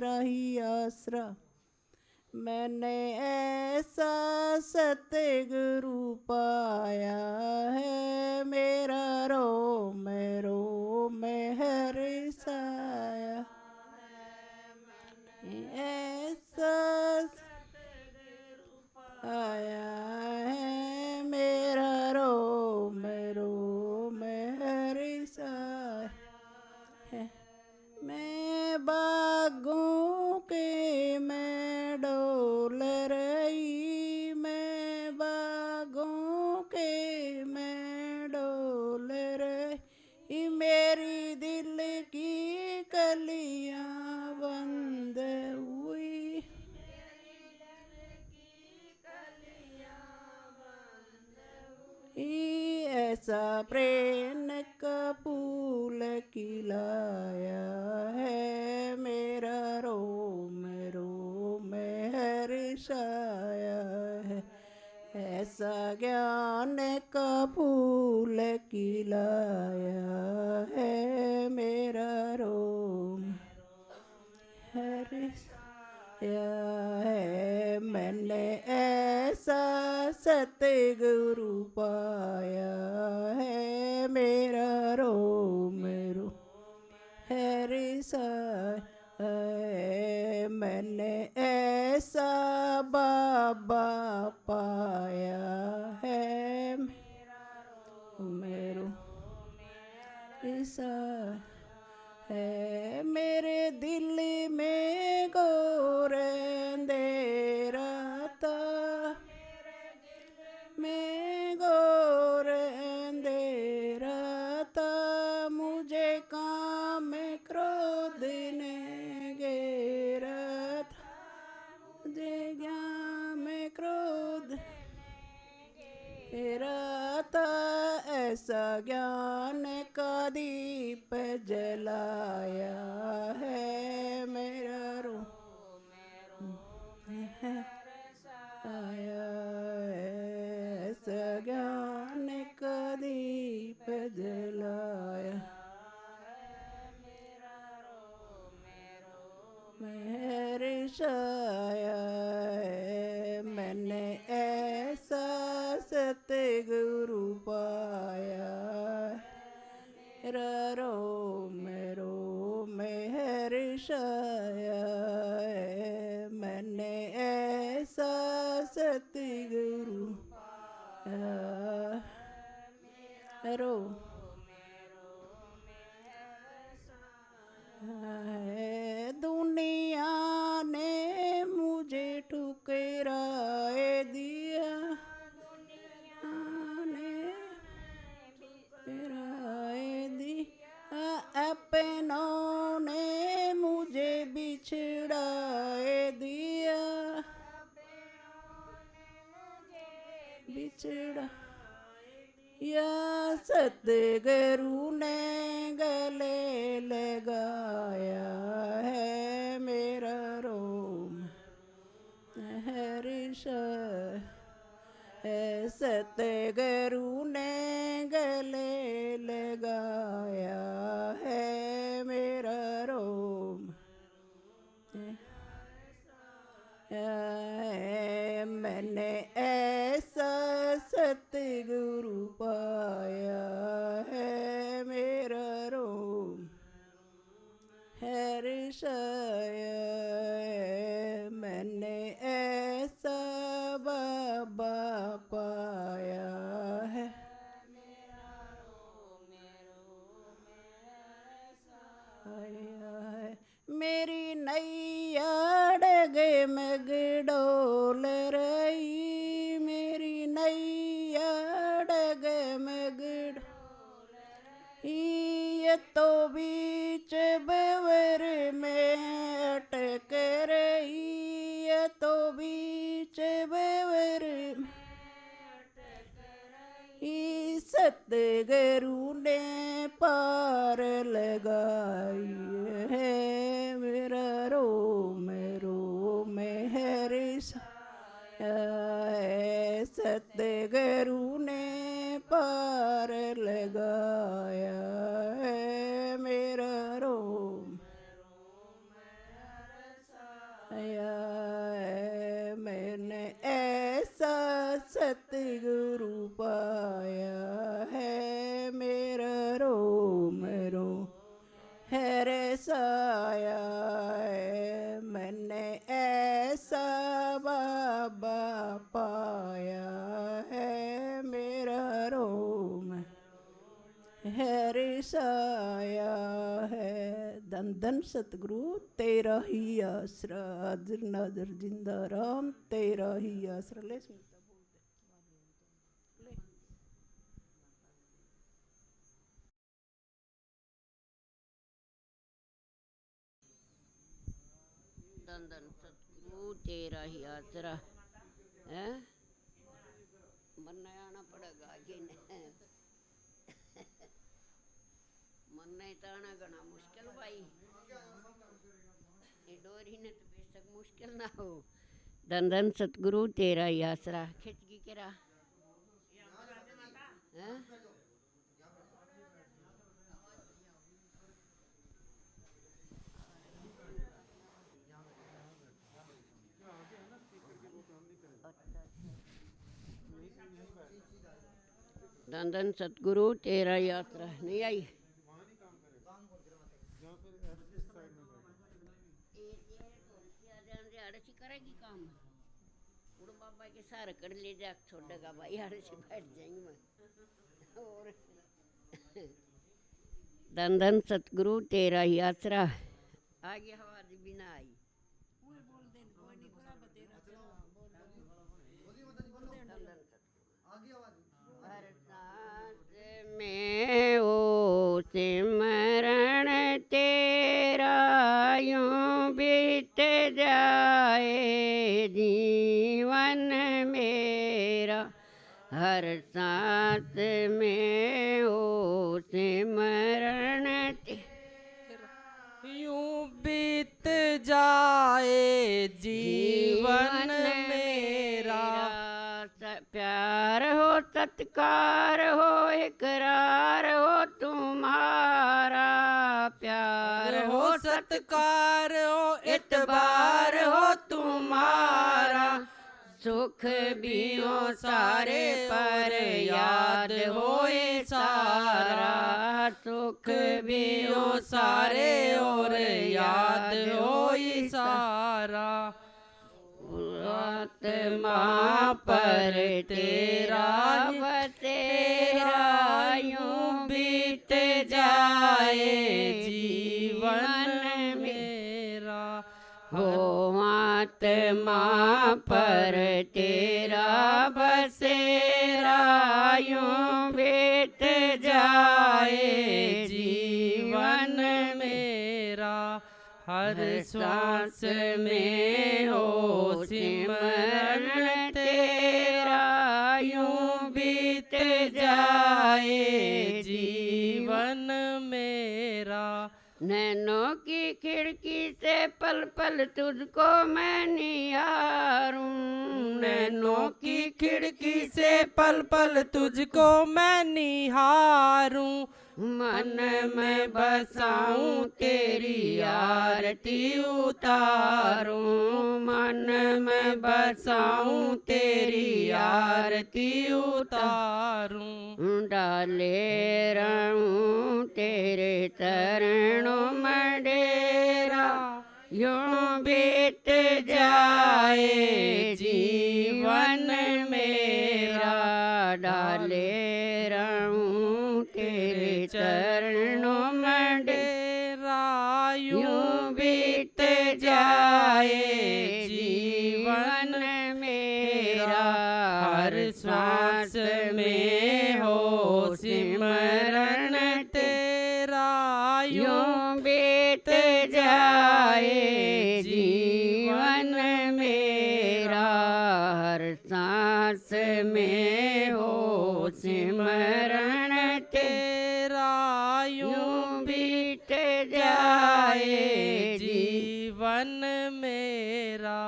तेरा ही आसरा। मैंने ऐसा सतगुरु पाया है, मेरा रोम में हरि साया। ऐसा आया है, मेरा रोम में हरि साया है। मैं बागों के मैं डोल रही, मैं बागों के मैं डोल रही, मेरी दिल की कलियां बंद हुई। ऐसा प्रेम का फूल खिलाया है, मेरा रोम में हर्षाया है। ऐसा ज्ञान का फूल खिलाया है, मेरा रोम हर्षाया है। मैंने ऐसा सतगुरु पाया है, मेरा रोम हरि साया है। मैंने ऐसा बाबा पाया है, मेरो साया है। मेरे दिल में घोर अंधेरा था, मैं घोर अंधेरा था, मुझे काम क्रोध ने घेरा था, मुझे ज्ञान में क्रोध घेरा था। ऐसा ज्ञान का दीप जलाया है, मेरा आया ऐसा ज्ञान का दीप जलाया मेरे साया है। मैंने ऐसा सतगुरु पाया, मेरा रोम में हर्षाया है। मैंने ऐसा सतगुरु पाया, रोम है। दुनिया ने मुझे ठुकराए दिया, ने ठुकराए दिया, अपनों ने मुझे बिछड़ाए दिया, बिछड़ा या सतगुरु ने गले लगाया है, मेरा रोम हर्षाया है। सतगुरु ने गले लगाया है, मेरा रोम है। मैंने ऐसा सतगुरु पाया है, मेरा रोम हर्षाया है। मैंने ऐसा बाबा पाया है, आया है। मेरी नैया डगमग डोल रही, मेरी नैया डगमग डोल रही, ये तो बीच भंवर में अटक रही, ये तो बीच भंवर में सतगुरु ने पार लगाई है, मेरा रोम में हर्षाया है। सतगुरु ने पार लगाया है, मेरा रोम है। मैंने ऐसा सतगुरु पाया है, मेरा रोम रोम है रे साया है। मैंने ऐसा बाबा पाया है, मेरा रोम है रे साया है। धन धन सतगुरु तेरा ही आसरा, हाजिर नाजर जिंदा राम तेरा ही आसरा। ले धन धन सतगुरु तेरा ही आसरा है। मरना आना पड़ेगा आगे मरना ही तो आना घना मुश्किल भाई, ये डोरी ने तो बेशक मुश्किल ना हो। धन धन सतगुरु तेरा ही आसरा। खिचगी केरा है। धन धन सतगुरु तेरा ही आसरा। नहीं आई करेगी काम उड़ बाबा के सारे कर ले जा छोड़ेगा भाई, आड़े से बैठ जाएंगे मैं और धन धन सतगुरु तेरा ही आसरा। आगे आवाज भी ना आई। मैं ओ सिमरण तेरा यूं बीत जाए जीवन मेरा, हर सांस में ओ सिमरण यूं बीत जाए जीवन मेरा। प्यार हो सत्कार हो इकरार हो तुम्हारा, प्यार हो सत्कार हो इतबार हो तुम्हारा। सुख भी हो सारे पर याद हो सारा, सुख भी हो सारे और याद हो सारा। आत्मा पर तेरा बसेरा यूं बीत जाए जीवन मेरा। हो आत्मा पर तेरा बसेरा यूं बीत जाए जीवन मेरा। हर सांस में हो सिमरन तेरा यूं बीत जाए जीवन मेरा। नैनों की खिड़की से पल पल तुझको मैं निहारूं, नैनों की खिड़की से पल पल तुझको मैं निहारूं। मन में बसाऊं तेरी आरती उतारूं, मन में बसाऊं तेरी आरती उतारूं। डाले रहूं तेरे चरणों में डेरा यूं बीत जाए जीवन मेरा। डाले रहूं तेरे चरणों में डेरा यूं बीत जाए जीवन मेरा। हर श्वास में हो सिमरन तेरा यूं बीत जाए जीवन मेरा। हर सांस में हो सिमरण तेरा यूं बीत जाए जीवन मेरा।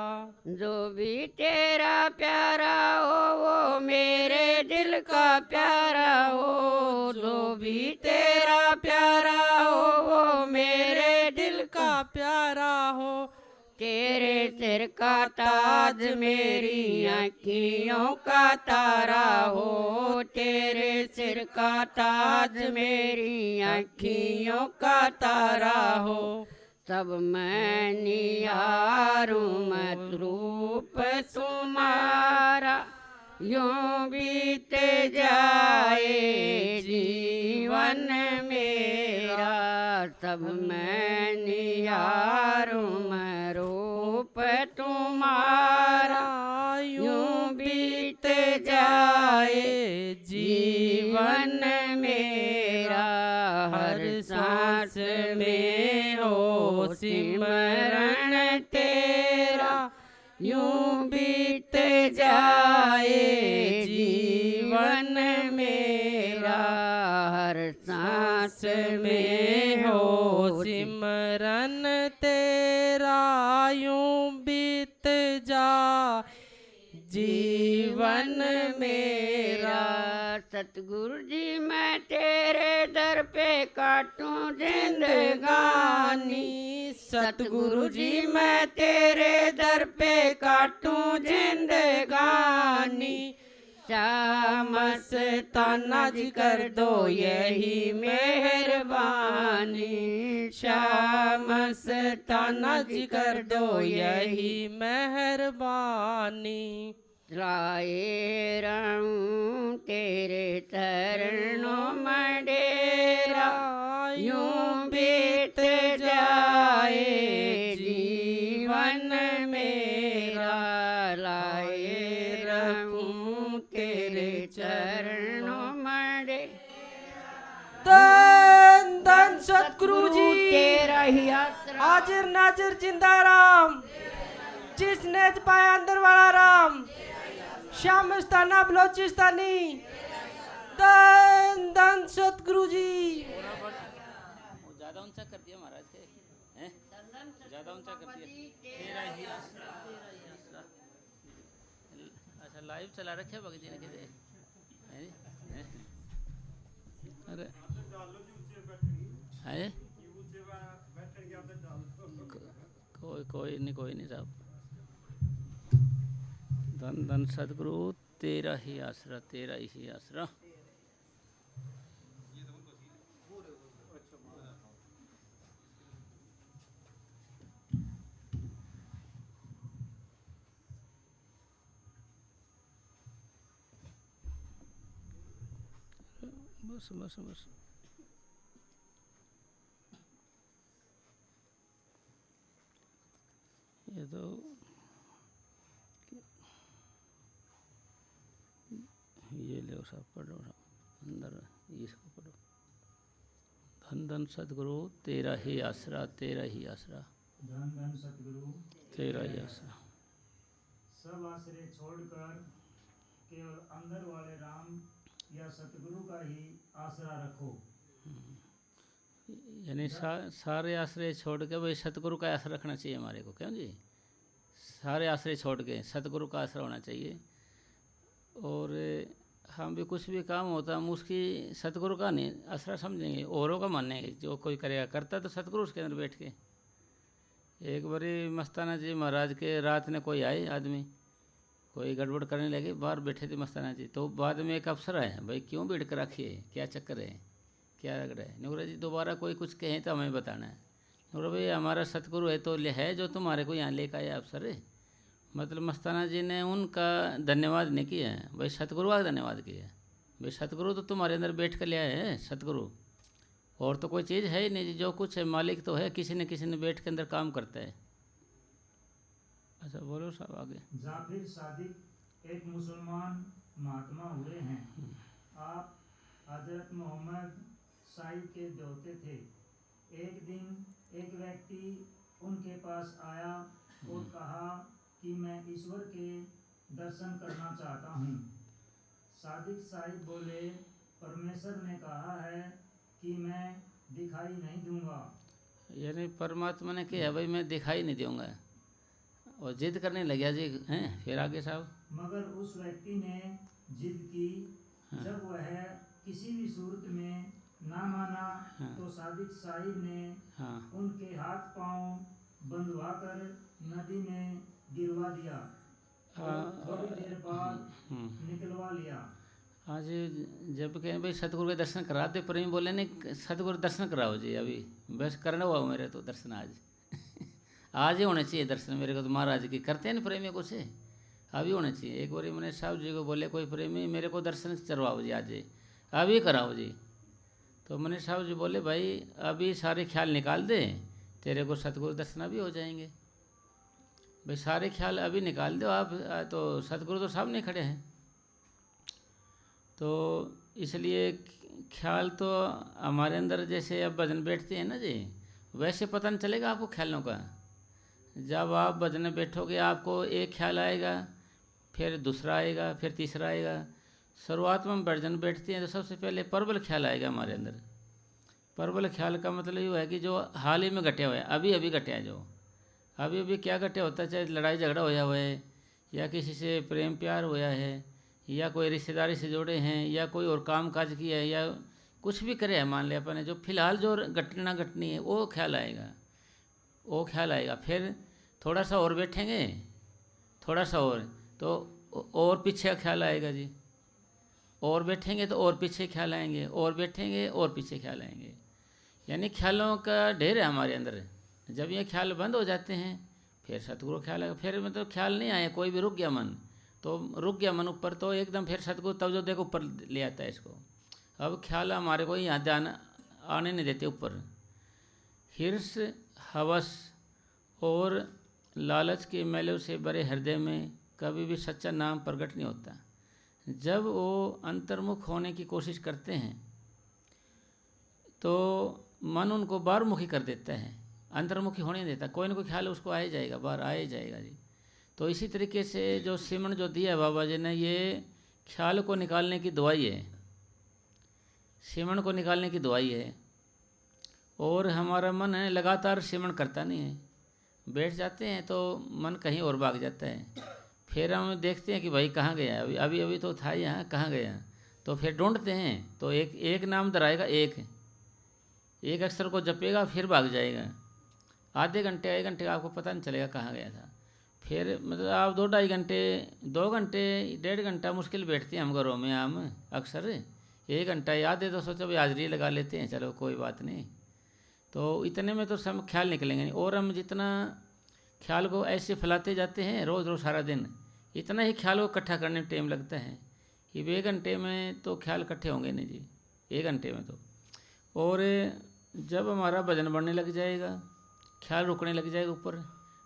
जो भी तेरा प्यारा हो वो मेरे दिल का प्यारा हो, जो भी तेरा प्यारा हो वो मेरे दिल का प्यारा हो। तेरे सिर का ताज मेरी आँखियों का तारा हो, तेरे सिर का ताज मेरी आँखियों का तारा हो। सब मैं निहारूं मत रूप तुम्हारा, यूं बीते जाए जीवन मेरा। सब मैं निहारूं मैं रूप तुम्हारा, यूं बीते जाए जीवन मेरा। हर सांस में हो सिमरन तेरा, यूं बीते जाए जीवन मेरा। हर सांस में हो सिमरन तेरा, यूं बीत जा जीवन मेरा। सतगुरु जी मैं तेरे दर पे काटूं जिंदगानी, सतगुरु जी मैं तेरे दर पे काटूं जिंदगानी। मस्ताना जी कर दो यही मेहरबानी, मस्ताना जी कर दो यही मेहरबानी। लाए रहूं तेरे चरणों में डेरा, यूं बीत जाए जीवन मेरा। लाए रहूं तेरे चरणों में डेरा। धन धन सतगुरु जी तेरा ही आसरा, हाजिर नाजिर जिंदा राम, जिसने पाया अंदर वाला राम, श्याम मस्ताना बलोचिस्तानी। धन धन सतगुरु जी। ज्यादा ऊंचा कर दिया महाराज के, हैं? ज्यादा ऊंचा कर दिया। तेरा ही आसरा, तेरा ही आसरा। अच्छा लाइव चला रखे भगत जी ने किधर? अरे है कोई नहीं साहब। धन धन सतगुरु तेरा ही आसरा, तेरा ही आसरा। बस बस बस ये तो ये ले साहब पढ़ो अंदर इसको पढ़ो। धन धन सतगुरु तेरा ही आसरा, तेरा ही आसरा। धन धन सतगुरु तेरा ही आसरा। सब आश्रय छोड़कर केवल अंदर वाले राम या सतगुरु का ही आसरा रखो। यानी सारे आश्रय छोड़ के भाई सतगुरु का आसरा रखना चाहिए हमारे को, क्यों जी? सारे आश्रय छोड़ के सतगुरु का आसरा होना चाहिए। और हम भी कुछ भी काम होता हम उसकी सतगुरु का नहीं आसरा समझेंगे, औरों का मानेंगे। जो कोई करेगा करता तो सतगुरु उसके अंदर बैठ के। एक बारी मस्ताना जी महाराज के रात ने कोई आए आदमी, कोई गड़बड़ करने लगे, बाहर बैठे थे मस्ताना जी। तो बाद में एक अफसर आया, भाई क्यों भीड़ कर रखी है, क्या चक्कर है, क्या रगड़ा है? नुगरा जी दोबारा कोई कुछ कहें तो हमें बताना है। नुगरा भाई हमारा सतगुरु है तो है जो तुम्हारे को यहाँ लेकर आया अफसर है। मतलब मस्ताना जी ने उनका धन्यवाद नहीं किया है, भाई सतगुरु का धन्यवाद किया है। भाई सतगुरु तो तुम्हारे अंदर बैठ कर लिया है सतगुरु, और तो कोई चीज़ है ही नहीं। जो कुछ है मालिक तो है, किसी न बैठ के अंदर काम करता है। अच्छा बोलो साहब आगे। जाफिर सादिक एक मुसलमान महात्मा हुए हैं। आप हजरत मोहम्मद साहिब के दोते थे। एक दिन एक व्यक्ति उनके पास आया और कहा कि मैं ईश्वर के दर्शन करना चाहता हूँ। सादिक साहिब बोले, परमेश्वर ने कहा है कि मैं दिखाई नहीं दूंगा। यानी परमात्मा ने कहा भाई मैं दिखाई नहीं दूंगा, और जिद करने लगा जी हैं। फिर आगे साहब। मगर उस व्यक्ति ने जिद की। हाँ। जब वह किसी भी सूरत में ना माना, हाँ। तो सादिक साहिब ने हाँ उनके हाथ पांव बंधवा कर नदी में गिरवा दिया और थोड़ी देर बाद निकलवा लिया। हाँ जी, जब कहें भाई सतगुरु के दर्शन करा दे, प्रेमी बोले नहीं सतगुरु दर्शन कराओ जी, अभी बस करना हुआ मेरे तो दर्शन आज आज ही होने चाहिए दर्शन मेरे को तो महाराज की। करते हैं ना प्रेमी को से, अभी होने चाहिए। एक बार मैंने साहब जी को बोले कोई प्रेमी मेरे को दर्शन करवाओ जी आज, अभी कराओ जी। तो मैंने साहब जी बोले भाई अभी सारे ख्याल निकाल दे, तेरे को सतगुरु दर्शन भी हो जाएंगे। भाई सारे ख्याल अभी निकाल दो आप, तो सतगुरु तो सामने खड़े हैं। तो इसलिए ख्याल तो हमारे अंदर जैसे अब भजन बैठते हैं ना जी, वैसे पता नहीं चलेगा आपको ख्यालों का। जब आप भजन बैठोगे आपको एक ख्याल आएगा, फिर दूसरा आएगा, फिर तीसरा आएगा। शुरुआत में भजन बैठते हैं तो सबसे पहले प्रबल ख्याल आएगा हमारे अंदर। प्रबल ख्याल का मतलब ये है कि जो हाल ही में घटे हुआ है, अभी अभी घटे हैं, जो अभी अभी क्या घटे होता है, चाहे लड़ाई झगड़ा होया हुआ है या किसी से प्रेम प्यार होया है या कोई रिश्तेदारी से जुड़े हैं या कोई और काम काज किया है या कुछ भी करे है, मान लिया अपन ने, जो फिलहाल जो घटना घटनी है वो ख्याल आएगा, वो ख्याल आएगा। फिर थोड़ा सा और बैठेंगे, थोड़ा सा और, तो और पीछे का ख्याल आएगा जी, और बैठेंगे तो और पीछे ख्याल आएंगे, और बैठेंगे और पीछे ख्याल आएंगे। यानी ख्यालों का ढेर है हमारे अंदर। जब ये ख्याल बंद हो जाते हैं फिर सतगुरु ख्याल आएगा। फिर मतलब ख्याल नहीं आए, कोई भी रुक गया मन, तो रुक गया मन ऊपर, तो एकदम फिर सतगुरु तब जो देखो ऊपर ले आता है इसको। अब ख्याल हमारे को यहाँ ध्यान आने नहीं देते ऊपर। हिर्स, हवस और लालच के मैलों से भरे हृदय में कभी भी सच्चा नाम प्रकट नहीं होता। जब वो अंतर्मुख होने की कोशिश करते हैं तो मन उनको बाहरमुखी कर देता है, अंतर्मुखी होने नहीं देता। कोई ना कोई ख्याल उसको आ ही जाएगा, बाहर आ ही जाएगा जी। तो इसी तरीके से जो सिमरन जो दिया है बाबा जी ने, ये ख्याल को निकालने की दवाई है, सिमरन को निकालने की दवाई है। और हमारा मन है लगातार सिमरन करता नहीं है, बैठ जाते हैं तो मन कहीं और भाग जाता है। फिर हम देखते हैं कि भाई कहाँ गया, अभी अभी तो था यहाँ, कहाँ गया। तो फिर ढूंढते हैं तो एक नाम धराएगा, एक अक्षर को जपेगा, फिर भाग जाएगा। आधे घंटे 1 घंटे आपको पता नहीं चलेगा कहाँ गया था। फिर मतलब आप 2-2.5 घंटे, 2 घंटे 1.5 घंटा मुश्किल बैठते हैं हम घरों में, हम अक्सर 1 घंटा याद है तो सोचो भाई हाजिरी लगा लेते हैं, चलो कोई बात नहीं। तो इतने में तो सब ख्याल निकलेंगे नहीं। और हम जितना ख्याल को ऐसे फैलाते जाते हैं रोज़ रोज़ सारा दिन, इतना ही ख्याल को इकट्ठा करने में टाइम लगता है। कि 1 घंटे में तो ख्याल इकट्ठे होंगे नहीं जी, 1 घंटे में तो। और जब हमारा वजन बढ़ने लग जाएगा, ख्याल रुकने लग जाएगा ऊपर,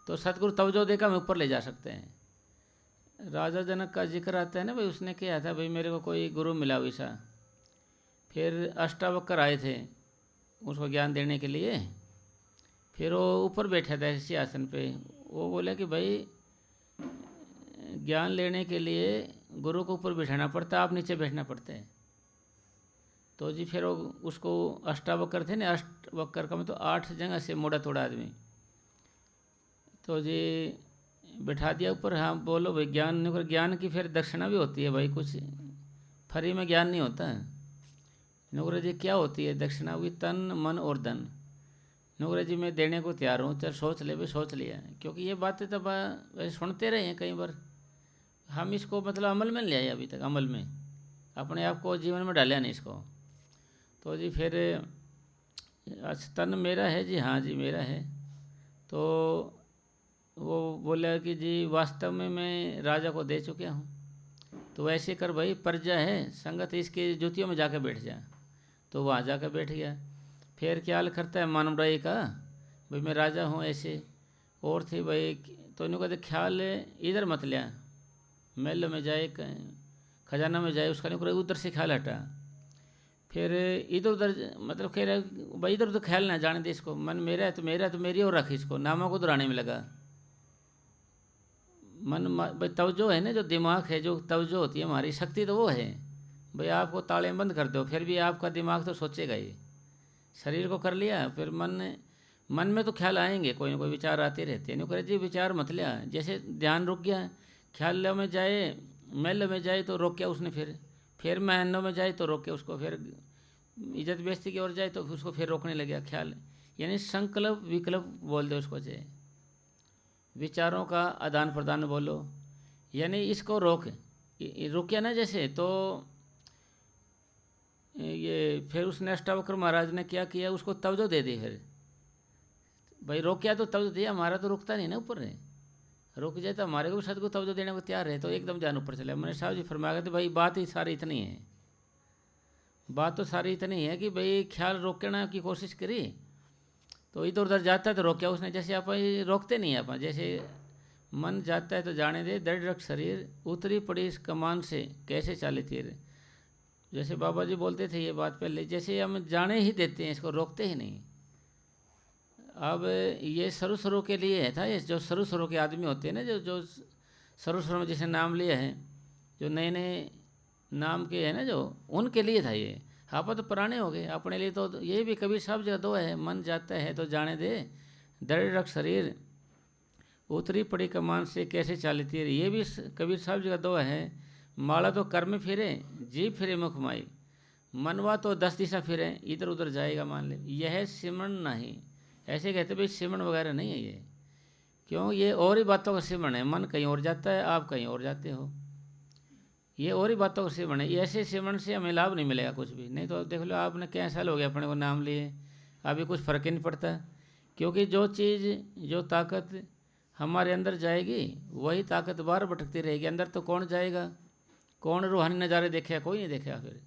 तो सतगुरु तवज्जो देकर हमें ऊपर ले जा सकते हैं। राजा जनक का जिक्र आता है ना भाई, उसने कहा था भाई मेरे को कोई गुरु मिला वैसा। फिर अष्टावक्र आए थे उसको ज्ञान देने के लिए। फिर वो ऊपर बैठा था इसी आसन पे। वो बोला कि भाई ज्ञान लेने के लिए गुरु को ऊपर बैठाना पड़ता, आप नीचे बैठना पड़ता है। तो जी फिर वो उसको अष्टावक्र थे ना, अष्टवक्र का मतलब 8 जगह से मोड़ा तोड़ा आदमी, तो जी बैठा दिया ऊपर। हाँ बोलो भाई ज्ञान नहीं कर, ज्ञान की फिर दक्षिणा भी होती है भाई, कुछ फ्री में ज्ञान नहीं होता। नौकरी जी क्या होती है दक्षिणा? हुई तन मन और धन। नौकरी जी मैं देने को तैयार हूँ, चल सोच ले भाई, सोच लिया। क्योंकि ये बातें तब वैसे सुनते रहे हैं कई बार, हम इसको मतलब अमल में ले आए अभी तक, अमल में अपने आप को जीवन में डाला नहीं इसको। तो जी फिर अच्छा तन मेरा है जी, हाँ जी मेरा है। तो वो बोला कि जी वास्तव में मैं राजा को दे चुका हूँ, तो ऐसे कर भाई प्रजा है संगत इसके जूतियों में जाकर बैठ जा। तो वहाँ जाकर बैठ गया। फिर ख्याल करता है मानवराई का, भाई मैं राजा हूँ ऐसे। और थे भाई तो इन्हों कहते ख्याल इधर मत लिया, महल में जाए खजाना में जाए, उसका नहीं उधर से ख्याल हटा। फिर इधर उधर मतलब कह रहा भाई इधर उधर ख्याल ना जाने दे इसको, मन मेरा है तो मेरा है तो मेरी और रख इसको, नामों को दोहराने में लगा। मन भाई तवज्जो है ना, जो दिमाग है, जो तवज्जो होती है हमारी शक्ति, तो वो है भाई। आपको ताले बंद कर दो फिर भी आपका दिमाग तो सोचेगा ही। शरीर को कर लिया, फिर मन में तो ख्याल आएंगे, कोई ना कोई विचार आते रहते हैं। नहीं करे जी विचार मत लिया, जैसे ध्यान रुक गया, ख्याल में जाए, महल में जाए तो रोक किया उसने, फिर महलों में जाए तो रोके उसको, फिर इज्जत बेइज्जती की ओर जाए तो उसको फिर रोकने लग गया ख्याल। यानी संकल्प विकल्प बोल दो उसको, चाहे विचारों का आदान प्रदान बोलो, यानी इसको रोकिया ना जैसे। तो ये फिर उसने अष्टावक्र महाराज ने क्या किया, उसको तवज्जो दे दी। फिर भाई रोकिया तो तवज्जो दिया, हमारा तो रुकता नहीं ना ऊपर ने, रुक जाए तो हमारे को भी सदगुरु तवज्जो देने को तैयार है। तो एकदम ध्यान ऊपर चला। मैंने साहब जी फरमाया थे भाई बात ही सारी इतनी है, बात तो सारी इतनी है कि भाई ख्याल रोकना की कोशिश करी तो इधर उधर जाता है तो रोक्या उसने। जैसे आप रोकते नहीं आप, जैसे मन जाता है तो जाने दे, दृढ़ रख शरीर, उतरी पड़ी इस कमान से कैसे चाले तीर। जैसे बाबा जी बोलते थे ये बात पहले, जैसे हम जाने ही देते हैं, इसको रोकते ही नहीं। अब ये शुरू के लिए है था, ये जो शुरू के आदमी होते हैं ना, जो शुरू में जिसे नाम लिया है, जो नए नए नाम के है ना, जो उनके लिए था ये। आप तो पुराने हो गए, अपने लिए तो ये भी कबीर साहब जो दो है, मन जाता है तो जाने दे, दृढ़ रख शरीर, उतरी पड़ी कमान से कैसे चालती है। ये भी कबीर साहब जी का दो है। माला तो कर्म फिरे, जीव फिरे मुख माई, मनवा तो 10 दिशा फिरे, इधर उधर जाएगा मान ले। यह सिमरण नहीं, ऐसे कहते भाई सिमरण वगैरह नहीं है ये। क्यों? ये और ही बातों का सिमरण है। मन कहीं और जाता है, आप कहीं और जाते हो, ये और ही बातों का सिमरण है। ऐसे सिमरण से हमें लाभ नहीं मिलेगा कुछ भी। नहीं तो देख लो आपने क्या साल हो गया अपने को नाम लिए, अभी कुछ फ़र्क ही नहीं पड़ता। क्योंकि जो चीज़, जो ताकत हमारे अंदर जाएगी वही ताकत बाहर भटकती रहेगी। अंदर तो कौन जाएगा, कौन रूहानी नज़ारे देखेगा? कोई नहीं देखेगा फिर,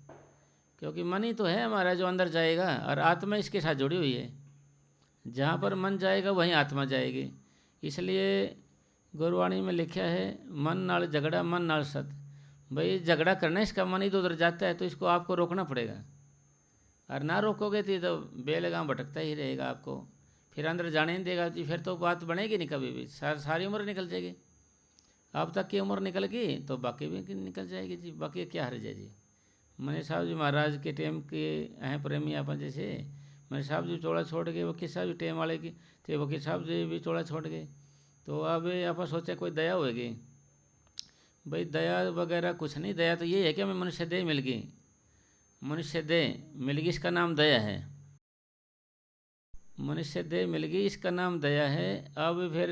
क्योंकि मन ही तो है हमारा जो अंदर जाएगा, और आत्मा इसके साथ जुड़ी हुई है। जहाँ पर मन जाएगा वहीं आत्मा जाएगी। इसलिए गुरबाणी में लिखा है, मन नाल झगड़ा मन नाल सत। भाई झगड़ा करना, इसका मन इधर उधर जाता है तो इसको आपको रोकना पड़ेगा, और ना रोकोगे तो बेलगाम भटकता ही रहेगा आपको, फिर अंदर जाने नहीं देगा जी। फिर तो बात बनेगी नहीं कभी भी, सारी उम्र निकल जाएगी। अब तक की उम्र निकल गई तो बाकी भी निकल जाएगी जी, बाकी क्या हर्ज है जी। मनीष साहब जी महाराज के टाइम के हैं प्रेमी अपन, जैसे मनीष साहब जी चौड़ा छोड़ गए, वकील साहब जी टाइम वाले की थे, वकील साहब जी भी चौड़ा छोड़ गए। तो अब आप सोचा कोई दया होगी, भाई दया वगैरह कुछ नहीं। दया तो ये है कि हमें मनुष्य देह मिल गई, मनुष्य देह मिल गई, इसका नाम दया है। मनुष्य देह मिल गई, इसका नाम दया है। अब फिर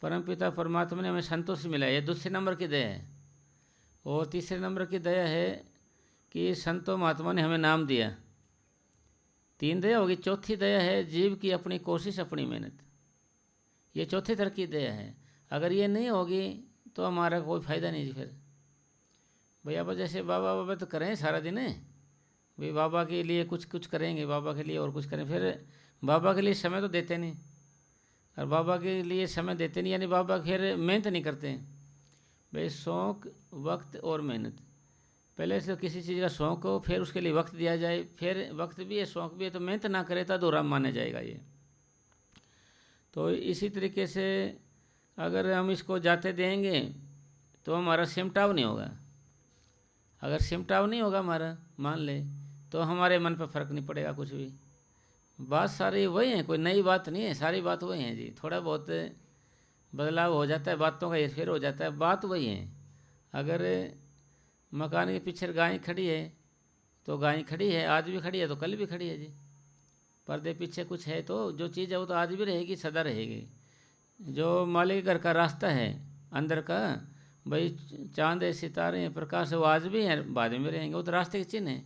परमपिता परमात्मा ने हमें संतोष मिला, ये दूसरे नंबर की दया है। और तीसरे नंबर की दया है कि संतों महात्मा ने हमें नाम दिया। 3 दया होगी। चौथी दया है जीव की अपनी कोशिश, अपनी मेहनत, ये चौथी तरह की दया है। अगर ये नहीं होगी तो हमारा कोई फ़ायदा नहीं जी। फिर भाई अब जैसे बाबा बाबा तो करें सारा दिन, भाई बाबा के लिए कुछ करेंगे, बाबा के लिए और कुछ करें, फिर बाबा के लिए समय तो देते नहीं, और बाबा के लिए समय देते नहीं, यानी बाबा फिर मेहनत नहीं करते। भाई शौक़, वक्त और मेहनत, पहले से किसी चीज़ का शौक़ हो, फिर उसके लिए वक्त दिया जाए, फिर वक्त भी है शौक़ भी है, तो मेहनत ना करे तो अधूरा माना जाएगा ये। तो इसी तरीके से अगर हम इसको जाते देंगे तो हमारा सिमटाव नहीं होगा। अगर सिमटाव नहीं होगा हमारा, मान ले, तो हमारे मन पर फ़र्क नहीं पड़ेगा कुछ भी। बात सारी वही है, कोई नई बात नहीं है, सारी बात वही है जी। थोड़ा बहुत बदलाव हो जाता है, बातों का हेरफेर हो जाता है, बात वही है। अगर मकान के पीछे गाय खड़ी है तो गाय खड़ी है, आज भी खड़ी है तो कल भी खड़ी है जी। पर्दे पीछे कुछ है तो जो चीज़ है वो तो आज भी रहेगी, सदा रहेगी। जो मालिक घर का रास्ता है अंदर का, भाई चांद है, सितारे हैं, प्रकाश है, वो आज भी हैं, बाद में रहेंगे, वो तो रास्ते के चिन्ह है,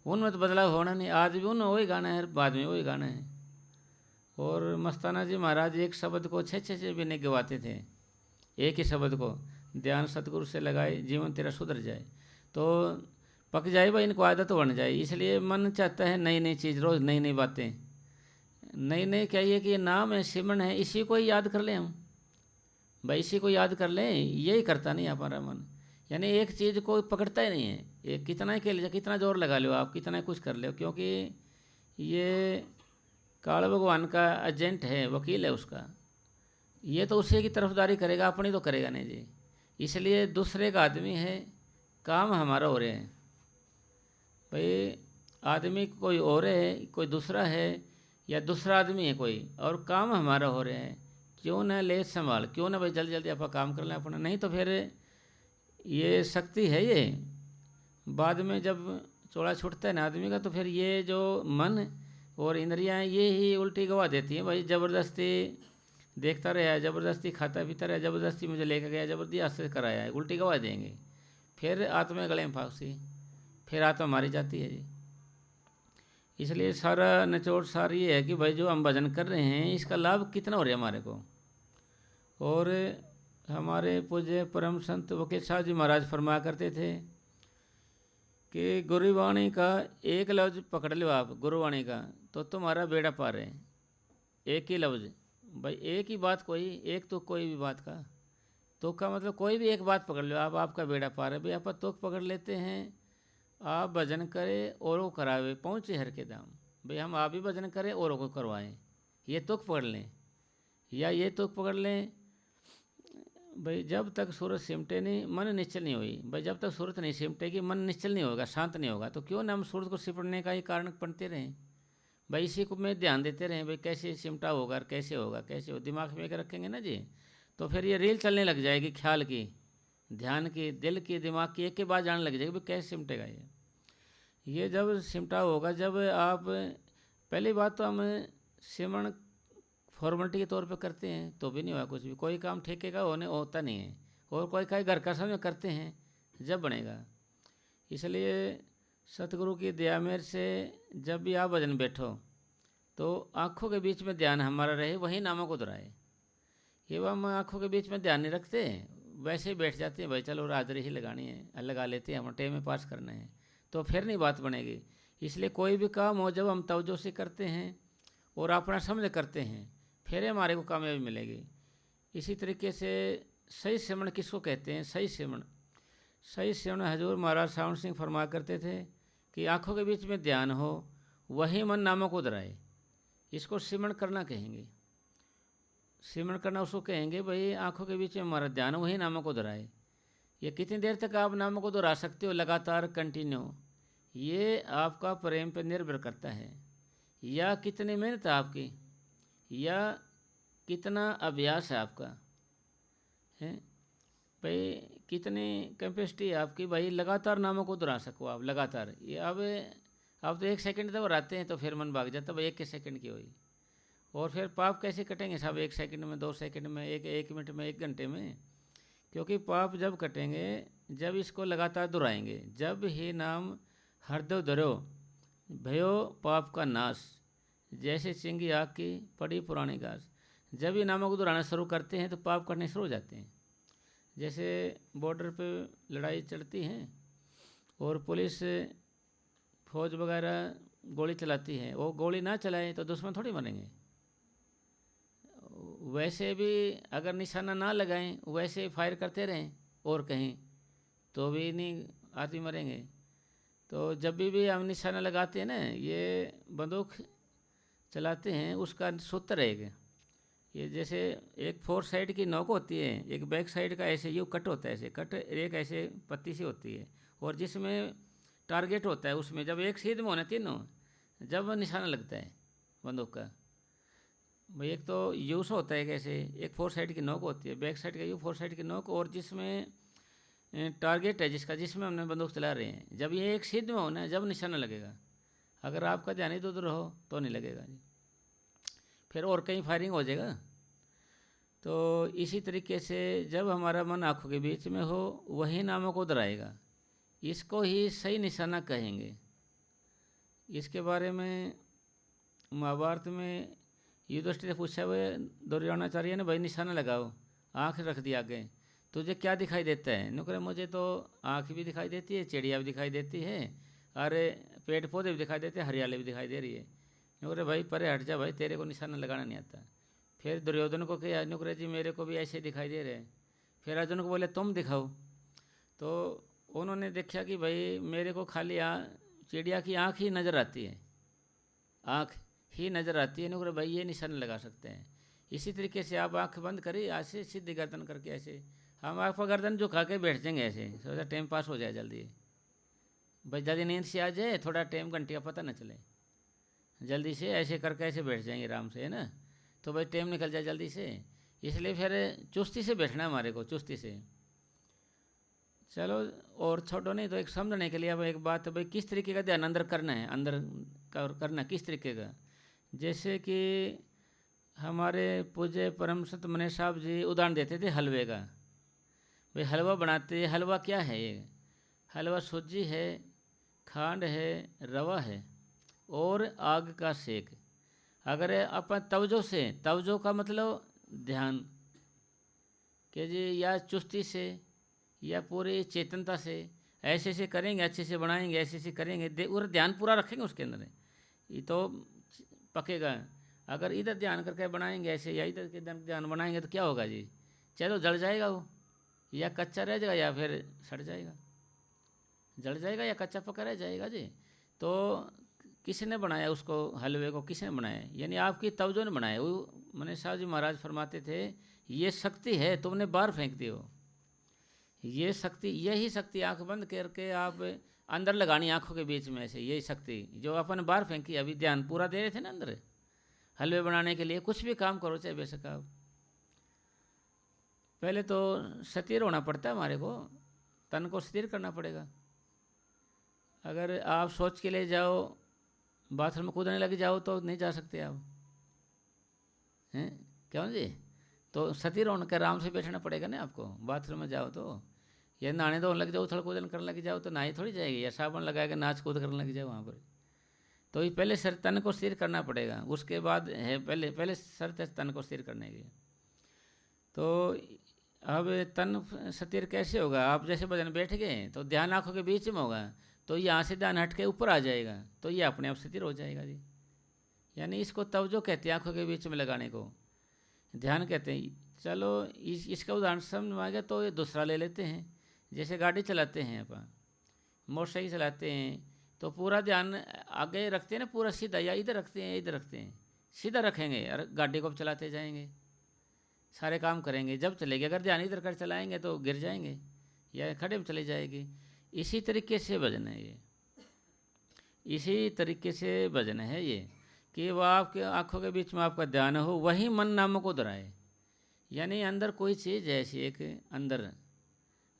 उनमें तो बदलाव होना नहीं। आज भी उनमें वही गाना है, बाद में वही गाना है। और मस्ताना जी महाराज एक शब्द को 6 भी नहीं गवाते थे, एक ही शब्द को, ध्यान सतगुरु से लगाए जीवन तेरा सुधर जाए, तो पक जाए भाई, इनको आदत बन जाए। इसलिए मन चाहता है नई नई चीज़, रोज़ नई नई बातें, नई नई कहिए कि ये नाम है, सिमरन है, इसी को ही याद कर लें हम भाई, इसी को याद कर लें। यही करता नहीं हमारा मन, यानी एक चीज़ को पकड़ता ही नहीं है। ये कितना के लिए, कितना जोर लगा लो आप, कितना कुछ कर लो, क्योंकि ये काल भगवान का एजेंट है, वकील है उसका, ये तो उसी की तरफदारी करेगा, अपनी तो करेगा नहीं जी। इसलिए दूसरे का आदमी है, काम हमारा हो रहे हैं भाई। आदमी कोई और है, कोई दूसरा है, या दूसरा आदमी है कोई, और काम हमारा हो रहे हैं। क्यों ना ले संभाल, क्यों ना भाई जल्दी जल्दी आप काम कर लें अपना, नहीं तो फिर ये शक्ति है ये, बाद में जब चौड़ा छूटता है ना आदमी का, तो फिर ये जो मन और इंद्रियां ये ही उल्टी गवा देती हैं भाई। ज़बरदस्ती देखता रहा, ज़बरदस्ती खाता पीता रहा, ज़बरदस्ती मुझे लेकर गया, ज़बरदस्ती हाथ से कराया है, उल्टी गवा देंगे, फिर आत्मा गले में फांसी, फिर आत्मा मारी जाती है जी। इसलिए सारा निचोड़ सार ये है कि भाई जो हम भजन कर रहे हैं इसका लाभ कितना हो रहा है हमारे को। और हमारे पूज्य परम संत वकील साहब जी महाराज फरमाया करते थे कि गुरुवाणी का एक लफ्ज़ पकड़ लो आप, गुरुवाणी का, तो तुम्हारा बेड़ा पार है। एक ही लफ्ज़ भाई, एक ही बात, कोई एक तो कोई भी बात का तुक का मतलब कोई भी एक बात पकड़ लो आप, आपका बेड़ा पार है। भाई आप तुक पकड़ लेते हैं, आप भजन करें औरों को करावे, पहुँचे हर के दाम। भाई हम आप भी भजन करें औरों को करवाएं, ये तुक पकड़ लें, या ये तुक पकड़ लें भाई जब तक सूरत सिमटे नहीं मन निश्चल नहीं हुई। भाई जब तक सूरत नहीं सिमटेगी मन निश्चल नहीं होगा, शांत नहीं होगा, तो क्यों ना हम सूरत को सिमटने का ही कारण बनते रहें। भाई इसी को में ध्यान देते रहें, भाई कैसे सिमटा होगा और कैसे होगा, कैसे हो, दिमाग में रखेंगे ना जी, तो फिर ये रील चलने लग जाएगी, ख्याल की, ध्यान की, दिल की, दिमाग की, एक के बाद जाने लग जाएगी भाई कैसे सिमटेगा ये जब सिमटा होगा, जब आप पहली बात तो हम सिमरण फॉर्मेलिटी के तौर पे करते हैं तो भी नहीं हुआ कुछ भी, कोई काम ठेके का होता नहीं है, और कोई का घर का समझ करते हैं जब बनेगा। इसलिए सतगुरु की दया मेर से जब भी आप भजन बैठो तो आँखों के बीच में ध्यान हमारा रहे, वही नामों को दोहराए। ये वो हम आँखों के बीच में ध्यान नहीं रखते, वैसे ही बैठ जाते हैं, भाई चलो हाजिरी ही लगानी है, लगा लेते हैं, हम टाइम में पास करना है, तो फिर नहीं बात बनेगी। इसलिए कोई भी काम हो जब हम तवज्जो से करते हैं और अपना समझ करते हैं, फिर हमारे को कामयाबी मिलेगी। इसी तरीके से सही सिमरण किसको कहते हैं? सही सिमरण हजूर महाराज सावन सिंह फरमाया करते थे कि आँखों के बीच में ध्यान हो, वही मन नामों को दोहराए, इसको सिमरण करना कहेंगे। सिमरण करना उसको कहेंगे भाई आँखों के बीच में हमारा ध्यान, वही नामों को दोहराए। ये कितनी देर तक आप नामों को दोहरा सकते हो लगातार कंटिन्यू, ये आपका प्रेम पर निर्भर करता है, या कितनी मेहनत है आपकी, या कितना अभ्यास है आपका, है भाई कितनी कैपेसिटी है आपकी, भाई लगातार नामों को दोहरा सको आप लगातार। ये अब तो 1 सेकंड तक दोहराते हैं तो फिर मन भाग जाता, भाई 1 सेकंड की हुई, और फिर पाप कैसे कटेंगे साहब 1 सेकंड में, 2 सेकंड में, 1 मिनट में, 1 घंटे में? क्योंकि पाप जब कटेंगे जब इसको लगातार दोहराएंगे। जब ही नाम हृदय धरो भयो पाप का नाश, जैसे चिंगी आग की पड़ी पुरानी घास। जब ये नामों को दोहराना शुरू करते हैं तो पाप करने शुरू हो जाते हैं। जैसे बॉर्डर पे लड़ाई चलती है और पुलिस फौज वगैरह गोली चलाती है, वो गोली ना चलाए तो दुश्मन थोड़ी मरेंगे। वैसे भी अगर निशाना ना लगाएं, वैसे फायर करते रहें और कहीं, तो भी नहीं आदमी मरेंगे। तो जब भी हम निशाना लगाते हैं ना, ये बंदूक चलाते हैं, उसका सूत्र रहेगा। ये जैसे एक 4 साइड की नोक होती है, एक बैक साइड का ऐसे यूँ कट होता है, ऐसे कट एक ऐसे पत्ती सी होती है, और जिसमें टारगेट होता है, उसमें जब एक सीध में होना तीनों, जब निशाना लगता है बंदूक का, भाई एक तो यूस होता है कैसे, एक 4 साइड की नोक होती है, बैक साइड का यू 4 साइड की नोक, और जिसमें टारगेट है जिसमें हमने बंदूक चला रहे हैं, जब ये एक सीध में होना, जब निशाना लगेगा। अगर आपका ध्यान इधर उधर हो तो नहीं लगेगा जी, फिर और कहीं फायरिंग हो जाएगा। तो इसी तरीके से जब हमारा मन आँखों के बीच में हो, वही नामों को दोहराएगा, इसको ही सही निशाना कहेंगे। इसके बारे में महाभारत में युधिष्ठिर से पूछा हुआ दुर्योधनाचार्य ने, भाई निशाना लगाओ, आँख रख दी आगे, तुझे क्या दिखाई देता है? नुकरे मुझे तो आँख भी दिखाई देती है, चिड़िया भी दिखाई देती है, अरे पेड़ पौधे भी दिखाई देते हैं, हरियाली भी दिखाई दे रही है। नुकरे भाई परे हट जा भाई, तेरे को निशाना लगाना नहीं आता। फिर दुर्योधन को कहा, नुकरे जी मेरे को भी ऐसे दिखाई दे रहे हैं। फिर अर्जुन को बोले तुम दिखाओ, तो उन्होंने देखा कि भाई मेरे को खाली चिड़िया की आँख ही नज़र आती है, आँख ही नज़र आती है। नुकरे भाई ये निशाना लगा सकते हैं। इसी तरीके से आप आँख बंद करिए, ऐसे सीधी गर्दन करके, ऐसे हम आप गर्दन झुका के बैठ जाएंगे, ऐसे सोचा टाइम पास हो जाए जल्दी, भाई जल्दी नींद से आ जाए, थोड़ा टाइम घंटे का पता न चले, जल्दी से ऐसे करके ऐसे बैठ जाएंगे आराम से, है ना, तो भाई टाइम निकल जाए जल्दी से। इसलिए फिर चुस्ती से बैठना है हमारे को, चुस्ती से। चलो और छोड़ो नहीं तो एक समझने के लिए अब एक बात, भाई किस तरीके का ध्यान अंदर करना है, अंदर करना किस तरीके का। जैसे कि हमारे पूज्य परम संत मने साहब जी उदाहरण देते थे हलवे का। भाई हलवा बनाते, हलवा क्या है ये? हलवा सूजी है, खांड है, रवा है और आग का सेक। अगर अपन तवजो से, तवजो का मतलब ध्यान, कि जी या चुस्ती से या पूरी चेतनता से ऐसे ऐसे करेंगे, अच्छे से बनाएंगे, ऐसे ऐसे करेंगे और ध्यान पूरा रखेंगे उसके अंदर, ये तो पकेगा। अगर इधर ध्यान करके बनाएंगे ऐसे या इधर के ध्यान बनाएंगे तो क्या होगा जी? चाहे तो जल जाएगा वो, या कच्चा रह जाएगा या फिर सड़ जाएगा, जल जाएगा या कच्चा पका रह जाएगा जी। तो किसने बनाया उसको, हलवे को किसने बनाया? यानी आपकी तवज्जो ने बनाया। वो मने साहब जी महाराज फरमाते थे ये शक्ति है, तुमने बाहर फेंक दी हो। ये शक्ति, यही शक्ति आंख बंद करके आप अंदर लगानी आंखों के बीच में, ऐसे यही शक्ति जो अपन बाहर फेंकी। अभी ध्यान पूरा दे रहे थे ना अंदर, हलवे बनाने के लिए कुछ भी काम करो, चाहे बेशक आप पहले तो स्थिर होना पड़ता है, हमारे को तन को स्थिर करना पड़ेगा। अगर आप सोच के ले जाओ, बाथरूम में कूदने लग जाओ तो नहीं जा सकते आप, हैं क्यों जी? तो स्थिर होकर आराम से बैठना पड़ेगा ना आपको। बाथरूम में जाओ तो, या नहाने धोने लग जाओ, उछल कूदन करने लग जाओ तो नहाई थोड़ी जाएगी, या साबुन लगा के नाच कूद करने लग जाओ वहाँ पर। तो ये पहले सर तन को स्थिर करना पड़ेगा, उसके बाद है पहले सर तन को स्थिर करने की। तो अब तन स्थिर कैसे होगा? आप जैसे भजन बैठ गए तो ध्यान आँखों के बीच में होगा, तो यहाँ से ध्यान हट के ऊपर आ जाएगा, तो ये अपने आप स्थिर हो जाएगा जी। यानी इसको तवज्जो कहते हैं, आँखों के बीच में लगाने को ध्यान कहते हैं। चलो इसका उदाहरण समझ में आ गया तो ये दूसरा ले लेते हैं। जैसे गाड़ी चलाते हैं अपन, मोटरसाइकिल चलाते हैं तो पूरा ध्यान आगे रखते हैं ना, पूरा सीधा, या इधर रखते हैं इधर रखते हैं, सीधा रखेंगे और गाड़ी को चलाते जाएंगे, सारे काम करेंगे जब चलेगी। अगर ध्यान इधर कर चलाएंगे तो गिर जाएंगे या खड़े में चली जाएगी। इसी तरीके से भजन है ये, इसी तरीके से भजन है ये, कि वह आपके आँखों के बीच में आपका ध्यान हो, वही मन नामों को दोहराए। यानी अंदर कोई चीज़ है ऐसी, एक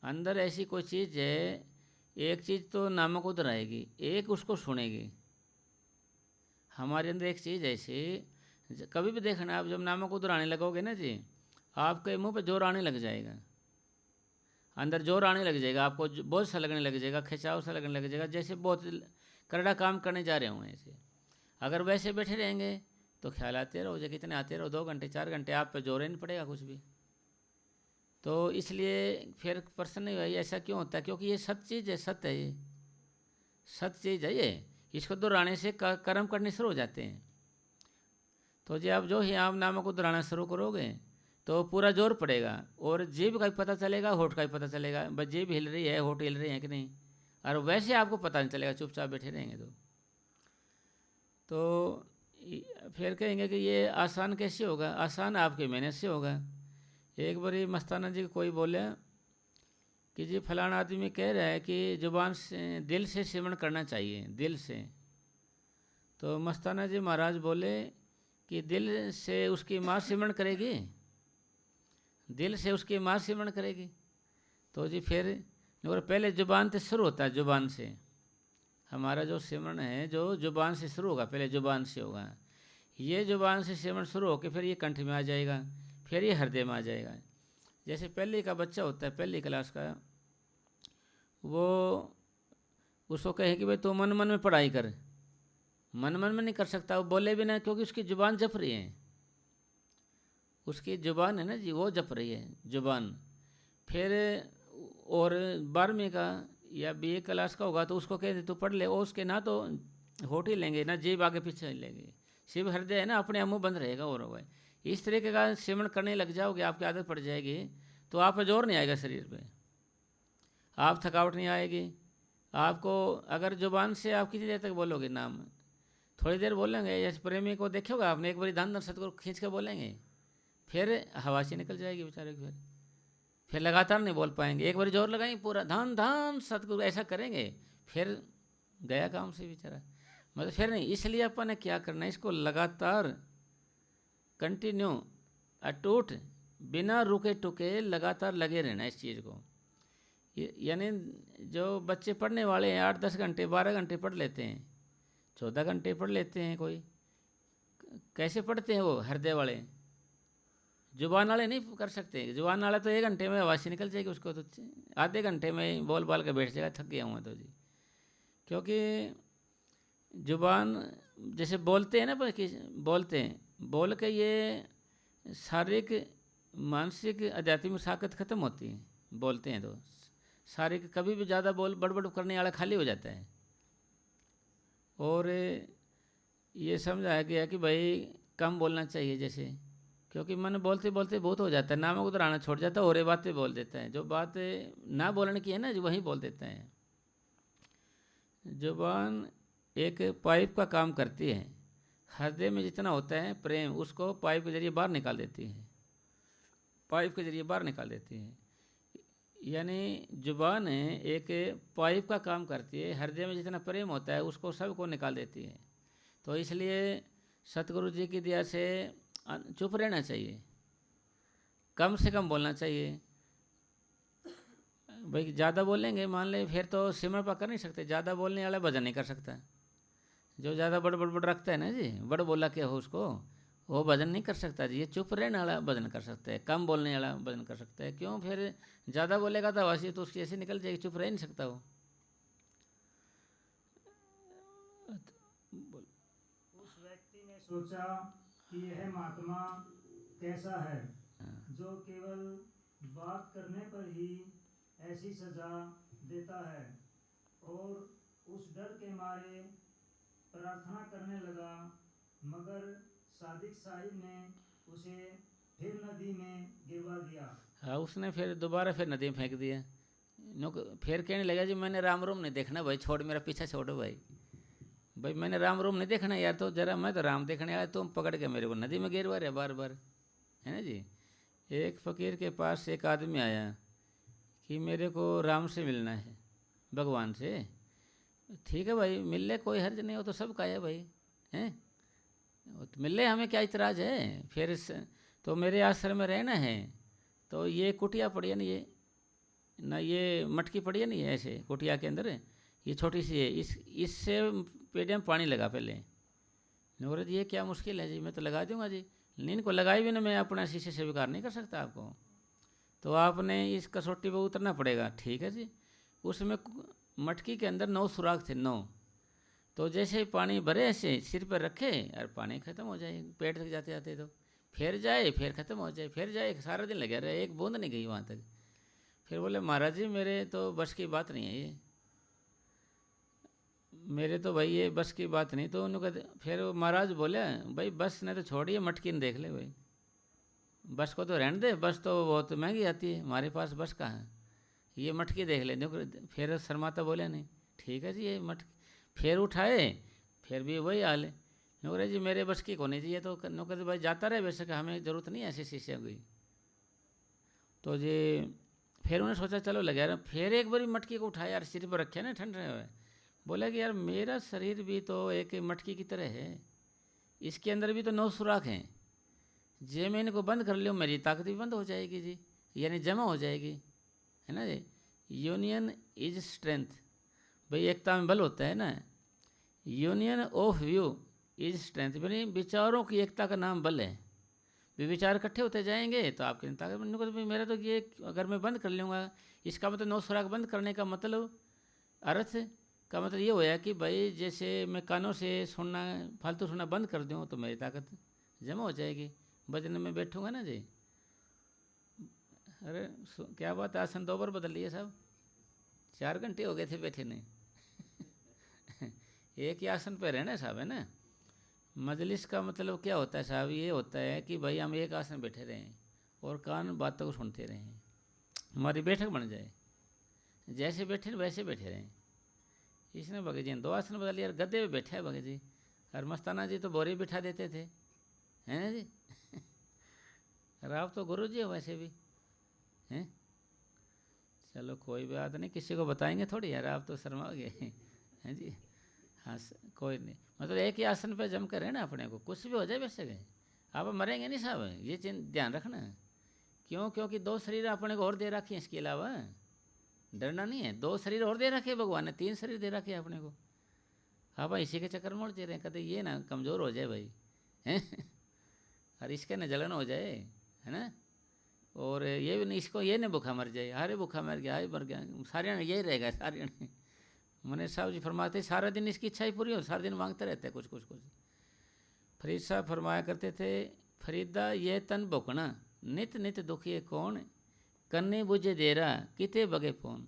अंदर ऐसी कोई चीज़ है, एक चीज़ तो नामों को दोहराएगी, एक उसको सुनेगी। हमारे अंदर एक चीज़ ऐसी, कभी भी देखना आप, जब नामों को दोहराने लगोगे ना जी, आपके मुंह पे जोर आने लग जाएगा, अंदर जोर आने लग जाएगा, आपको बोझ सा लगने लग जाएगा, खिंचाव सा लगने लग जाएगा, जैसे बहुत करड़ा काम करने जा रहे हों ऐसे। अगर वैसे बैठे रहेंगे तो ख्याल आते रहो, जो कितने आते रहो, 2 घंटे 4 घंटे, आप पे जोर ही नहीं पड़ेगा कुछ भी। तो इसलिए फिर प्रश्न नहीं हुआ ऐसा क्यों होता है? क्योंकि ये सत्य चीज़ है, सत्य है, ये सत्य चीज़ है ये। इसको दोहराने से कर्म करने शुरू हो जाते हैं। तो जी आप जो ही आप नामों को दोहराना शुरू करोगे तो पूरा जोर पड़ेगा, और जीभ का भी पता चलेगा, होठ का भी पता चलेगा, बस जीभ हिल रही है, होठ हिल रहे हैं कि नहीं, और वैसे आपको पता नहीं चलेगा, चुपचाप बैठे रहेंगे तो फिर कहेंगे कि ये आसान कैसे होगा? आसान आपके मेहनत से होगा। एक बारी मस्ताना जी कोई बोले कि जी फलाना आदमी कह रहा है कि जुबान से, दिल से सिमरन करना चाहिए, दिल से। तो मस्ताना जी महाराज बोले कि दिल से उसकी माँ सिमरन करेगी, दिल से उसकी माँ सिमरन करेगी। तो जी फिर और पहले जुबान से शुरू होता है, जुबान से हमारा जो सिमरन है जो जुबान से शुरू होगा, पहले जुबान से होगा। ये जुबान से सिमरन शुरू होकर फिर ये कंठ में आ जाएगा, फिर ये हृदय में आ जाएगा। जैसे पहले का बच्चा होता है, पहली क्लास का, वो उसको कहे कि भाई तू मन मन में पढ़ाई कर, मन मन में नहीं कर सकता, वो बोले भी ना, क्योंकि उसकी जुबान जप रही है, उसकी जुबान है ना जी, वो जप रही है जुबान। फिर और 12वीं का या BA क्लास का होगा तो उसको कह दे तू पढ़ ले, और उसके ना तो होठ ही लेंगे ना जीभ आगे पीछे लेंगे, शिव हृदय है ना अपने आप मुँह बंद रहेगा और होगा। इस तरीके का सिमरन करने लग जाओगे, आपकी आदत पड़ जाएगी, तो आप पे जोर नहीं आएगा शरीर पे, आप थकावट नहीं आएगी आपको। अगर जुबान से आप कितनी देर तक बोलोगे नाम, थोड़ी देर बोलेंगे, जैसे प्रेमी को देखोगे आपने, एक बारी धन धन सतगुरु खींच के बोलेंगे, फिर हवा से निकल जाएगी बेचारे की, फिर लगातार नहीं बोल पाएंगे। एक बार जोर लगाएंगे पूरा धन धन सतगुरु ऐसा करेंगे, फिर गया काम से बेचारा, मतलब फिर नहीं। इसलिए अपन ने क्या करना है, इसको लगातार कंटिन्यू अटूट बिना रुके टुके लगातार लगे रहना इस चीज़ को। यानी जो बच्चे पढ़ने वाले हैं 8-10 घंटे 12 घंटे पढ़ लेते हैं, 14 घंटे पढ़ लेते हैं कोई, कैसे पढ़ते हैं वो हृदय वाले, जुबान वाले नहीं कर सकते। जुबान वाला तो 1 घंटे में आवाज़ निकल जाएगी उसको, तो आधे घंटे में बोल बाल के बैठ जाएगा, थक गया हूँ मैं तो जी। क्योंकि जुबान जैसे बोलते हैं ना, बोलते हैं, बोल के ये शारीरिक मानसिक आध्यात्मिक ताकत खत्म होती है। बोलते हैं तो शारीरिक, कभी भी ज़्यादा बड़बड़ करने वाला खाली हो जाता है। और ये समझाया गया कि भाई कम बोलना चाहिए, जैसे क्योंकि मन बोलते बोलते बहुत हो जाता है, नामक उधर आना छोड़ जाता है और ये बातें बोल देता है। जो बात ना बोलने की है ना, जो वही बोल देता है। जुबान एक पाइप का काम करती है, हृदय में जितना होता है प्रेम, उसको पाइप के जरिए बाहर निकाल देती है, पाइप के जरिए बाहर निकाल देती है। यानी जुबान एक पाइप का काम करती है, हृदय में जितना प्रेम होता है उसको सबको निकाल देती है। तो इसलिए सतगुरु जी की दया से चुप रहना चाहिए, कम से कम बोलना चाहिए। भाई ज़्यादा बोलेंगे मान ले फिर तो सिमरन पा कर नहीं सकते। ज़्यादा बोलने वाला भजन नहीं कर सकता। जो ज़्यादा बड़ रखता है ना जी, बड़ बोला क्या हो उसको, वो भजन नहीं कर सकता जी। ये चुप रहने वाला भजन कर सकता है, कम बोलने वाला भजन कर सकता है। क्यों, फिर ज़्यादा बोलेगा तो आवाज़ तो उसकी ऐसे निकल जाएगी, चुप रह नहीं सकता वो। उस व्यक्ति ने सोचा कि यह महात्मा कैसा है जो केवल बात करने पर ही ऐसी सजा देता है, और उस डर के मारे प्रार्थना करने लगा। मगर सादिक साहिब ने उसे फिर नदी में गिरवा दिया। हाँ, उसने फिर दोबारा फिर नदी में फेंक दिया। फिर कहने लगा जी मैंने राम रूम नहीं देखना भाई, छोड़ मेरा पीछा छोड़ो भाई, भाई मैंने राम रूम नहीं देखना यार, तो जरा मैं तो राम देखने आया, तुम पकड़ के मेरे को नदी में गिरवा रहे बार बार, है ना जी। एक फ़कीर के पास एक आदमी आया कि मेरे को राम से मिलना है, भगवान से। ठीक है भाई, मिल ले, कोई हर्ज नहीं हो, तो सब का है भाई, हैं, तो मिल ले, हमें क्या इतराज़ है। फिर तो मेरे आश्रम में रहना है, तो ये कुटिया पड़ी है ना, ये ना ये मटकी पड़ी है नहीं, ऐसे कुटिया के अंदर ये छोटी सी है, इससे पेड़ में पानी लगा पहले। नौरत ये क्या मुश्किल है जी, मैं तो लगा दूंगा जी। नींद को लगाई भी ना, मैं अपना शीशे से स्वीकार नहीं कर सकता आपको, तो आपने इस कसौटी पर उतरना पड़ेगा। ठीक है जी। उसमें मटकी के अंदर 9 सुराख थे, 9। तो जैसे ही पानी भरे ऐसे सिर पर रखे और पानी ख़त्म हो जाए, पेट तक जाते जाते, तो फिर जाए, फिर ख़त्म हो जाए, फिर जाए, सारा दिन लगे रहे, एक बूंद नहीं गई वहाँ तक। फिर बोले महाराज जी मेरे तो बस की बात नहीं है ये, मेरे तो भाई ये बस की बात नहीं। तो उन्होंने फिर महाराज बोले भाई बस ने तो छोड़िए, मटकी ने देख ले भाई, बस को तो रहने दे, बस तो बहुत महंगी आती है, हमारे पास बस कहाँ है, ये मटकी देख ले। फिर शर्माता बोले नहीं, ठीक है जी ये मटकी। फिर उठाए, फिर भी वही हाल है। नौकरे जी मेरे बस की होनी चाहिए, तो नौकर भाई जाता रहे, वैसे कि हमें ज़रूरत नहीं है ऐसी शीशे की। तो जी फिर उन्हें सोचा चलो लगे रहा, फिर एक बारी मटकी को उठाया यार, सिर पर रखे ना ठंड रहे हुए, बोला कि यार मेरा शरीर भी तो एक मटकी की तरह है, इसके अंदर भी तो 9 सुराख हैं, जे मैं इनको बंद कर लूँ मेरी ताकत भी बंद हो जाएगी जी, यानी जमा हो जाएगी, है ना जी। यूनियन इज स्ट्रेंथ, भाई एकता में बल होता है ना। Union of view is strength, यानी विचारों की एकता का नाम बल है। भी विचार इकट्ठे होते जाएंगे तो आपकी ताकत बनने को। तो मेरा तो ये अगर मैं बंद कर लूँगा, इसका मतलब 9 सुराख बंद करने का मतलब, अर्थ का मतलब ये होया कि भाई जैसे मैं कानों से सुनना, फालतू सुनना बंद कर दूँ तो मेरी ताकत जमा हो जाएगी, भजन में बैठूँगा ना जी। अरे क्या बात है, आसन 2 बार बदल लिए साहब, 4 घंटे हो गए थे बैठे नहीं। एक ही आसन पे रहना साहब, है ना। मजलिस का मतलब क्या होता है साहब, ये होता है कि भाई हम एक आसन बैठे रहें और कान बातों को सुनते रहें, हमारी बैठक बन जाए, जैसे बैठे वैसे बैठे रहें। इसने भगत जी 2 आसन बदल लिया, गद्दे पे बैठे हैं भगत जी, और मस्ताना जी तो बोरी बिठा देते थे, हैं ना जी। राव तो गुरु जी हो वैसे भी, हैं। चलो कोई बात नहीं, किसी को बताएंगे थोड़ी यार, आप तो शर्माओगे, हैं जी। हाँ कोई नहीं, मतलब एक ही आसन पे जम कर रहना, अपने को कुछ भी हो जाए वैसे गए, आप मरेंगे नहीं साहब, ये चीज ध्यान रखना। क्यों, क्योंकि 2 शरीर अपने को और दे रखे हैं, इसके अलावा डरना नहीं है। 2 शरीर और दे रखे भगवान ने, 3 शरीर दे रखे अपने को। हाँ भाई इसी के चक्कर में उड़ते रहे, कहते ये ना कमज़ोर हो जाए भाई, हैं और इसके न जलन हो जाए, है ना। और ये भी नहीं, इसको ये नहीं भूखा मर जाए, अरे भूखा मर गया, हाय मर गया, सारे ने यही रहेगा सारे ने। मने साहब जी फरमाते सारा दिन इसकी इच्छा ही पूरी हो, सारा दिन मांगते रहते हैं कुछ कुछ कुछ। फरीद साहब फरमाया करते थे, फरीदा ये तन भुकना नित नित दुखिए कौन, कन्ने बुझे देरा किते बगे फोन।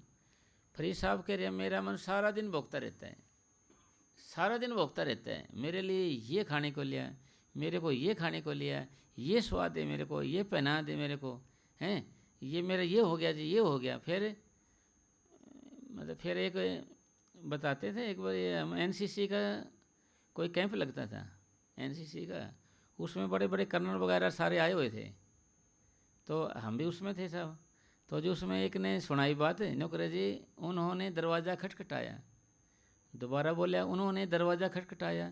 फरीद साहब कह रहे मेरा मन सारा दिन भोगता रहता है, सारा दिन भोगता रहता है, मेरे लिए ये खाने को लिया, मेरे को ये खाने को लिया, ये स्वाद दे मेरे को, ये पहना दे मेरे को, हैं ये मेरा ये हो गया जी, ये हो गया। फिर मतलब फिर एक बताते थे, एक बार हम एनसीसी का कोई कैंप लगता था एनसीसी का, उसमें बड़े बड़े कर्नल वगैरह सारे आए हुए थे, तो हम भी उसमें थे साहब। तो जो उसमें एक ने सुनाई बात, नौकरे जी उन्होंने दरवाज़ा खटखटाया, दोबारा बोला उन्होंने दरवाज़ा खटखटाया,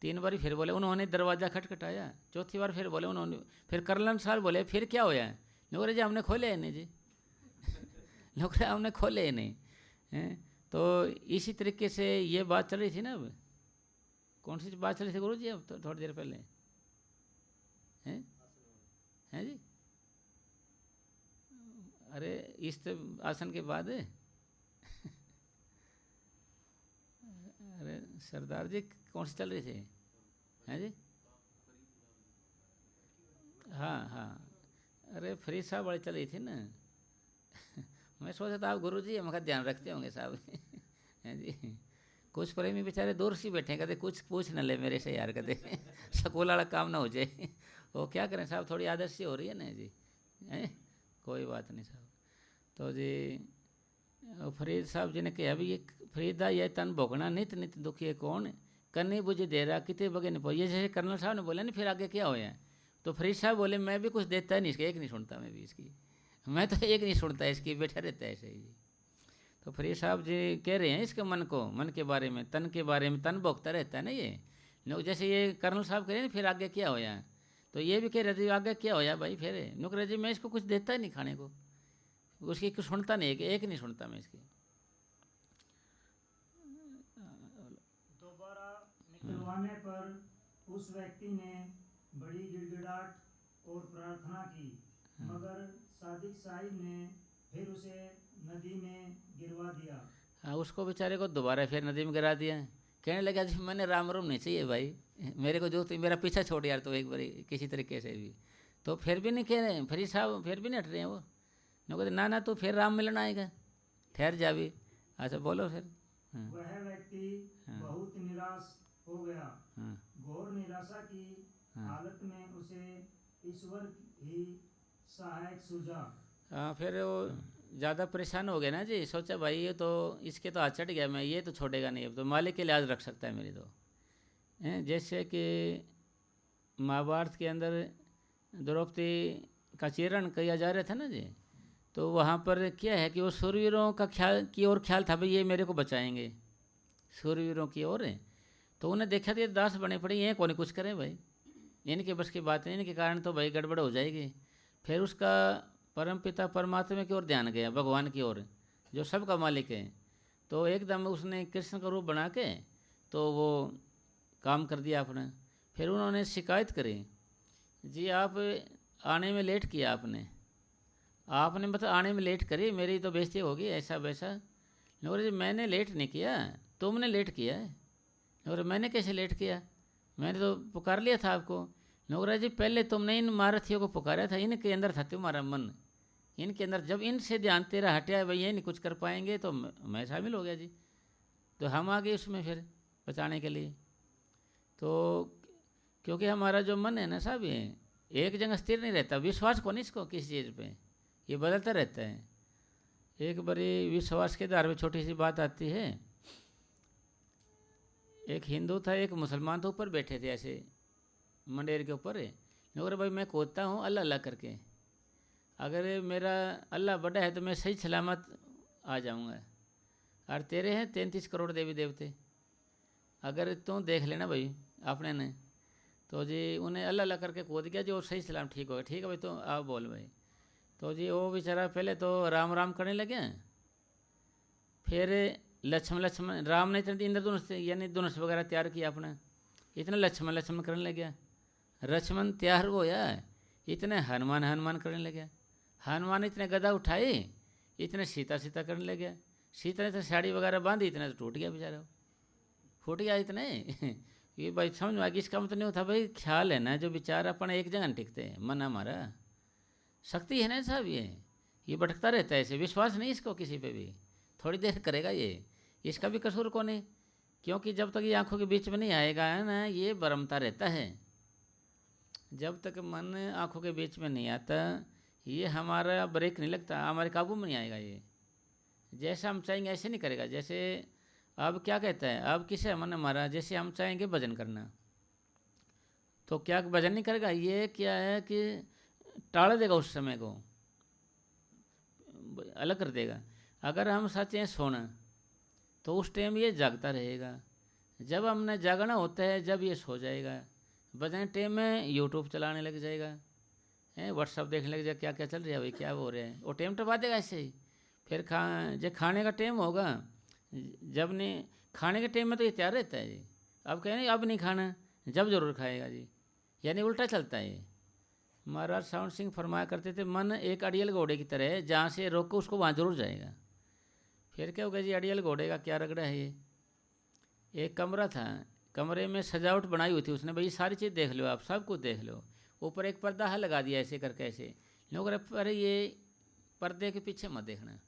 3 बार फिर बोले उन्होंने दरवाज़ा खटखटाया, चौथी बार फिर बोले उन्होंने, फिर कर्नल साहब बोले फिर क्या होया, नौकरे जी हमने खोले ही नहीं जी नौकरे हमने खोले ही नहीं हैं। तो इसी तरीके से ये बात चल रही थी ना। अब कौन सी बात चल रही थी गुरु जी अब तो थोड़ी देर पहले, हैं जी, अरे इस आसन के बाद है अरे सरदार जी कौन सी चल रही थी, हैं जी, हाँ हाँ, अरे फरीद साहब वाली चल रही थी ना मैं सोचा था आप गुरु जी हमारा ध्यान रखते होंगे साहब हैं जी। कुछ प्रेमी बेचारे दूर से बैठे, कहते कुछ पूछ न ले मेरे से यार, कहते स्कूल वाला काम ना हो जाए वो क्या करें साहब, थोड़ी आदत सी हो रही है ना जी, हैं कोई बात नहीं साहब। तो जी फरीद साहब जी ने कहा अभी ये फरीदा ये तन भोगना नित नित दुखी कौन, करनी बुझे दे रहा कितने बगे नहीं ये जैसे कर्नल साहब ने बोला नहीं, फिर आगे क्या होया। तो फरीद साहब बोले मैं भी कुछ देता ही नहीं इसका, एक नहीं सुनता मैं भी इसकी, मैं तो एक नहीं सुनता इसकी, बैठा रहता है ऐसे ही। तो फरीद साहब जी कह रहे हैं इसके मन को, मन के बारे में, तन के बारे में, तन भोगता रहता है ना ये लोग, जैसे ये कर्नल साहब कह रहे हैं फिर आगे क्या होया, तो ये भी कह रहे थे आगे क्या होया भाई, फिर नौकरे जी मैं इसको कुछ देता ही नहीं खाने को, उसकी कुछ सुनता नहीं, एक नहीं सुनता मैं इसकी। दोबारा निकलवाने पर उस व्यक्ति ने बड़ी गिड़गिड़ाहट और प्रार्थना की, मगर सादिक साहिब ने फिर उसे नदी में गिरवा दिया। हाँ उसको बेचारे को दोबारा फिर नदी में गिरा दिया, कहने लगा जी मैंने राम रूम नहीं चाहिए भाई, मेरे को जो तो मेरा पीछा छोड़ यार, तो एक बार किसी तरीके से भी, तो फिर भी नहीं कह रहे फरीद साहब, फिर भी नहीं हट रहे हैं वो, कहते ना ना तू फिर राम मिलन आएगा, ठहर जा भी। अच्छा बोलो फिर। वह व्यक्ति बहुत निराश हो गया, घोर निराशा की हालत में उसे ईश्वर ही सहायक सूझा। हाँ फिर वो ज़्यादा परेशान हो गया ना जी, सोचा भाई ये तो इसके तो हाथ चढ़ गया, मैं ये तो छोड़ेगा नहीं, अब तो मालिक के लिहाज रख सकता है मेरी तो, जैसे कि महाभारत के अंदर द्रौपदी का चीरण किया जा रहा था ना जी, तो वहाँ पर क्या है कि वो सूरवीरों का ख्याल की ओर ख्याल था भाई ये मेरे को बचाएंगे, सूरवीरों की ओर, तो उन्हें देखा तो ये दास बने पड़े, ये कौन कुछ करे भाई, इनके बस की बात नहीं, इनके कारण तो भाई गड़बड़ हो जाएगी। फिर उसका परमपिता परमात्मा की ओर ध्यान गया, भगवान की ओर जो सबका मालिक है, तो एकदम उसने कृष्ण का रूप बना के तो वो काम कर दिया अपने। फिर उन्होंने शिकायत करी, जी आप आने में लेट किया, आपने मतलब आने में लेट करी, मेरी तो बेइज्जती होगी ऐसा वैसा। नौकरी जी मैंने लेट नहीं किया, तुमने लेट किया है। नौकरी मैंने कैसे लेट किया, मैंने तो पुकार लिया था आपको। नौकरा जी पहले तुमने इन महारथियों को पुकारा था, इनके अंदर था तुम्हारा मन, इनके अंदर जब इनसे ध्यान तेरा हटाया भाई ये नहीं कुछ कर पाएंगे, तो मैं शामिल हो गया जी, तो हम आ गए उसमें फिर बचाने के लिए। तो क्योंकि हमारा जो मन है ना साहब ये एक जगह स्थिर नहीं रहता, विश्वास को नहीं इसको किसी चीज़ पे, ये बदलता रहता है। एक बारी विश्वास के आधार पर छोटी सी बात आती है, एक हिंदू था एक मुसलमान तो ऊपर बैठे थे ऐसे मंडेर के ऊपर, नौकर भाई मैं खोदता हूँ अल्लाह अल्लाह करके, अगर मेरा अल्लाह बड़ा है तो मैं सही सलामत आ जाऊँगा, और तेरे हैं 33 करोड़ देवी देवते, अगर तू देख लेना भाई आपने ने, तो जी उन्हें अल्लाह अल्लाह करके खोद गया जो सही सलाम ठीक होगा, ठीक है भाई तो आप बोल भाई। तो जी वो बेचारा पहले तो राम राम करने लगे, फिर लक्ष्मण राम ने इतने इंद्रधनुष यानी धनुष वगैरह तैयार किया अपना, इतना लक्ष्मण करने लग गया। लक्ष्मण तैयार होया, इतने हनुमान हनुमान करने लगे। हनुमान इतने गदा उठाए, इतने सीता सीता करने लगे। सीता ने तो साड़ी वगैरह बांधी, इतने तो टूट गया बेचारा, फूट गया इतने। ये भाई समझ में आ गया, इसका मतलब नहीं होता भाई ख्याल है ना जो विचार अपन एक जगह टिकते हैं, मन हमारा शक्ति है ना साहब, ये भटकता रहता है, ऐसे विश्वास नहीं इसको किसी पे भी, थोड़ी देर करेगा ये, इसका भी कसूर कौन है? क्योंकि जब तक ये आंखों के बीच में नहीं आएगा है ना, ये भ्रमता रहता है। जब तक मन आंखों के बीच में नहीं आता, ये हमारा ब्रेक नहीं लगता, हमारे काबू में नहीं आएगा। ये जैसा हम चाहेंगे ऐसे नहीं करेगा। जैसे अब क्या कहता है, अब किसे मन हमारा, जैसे हम चाहेंगे भजन करना, तो क्या भजन नहीं करेगा? ये क्या है कि टाल देगा, उस समय को अलग कर देगा। अगर हम चाहते हैं सोना, तो उस टाइम ये जागता रहेगा। जब हमने जागना होता है, जब ये सो जाएगा। भजन टाइम में यूट्यूब चलाने लग जाएगा, व्हाट्सअप देखने लग जाएगा, क्या क्या चल रहा है भाई, क्या हो रहा है, वो टाइम टपा देगा ऐसे ही। फिर जब खाने का टाइम होगा, जब नहीं खाने के टाइम में तो ये तैयार रहता है जी, अब कहें नहीं अब नहीं खाना, जब जरूर खाएगा जी, यानी उल्टा चलता है ये। महाराज सावंत सिंह फरमाया करते थे, मन एक अड़ियल घोड़े की तरह है, जहाँ से रोको उसको वहाँ जरूर जाएगा। फिर क्या होगा जी, अड़ियल घोड़े का क्या रगड़ा है ये। एक कमरा था, कमरे में सजावट बनाई हुई थी उसने, भाई सारी चीज़ देख लो आप, सब कुछ देख लो। ऊपर एक पर्दा है लगा दिया ऐसे करके, ऐसे लोग अरे ये पर्दे के पीछे मत देखना,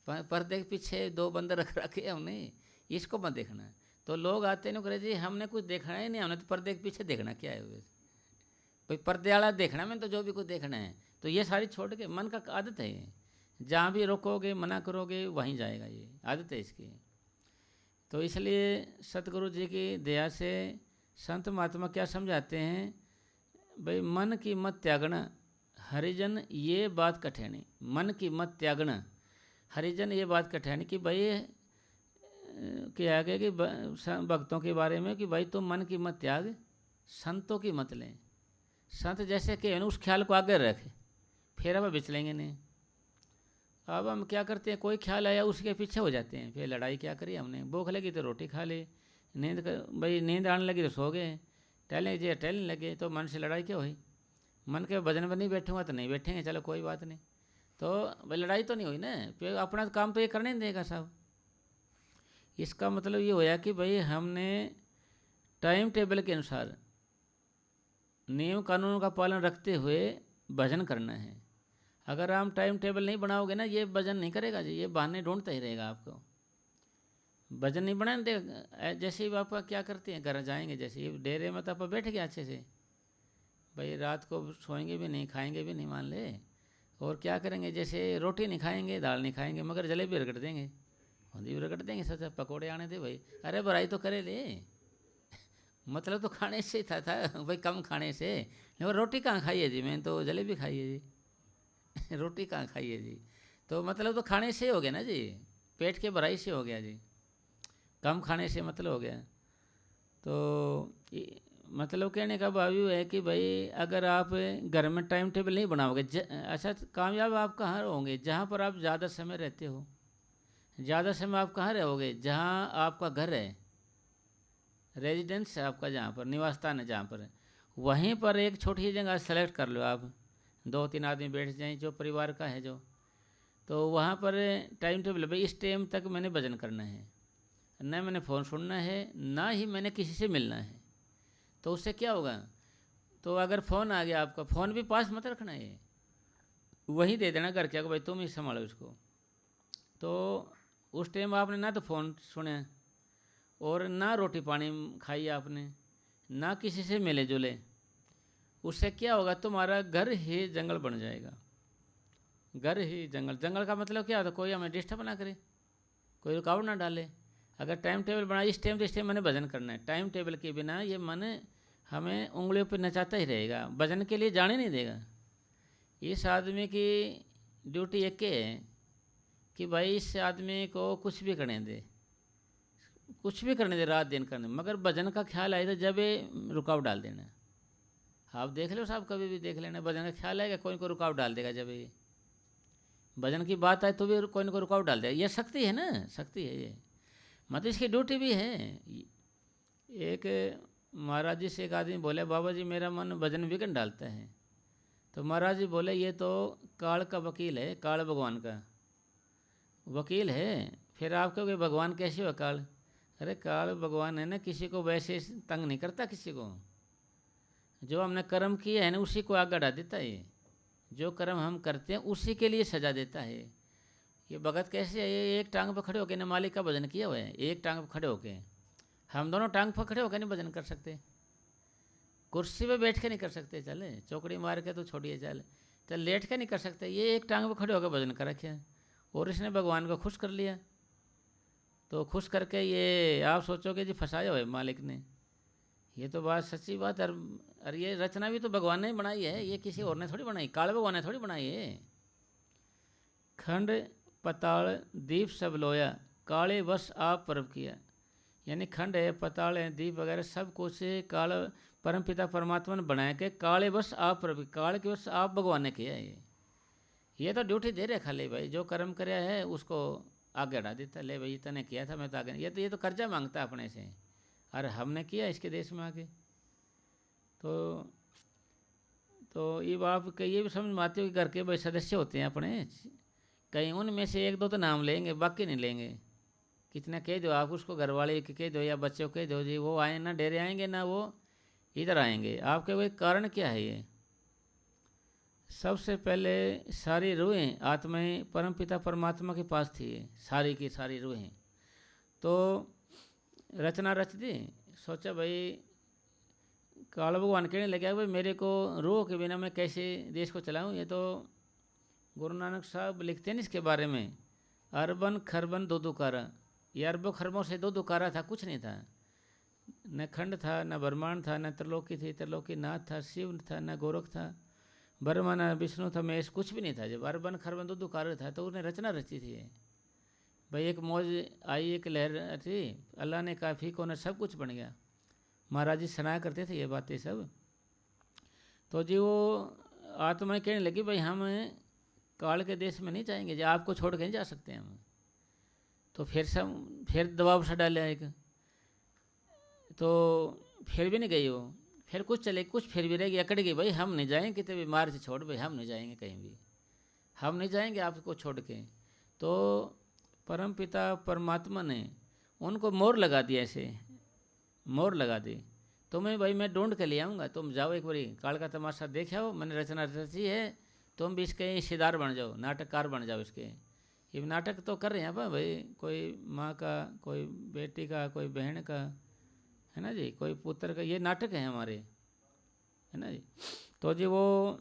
पर्दे के पीछे दो बंदर रख रखे हमने, इसको मत देखना। तो लोग आते नहीं करे जी हमने कुछ देखना ही नहीं, हमने तो पर्दे के पीछे देखना क्या है भाई, पर्दे वाला देखना में तो जो भी कुछ देखना है, तो ये सारी छोड़ के मन का आदत है ये, जहाँ भी रोकोगे मना करोगे वहीं जाएगा, ये आदत है इसकी। तो इसलिए सतगुरु जी की दया से संत महात्मा क्या समझाते हैं, भाई मन की मत त्यागना हरिजन, ये बात कठिन, मन की मत त्यागना हरिजन, ये बात कठिन कि भाई क्या है कि भक्तों के बारे में कि भाई तुम मन की मत त्याग, संतों की मत लें। संत जैसे कि उस ख्याल को आगे रखे, फिर अब बिचलेंगे नहीं। अब हम क्या करते हैं, कोई ख्याल आया उसके पीछे हो जाते हैं, फिर लड़ाई क्या करी हमने, भूख लगी तो रोटी खा ले, भाई नींद आने लगी तो सो गए, टहलने लगे तो मन से लड़ाई क्या हुई। मन के भजन में नहीं बैठूंगा तो नहीं बैठेंगे, चलो कोई बात नहीं, तो भाई लड़ाई तो नहीं हुई ना, फिर अपना काम तो ये करने नहीं देगा साहब। इसका मतलब ये होया कि भाई हमने टाइम टेबल के अनुसार नियम कानूनों का पालन रखते हुए भजन करना है। अगर आप टाइम टेबल नहीं बनाओगे ना, ये भजन नहीं करेगा जी, ये बहाने ढूंढता ही रहेगा आपको, भजन नहीं बनाने देगा। जैसे ही आपका क्या करते हैं, घर जाएंगे, जैसे ही डेरे में तो आप बैठ गए अच्छे से, भाई रात को सोएंगे भी नहीं, खाएंगे भी नहीं मान ले, और क्या करेंगे, जैसे रोटी नहीं खाएंगे, दाल नहीं खाएंगे, मगर जलेबी रगड़ देंगे, होंदी भी रगड़ देंगे, सच पकौड़े आने थे भाई, अरे बुराई तो करे ले मतलब तो खाने से था भाई, कम खाने से। लेकिन रोटी कहाँ खाई है जी, मैंने तो जलेबी खाई है जी रोटी कहाँ खाई है जी, तो मतलब तो खाने से हो गया ना जी, पेट के भराई से हो गया जी, कम खाने से मतलब हो गया। तो मतलब कहने का भाव है कि भाई अगर आप घर में टाइम टेबल नहीं बनाओगे, अच्छा कामयाब आप कहाँ रहोगे, जहाँ पर आप ज़्यादा समय रहते हो। ज़्यादा समय आप कहाँ रहोगे, जहाँ आपका घर है, रेजिडेंस है आपका, जहाँ पर निवास स्थान है, जहाँ पर है, वहीं पर एक छोटी सी जगह सेलेक्ट कर लो आप, 2-3 आदमी बैठ जाएं जो परिवार का है जो, तो वहाँ पर टाइम टेबल, भाई इस टाइम तक मैंने भजन करना है, न मैंने फ़ोन सुनना है, ना ही मैंने किसी से मिलना है। तो उससे क्या होगा, तो अगर फ़ोन आ गया आपका, फ़ोन भी पास मत रखना है, वहीं दे देना घर के, भाई तुम ही संभालो इसको। तो उस टाइम आपने ना तो फ़ोन सुने और ना रोटी पानी खाई आपने, ना किसी से मिले जुले, उससे क्या होगा, तुम्हारा घर ही जंगल बन जाएगा, घर ही जंगल। जंगल का मतलब क्या होता है, कोई हमें डिस्टर्ब ना करे, कोई रुकावट ना डाले। अगर टाइम टेबल बना, इस टाइम तो इस टाइम मैंने भजन करना है, टाइम टेबल के बिना ये मन हमें उंगलियों पर नचाता ही रहेगा, भजन के लिए जाने नहीं देगा। इस आदमी की ड्यूटी एक है कि भाई इस आदमी को कुछ भी करने दे, कुछ भी करने दे, रात दिन करने, मगर भजन का ख्याल आए तो जब ये रुकावट डाल देना। आप देख लो साहब, कभी भी देख लेना, भजन का ख्याल आएगा कोई को रुकावट डाल देगा, जब ये भजन की बात आए तो भी कोई को रुकावट डाल देगा। ये शक्ति है ना, शक्ति है ये, मतलब इसकी ड्यूटी भी है। एक महाराज जी से एक आदमी बोले, बाबा जी मेरा मन भजन विघ्न डालता है। तो महाराज जी बोले, ये तो काल का वकील है, काल भगवान का वकील है। फिर आप कहोगे भगवान कैसे हुआ काल? अरे काल भगवान है ना, किसी को वैसे तंग नहीं करता, किसी को जो हमने कर्म किए है ना उसी को आगे बढ़ा देता है। जो कर्म हम करते हैं उसी के लिए सजा देता है। ये भगत कैसे है? ये एक टांग पर खड़े होकर ना मालिक का भजन किया हुआ है, एक टांग पर खड़े होके। हम दोनों टांग पर खड़े होकर नहीं भजन कर सकते, कुर्सी पे बैठ के नहीं कर सकते, चले चौकड़ी मार के तो छोड़िए, चल लेट के नहीं कर सकते। ये एक टांग पर खड़े होकर भजन कर रखे और इसने भगवान को खुश कर लिया। तो खुश करके ये आप सोचोगे जी फंसाया हुआ है मालिक ने। ये तो बात सच्ची बात है। और ये रचना भी तो भगवान ने बनाई है, ये किसी और ने थोड़ी बनाई, काल भगवान ने थोड़ी बनाई है। खंड पताल दीप सब लोया, काले वश आप परम किया। यानी खंड है, पताल है, दीप वगैरह सब कुछ काल परमपिता परमात्मा ने बनाया के काले वश आप परम, काल के वश आप भगवान ने किया है। ये तो ड्यूटी दे रहे खाली भाई, जो कर्म कराया है उसको आगे बढ़ा देता, ले भाई इतने किया था मैं तो आगे। ये तो कर्जा मांगता है अपने से, अरे हमने किया इसके देश में आके। तो ये आप ये भी समझ में आते हो कि घर के भाई सदस्य होते हैं अपने, कहीं उनमें से एक दो तो नाम लेंगे, बाकी नहीं लेंगे। कितना कह दो आप उसको, घर वाले कह दो या बच्चों कह दो जी, वो आए ना डेरे आएंगे ना वो इधर आएंगे। आपके वो कारण क्या है? ये सबसे पहले सारी रूहें आत्माएं परमपिता परमात्मा के पास थी, सारी की सारी रूहें। तो रचना रच दी, सोचा भाई काल भगवान कहने लगे भाई मेरे को रूह के बिना मैं कैसे देश को चलाऊं। ये तो गुरु नानक साहब लिखते हैं इसके बारे में, अरबन खरबन दो दुकारा। ये अरबों खरबों से दो दुकारा था, कुछ नहीं था, न खंड था, न ब्रह्मांड था, न त्रिलोकी थी, त्रिलोकी नाथ था, शिव था, न गोरख था, ब्रह्मा न विष्णु था, महेश कुछ भी नहीं था। जब अरबन खरबन दो दुकारा था तो उसने रचना रची थी भाई। एक मौज आई, एक लहर थी, अल्लाह ने काफ़ी को न सब कुछ बन गया। महाराज जी सुनाया करते थे ये बातें सब। तो जी वो आत्मा कहने लगी भाई हम काल के देश में नहीं जाएंगे, जो आपको छोड़ के नहीं जा सकते हम। तो फिर दबाव सा डाला एक, तो फिर भी नहीं गई वो। फिर कुछ चले, कुछ फिर भी रह गई, अकड़ गई भाई हम नहीं जाएंगे, कितने भी मार से छोड़ भाई हम नहीं जाएंगे कहीं भी, हम नहीं जाएंगे आपको छोड़ के। तो परमपिता परमात्मा ने उनको मोहर लगा दिया, ऐसे मोहर लगा दी। तुम्हें भाई मैं ढूंढ के ले आऊँगा, तुम जाओ एक बारी काल का तमाशा देख आओ, मैंने रचना रची है, तुम भी इसके हिस्सेदार बन जाओ, नाटककार बन जाओ इसके। ये नाटक तो कर रहे हैं भाई, कोई माँ का, कोई बेटी का, कोई बहन का, है ना जी, कोई पुत्र का, ये नाटक है हमारे, है ना जी। तो जी वो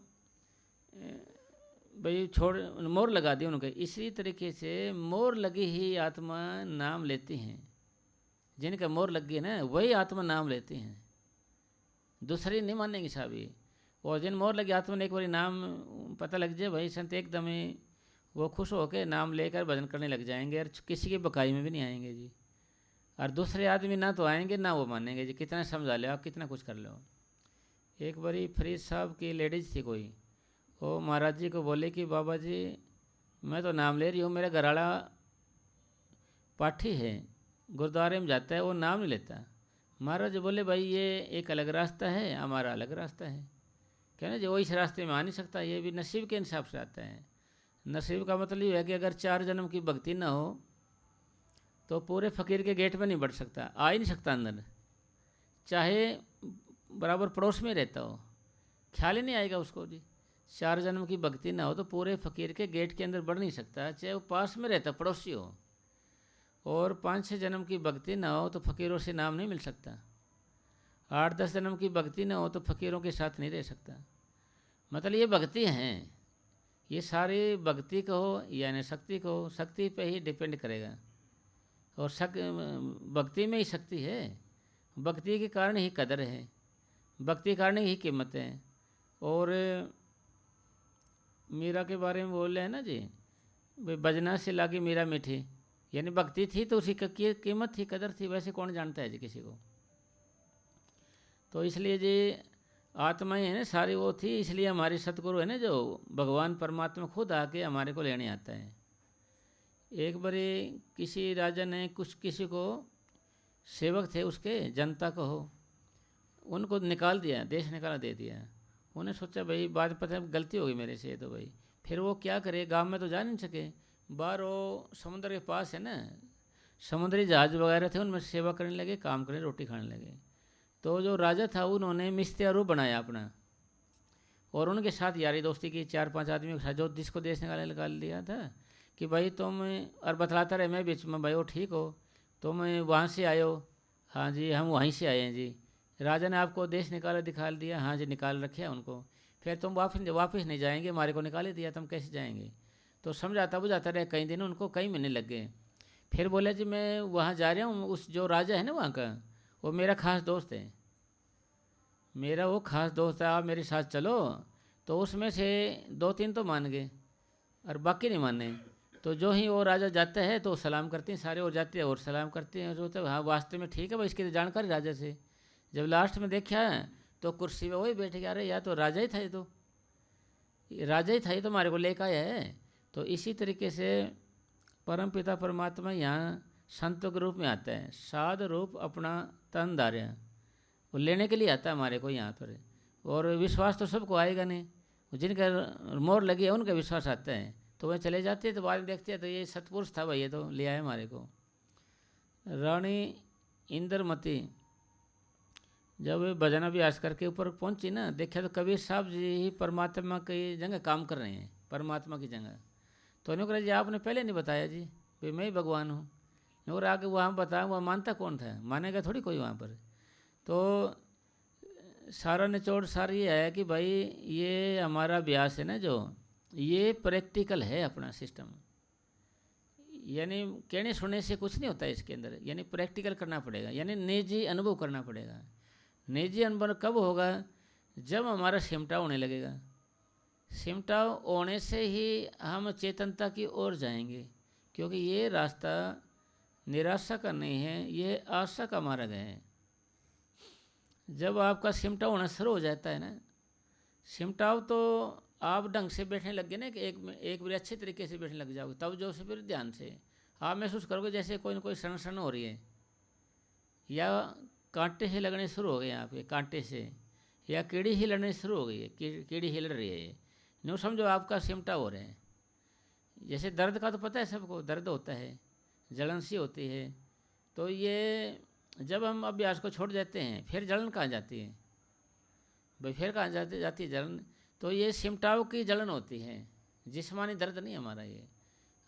भाई छोड़ मोहर लगा दी उनके। इसी तरीके से मोहर लगी ही आत्मा नाम लेती हैं, जिनका मोहर लग गई ना वही आत्मा नाम लेती हैं, दूसरी नहीं मानेंगे साहब ये। और जिन मोहर लगी आत्मा ने एक बार नाम पता लग जाए भाई संत एकदम ही वो खुश होकर नाम लेकर भजन करने लग जाएंगे, और किसी की बकाई में भी नहीं आएंगे जी। और दूसरे आदमी ना तो आएंगे ना वो मानेंगे जी, कितना समझा लो आप, कितना कुछ कर लो। एक बारी फरीद साहब की लेडीज़ थी कोई, वो महाराज जी को बोले कि बाबा जी मैं तो नाम ले रही हूँ, मेरा घरवाला पाठी है, गुरुद्वारे में जाता है, वो नाम नहीं लेता। महाराज जी बोले भाई ये एक अलग रास्ता है, हमारा अलग रास्ता है। कहना जी वो इस रास्ते में आ नहीं सकता, ये भी नसीब के हिसाब से आता है। नसीब का मतलब ये है कि अगर 4 जन्म की भक्ति ना हो तो पूरे फ़कीर के गेट में नहीं बढ़ सकता, आ ही नहीं सकता अंदर, चाहे बराबर पड़ोस में रहता हो, ख्याल ही नहीं आएगा उसको जी। 4 जन्म की भक्ति ना हो तो पूरे फ़कीर के गेट के अंदर बढ़ नहीं सकता, चाहे वो पास में रहता, पड़ोसी हो। और 5-6 जन्म की भक्ति ना हो तो फ़कीरों से नाम नहीं मिल सकता। 8-10 जन्म की भक्ति ना हो तो फ़कीरों के साथ नहीं रह सकता। मतलब ये भक्ति हैं, ये सारी भक्ति कहो यानी शक्ति कहो, शक्ति पे ही डिपेंड करेगा। और भक्ति में ही शक्ति है, भक्ति के कारण ही कदर है, भक्ति के कारण ही कीमत है। और मीरा के बारे में बोल रहे हैं ना जी, भाई बजना से लागी मीरा मीठी, यानी भक्ति थी तो उसी की कीमत थी, कदर थी, वैसे कौन जानता है जी किसी को। तो इसलिए जी आत्माएं है ना सारी वो थी, इसलिए हमारी सतगुरु है ना जो भगवान परमात्मा खुद आके हमारे को लेने आता है। एक बारी किसी राजा ने कुछ किसी को सेवक थे उसके, जनता को हो, उनको निकाल दिया, देश निकाला दे दिया। उन्हें सोचा भाई बाद पता है गलती होगी मेरे से, तो भाई फिर वो क्या करे, गांव में तो जा नहीं सके, बाहर वो समुद्र के पास है ना, समुद्री जहाज वगैरह थे, उनमें सेवा करने लगे, काम करने, रोटी खाने लगे। तो जो राजा था उन्होंने मिस्त्रिया रूप बनाया अपना, और उनके साथ यारी दोस्ती की, 4-5 आदमियों के साथ, जो जिसको देश निकाल लिया था कि भाई तुम, और बतलाता रहे मैं बीच में, भाई वो ठीक हो, तुम वहाँ से आए हो, हाँ जी हम वहीं से आए हैं जी, राजा ने आपको देश निकाला दिखा दिया, हाँ जी निकाल रखे उनको, फिर तुम वापस नहीं जाएंगे, हमारे को निकाल ही दिया, तुम कैसे जाएंगे। तो समझाता बुझाता रहे कई दिन, उनको कई महीने लग गए। फिर बोले जी मैं वहाँ जा रहा हूँ, उस जो राजा है ना वहाँ का, वो मेरा खास दोस्त है, मेरा वो खास दोस्त है, आप मेरे साथ चलो। तो उसमें से 2-3 तो मान गए और बाकी नहीं माने। तो जो ही वो राजा जाता है तो सलाम करते हैं सारे, और जाते हैं और सलाम करते हैं, सोचते हाँ वास्तव में ठीक है भाई, इसकी तो जानकारी राजा से। जब लास्ट में देखा तो कुर्सी पे वही बैठ गया, अरे यार तो राजा ही था, ये तो राजा ही था, ये तो हमारे को लेकर आया है। तो इसी तरीके से परमपिता परमात्मा यहाँ संतों के रूप में आता है, साध रूप अपना तन धार्य, वो लेने के लिए आता है हमारे को यहाँ पर। और विश्वास तो सबको आएगा नहीं, जिनका मोर लगी है उनका विश्वास आता है, तो वह चले जाते हैं, तो बाद में देखते हैं तो ये सतपुरुष था भाई, ये तो ले आए हमारे को। रानी इंद्रमती जब भजन अभ्यास करके ऊपर पहुंची ना, देखा तो कबीर साहब जी ही परमात्मा की जगह काम कर रहे हैं, परमात्मा की जगह। तो उन्होंने कहा जी आपने पहले नहीं बताया जी, भाई मैं ही भगवान हूँ, और आगे वहाँ बताया, वहाँ मानता कौन था, मानेगा थोड़ी कोई वहाँ पर। तो सारा निचोड़ सार ये है कि भाई ये हमारा अभ्यास है ना जो, ये प्रैक्टिकल है अपना सिस्टम, यानी कहने सुनने से कुछ नहीं होता है इसके अंदर, यानी प्रैक्टिकल करना पड़ेगा, यानी निजी अनुभव करना पड़ेगा। निजी अनुभव कब होगा, जब हमारा सिमटा होने लगेगा, सिमटा होने से ही हम चेतनता की ओर जाएंगे, क्योंकि ये रास्ता निराशा का नहीं है, ये आशा का मार्ग है। जब आपका सिमटा होना शुरू हो जाता है ना, सिमटाव तो आप ढंग से बैठने लग गए ना, कि एक बार अच्छे तरीके से बैठने लग जाओगे, तब जो से फिर ध्यान से आप महसूस करोगे जैसे कोई न कोई सनसन हो रही है, या कांटे से लगने शुरू हो गए आपके, कांटे से, या कीड़ी ही लड़ने शुरू हो गई है, कीड़ी हिल रही है, न्यू समझो आपका सिमटा हो रहे हैं। जैसे दर्द का तो पता है सबको, दर्द होता है, जलन सी होती है, तो ये जब हम अभ्यास को छोड़ देते हैं फिर जलन कहाँ जाती है भाई, फिर कहाँ जाती है जलन। तो ये सिमटाव की जलन होती है, जिस्मानी दर्द नहीं हमारा ये।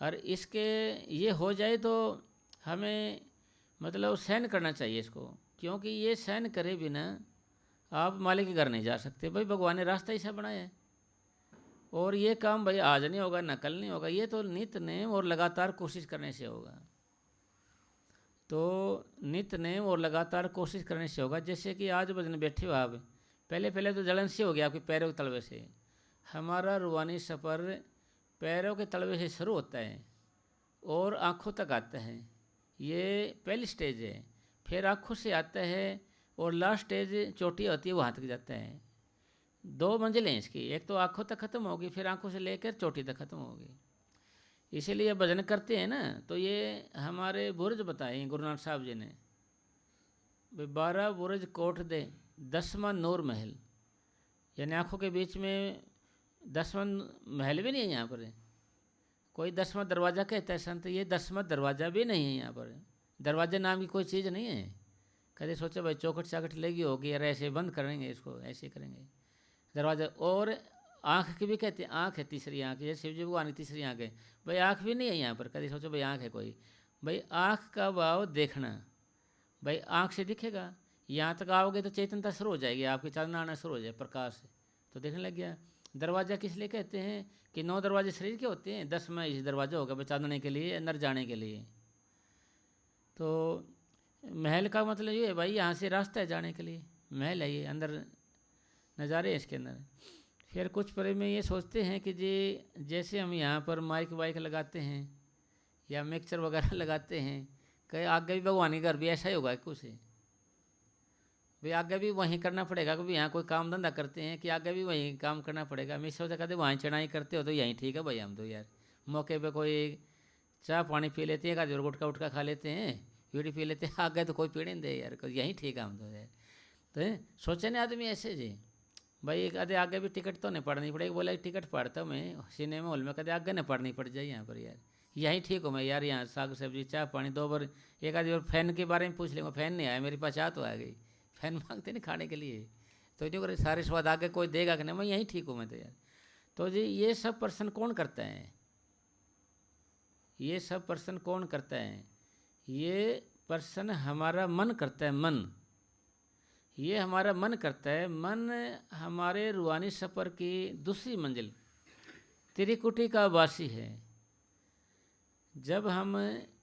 और इसके ये हो जाए तो हमें मतलब सहन करना चाहिए इसको, क्योंकि ये सहन करे बिना आप मालिक के घर नहीं जा सकते भाई, भगवान ने रास्ता ऐसा बनाया है। और ये काम भाई आज नहीं होगा, न कल नहीं होगा, ये तो नित्य नेम और लगातार कोशिश करने से होगा। तो नित्य नेम और लगातार कोशिश करने से होगा। जैसे कि आज भजन बैठे हो आप, पहले तो जलन से हो गया आपके पैरों के तलवे से। हमारा रूहानी सफ़र पैरों के तलवे से शुरू होता है और आँखों तक आता है, ये पहली स्टेज है। फिर आँखों से आता है और लास्ट स्टेज चोटी होती है, वहाँ तक जाता है। 2 मंजिलें हैं इसकी, एक तो आँखों तक ख़त्म होगी, फिर आँखों से लेकर चोटी तक ख़त्म होगी। इसीलिए भजन करते हैं ना, तो ये हमारे बुर्ज बताए गुरु नानक साहब जी ने, 12 बुर्ज कोट दे 10वां नूर महल, यानी आँखों के बीच में 10वां महल भी नहीं है यहाँ पर, कोई 10वां दरवाज़ा कहता है संत, ये 10वां दरवाज़ा भी नहीं है यहाँ पर, दरवाजे नाम की कोई चीज़ नहीं है। कभी सोचे भाई चौखट चाकट लगी होगी यार, ऐसे बंद करेंगे इसको, ऐसे करेंगे दरवाज़ा। और आँख की भी कहते हैं, आँख है तीसरी आँख, ये शिव जी भगवान की तीसरी आँख है भाई, आँख भी नहीं है यहाँ पर। कभी सोचो भाई आँख है कोई, भाई आँख का भाव देखना, भाई आँख से दिखेगा, यहाँ तक आओगे तो चेतनता शुरू हो जाएगी आपकी, चांदना आना शुरू हो जाए प्रकाश, तो देखने लग गया। दरवाज़ा किस लिए कहते हैं कि 9 दरवाजे शरीर के होते हैं, 10 में इस दरवाज़ा होगा चांदने के लिए, अंदर जाने के लिए। तो महल का मतलब ये है भाई, यहाँ से रास्ता है जाने के लिए, महल है ये, अंदर नज़ारे हैं इसके अंदर। फिर कुछ परे में ये सोचते हैं कि जी जैसे हम यहाँ पर माइक वाइक लगाते हैं या मिक्सर वगैरह लगाते हैं, कहीं आगे भी भगवान के घर भी ऐसा ही होगा कुछ, भाई आगे भी वहीं करना पड़ेगा। कभी यहाँ कोई काम धंधा करते हैं कि आगे भी वहीं काम करना पड़ेगा। मैं सोचा कहते वहीं चढ़ाई करते हो तो यहीं ठीक है भाई, हम तो यार मौके पे कोई चाय पानी पी लेते हैं, का गुटका उटका खा लेते हैं, बीड़ी पी लेते हैं, आगे तो कोई पीड़े नहीं दे यार, यहीं ठीक है हम तो यार। तो सोचे नहीं आदमी ऐसे जी भाई एक आधे आगे भी टिकट तो नहीं पड़नी पड़ेगी, बोला टिकट पड़ता हूँ मैं सिनेमा हॉल में, कदे आगे नहीं पड़नी पड़ जाए यहाँ पर यार, यहीं ठीक हूँ मैं यार, यहाँ साग सब्जी चाय पानी 2 बार एक आधी बार फैन के बारे में पूछ लेंगे, फैन नहीं आया मेरे पास, तो आ गई, फैन मांगते नहीं खाने के लिए, तो नहीं करे सारे स्वाद आगे कोई देगा कि नहीं, मैं यहीं ठीक हूँ मैं तो यार। तो जी ये सब पर्सन कौन करता है, ये सब पर्सन कौन करता है, ये पर्सन हमारा मन करता है, मन, ये हमारा मन करता है। मन हमारे रूहानी सफ़र की दूसरी मंजिल त्रिकुटी का वासी है। जब हम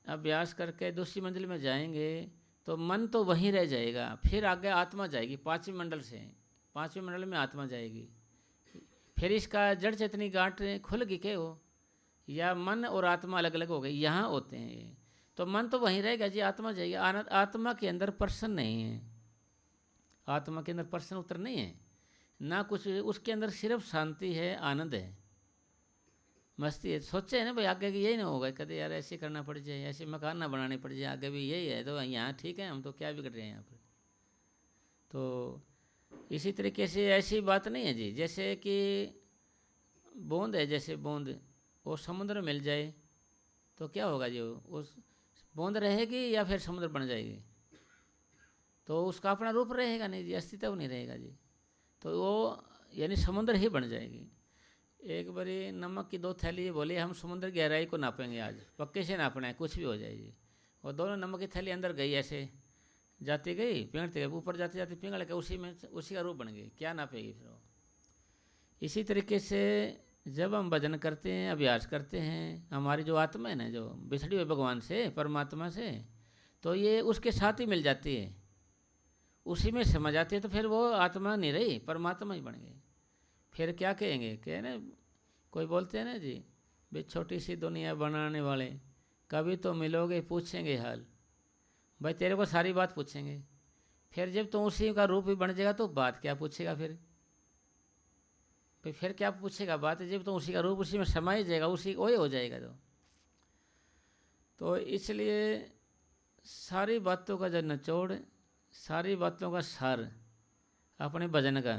अभ्यास करके दूसरी मंजिल में जाएंगे तो मन तो वहीं रह जाएगा, फिर आगे आत्मा जाएगी 5वें मंडल से, 5वें मंडल में आत्मा जाएगी, फिर इसका जड़ चेतनी गांठ खुल गई के हो, या मन और आत्मा अलग अलग हो गई, यहाँ होते हैं ये, तो मन तो वहीं रहेगा जी, आत्मा जाएगी। आत्मा के अंदर पर्सन नहीं है, आत्मा के अंदर पर्सन उतर नहीं है ना कुछ, उसके अंदर सिर्फ शांति है, आनंद है, मस्ती है। सोचे है ना भाई आगे यही ना होगा, कदे यार ऐसे करना पड़ जाए, ऐसे मकान ना बनाने पड़ जाए, आगे भी यही है, तो यहाँ ठीक है, हम तो क्या बिगड़ रहे हैं यहाँ पर। तो इसी तरीके से ऐसी बात नहीं है जी, जैसे कि बूंद है, जैसे बूंद वो समुद्र मिल जाए तो क्या होगा जी, उस बूंद रहेगी या फिर समुद्र बन जाएगी, तो उसका अपना रूप रहेगा नहीं जी, अस्तित्व नहीं रहेगा जी, तो वो यानी समुद्र ही बन जाएगी। एक बारी नमक की 2 थैली बोली हम समुद्र की गहराई को नापेंगे आज, पक्के से नापना है, कुछ भी हो जाए जी, और दोनों नमक की थैली अंदर गई, ऐसे जाती गई, पिघलती गई, ऊपर जाते जाते पिघल के उसी में उसी का रूप बन गई, क्या नापेगी फिर वो। इसी तरीके से जब हम भजन करते हैं, अभ्यास करते हैं, हमारी जो आत्मा है ना, जो बिछड़ी हुई भगवान से, परमात्मा से, तो ये उसके साथ ही मिल जाती है, उसी में समा जाती है, तो फिर वो आत्मा नहीं रही, परमात्मा ही बन गई। फिर क्या कहेंगे, कहे ना कोई बोलते हैं ना जी, भाई छोटी सी दुनिया बनाने वाले, कभी तो मिलोगे पूछेंगे हाल, भाई तेरे को सारी बात पूछेंगे, फिर जब तुम उसी का रूप ही बन जाएगा तो बात क्या पूछेगा फिर, भाई फिर क्या पूछेगा बात, जब तुम उसी का रूप उसी में समा ही जाएगा, उसी वही हो जाएगा। तो इसलिए सारी बातों का जो निचोड़, सारी बातों का सार अपने भजन का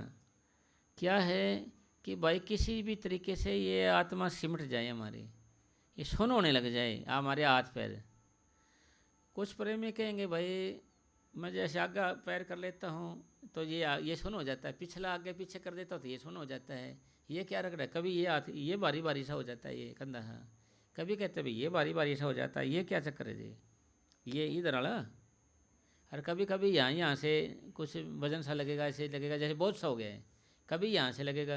क्या है कि भाई किसी भी तरीके से ये आत्मा सिमट जाए हमारी, ये सुन होने लग जाए हमारे हाथ पैर। कुछ प्रेमी कहेंगे भाई मैं जैसे आगे पैर कर लेता हूँ तो ये सुन हो जाता है, पिछला आगे पीछे कर देता हूँ तो ये सुन हो जाता है, ये क्या रख रहा है, कभी ये हाथ ये बारी बारी सा हो जाता है, ये कंधा, हाँ कभी कहते भाई ये बारी बारी सा हो जाता है, ये क्या चक्कर है जी, ये इधर वाला, और कभी कभी यहाँ से कुछ वजन सा लगेगा, ऐसे लगेगा जैसे बहुत सा हो गया है, कभी यहाँ से लगेगा,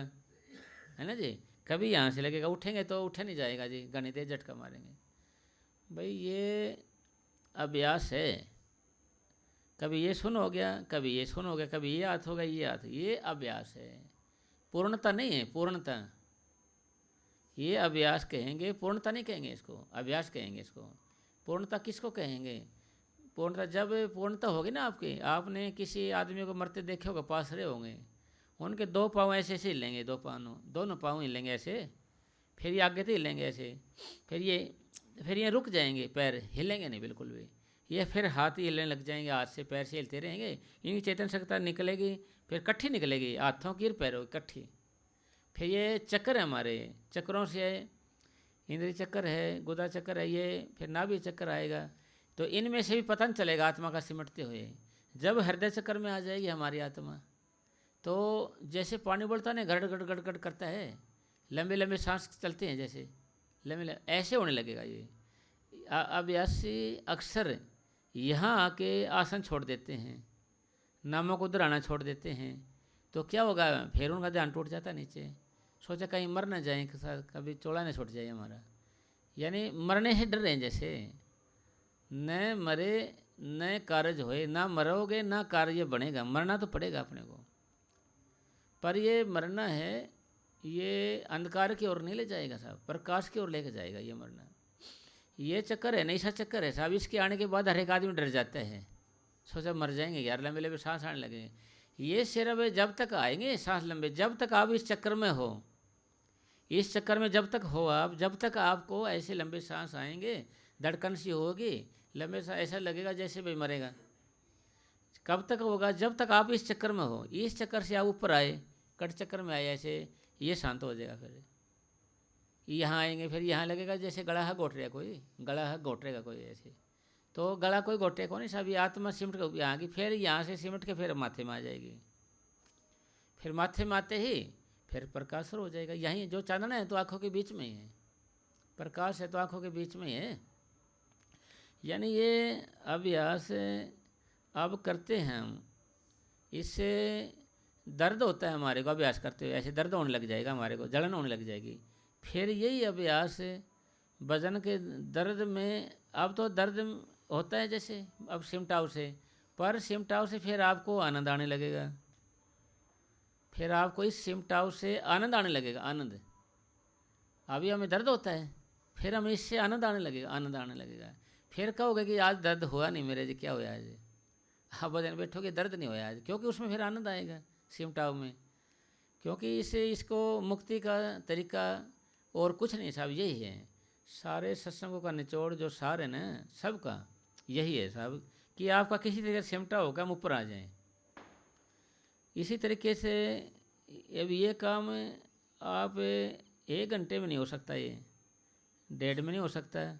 है ना जी, कभी यहाँ से लगेगा, उठेंगे तो उठे नहीं जाएगा जी, घनी तेज झटका मारेंगे। भाई ये अभ्यास है, कभी ये सुन हो गया, कभी ये सुन हो गया, कभी ये हाथ हो गया, ये हाथ, ये अभ्यास है, पूर्णता नहीं है, पूर्णता ये अभ्यास कहेंगे, पूर्णता नहीं कहेंगे इसको, अभ्यास कहेंगे इसको। पूर्णता किसको कहेंगे, पूर्णता जब पूर्णता होगी ना आपकी, आपने किसी आदमी को मरते देखे होगा, पास रहे होंगे, उनके 2 पाँव ऐसे ऐसे हिलेंगे, दोनों पाँव हिलेंगे ऐसे, फिर ये आगे तो हिलेंगे ऐसे, फिर ये रुक जाएंगे, पैर हिलेंगे नहीं बिल्कुल भी, ये फिर हाथ ही हिलने लग जाएंगे, हाथ से पैर से हिलते रहेंगे, इनकी चेतन शक्ति निकलेगी, फिर इकट्ठी निकलेगी, हाथों की और पैरों की इकट्ठी। फिर ये चक्कर है हमारे, चक्रों से इंद्रिय चक्कर है, गुदा चक्कर है, ये फिर नाभि चक्कर आएगा, तो इनमें से भी पता नहीं चलेगा आत्मा का सिमटते हुए। जब हृदय चक्कर में आ जाएगी हमारी आत्मा, तो जैसे पानी बोलता है गड़ गड़ गड़ गड़ करता है, लंबे लंबे सांस चलते हैं जैसे लंबे ऐसे होने लगेगा ये। अभ्यासी अक्सर यहाँ आके आसन छोड़ देते हैं, नामों को दोहराना छोड़ देते हैं, तो क्या होगा, फिर उनका ध्यान टूट जाता नीचे, सोचा कहीं मर ना जाए, कभी चौड़ा ना छूट जाए हमारा, यानी मरने से डर रहे हैं, जैसे न मरे न कार्य होए, ना मरोगे ना कार्य बनेगा, मरना तो पड़ेगा अपने को, पर ये मरना है, ये अंधकार की ओर नहीं ले जाएगा साहब, प्रकाश की ओर लेके जाएगा ये मरना। ये चक्कर है, नहीं सा चक्कर है साहब, इसके आने के बाद हर एक आदमी डर जाता है, सोचा मर जाएंगे यार, लंबे लंबे सांस आने लगेंगे। ये सिर्फ जब तक आएंगे सांस लंबे, जब तक आप इस चक्कर में हो, इस चक्कर में जब तक हो आप, जब तक आपको ऐसे लंबे सांस आएंगे, धड़कन सी होगी, लंबे सांस ऐसा लगेगा जैसे भाई मरेगा, कब तक होगा? जब तक आप इस चक्कर में हो, इस चक्कर से आप ऊपर आए, कट चक्कर में आए ऐसे, ये शांत हो जाएगा। फिर यहाँ आएंगे, फिर यहाँ लगेगा जैसे गला है घोट रहा कोई, गला है घोट रहेगा कोई ऐसे, तो गला कोई घोटे को नहीं साहब, ये आत्मा सिमट के यहाँ की, फिर यहाँ से सिमट के फिर माथे में आ जाएगी। फिर माथे में आते ही फिर प्रकाश हो जाएगा। यहीं जो चांदना है तो आँखों के बीच में ही है, प्रकाश है तो आँखों के बीच में ही है। यानी ये अभ्यास अब करते हैं हम, इससे दर्द होता है हमारे को, अभ्यास करते हुए ऐसे दर्द होने लग जाएगा हमारे को, जलन होने लग जाएगी। फिर यही अभ्यास वजन के दर्द में, अब तो दर्द होता है जैसे अब सिमटाव से, पर सिमटाव से फिर आपको आनंद आने लगेगा, फिर आपको इस सिमटाव से आनंद आने लगेगा। आनंद, अभी हमें दर्द होता है, फिर हमें इससे आनंद आने लगेगा, आनंद आने लगेगा। फिर कहोगे कि आज दर्द हुआ नहीं मेरे जी, क्या हुआ आज? आप वजन बैठोगे दर्द नहीं हुआ आज, क्योंकि उसमें फिर आनंद आएगा सिमटाव में, क्योंकि इसको मुक्ति का तरीका और कुछ नहीं साहब, यही है। सारे सत्संगों का निचोड़ जो सार है ना सबका, यही है साहब, कि आपका किसी तरीके से सिमटा होगा हम ऊपर आ जाएं। इसी तरीके से अब ये काम आप 1 घंटे में नहीं हो सकता, ये 1.5 में नहीं हो सकता।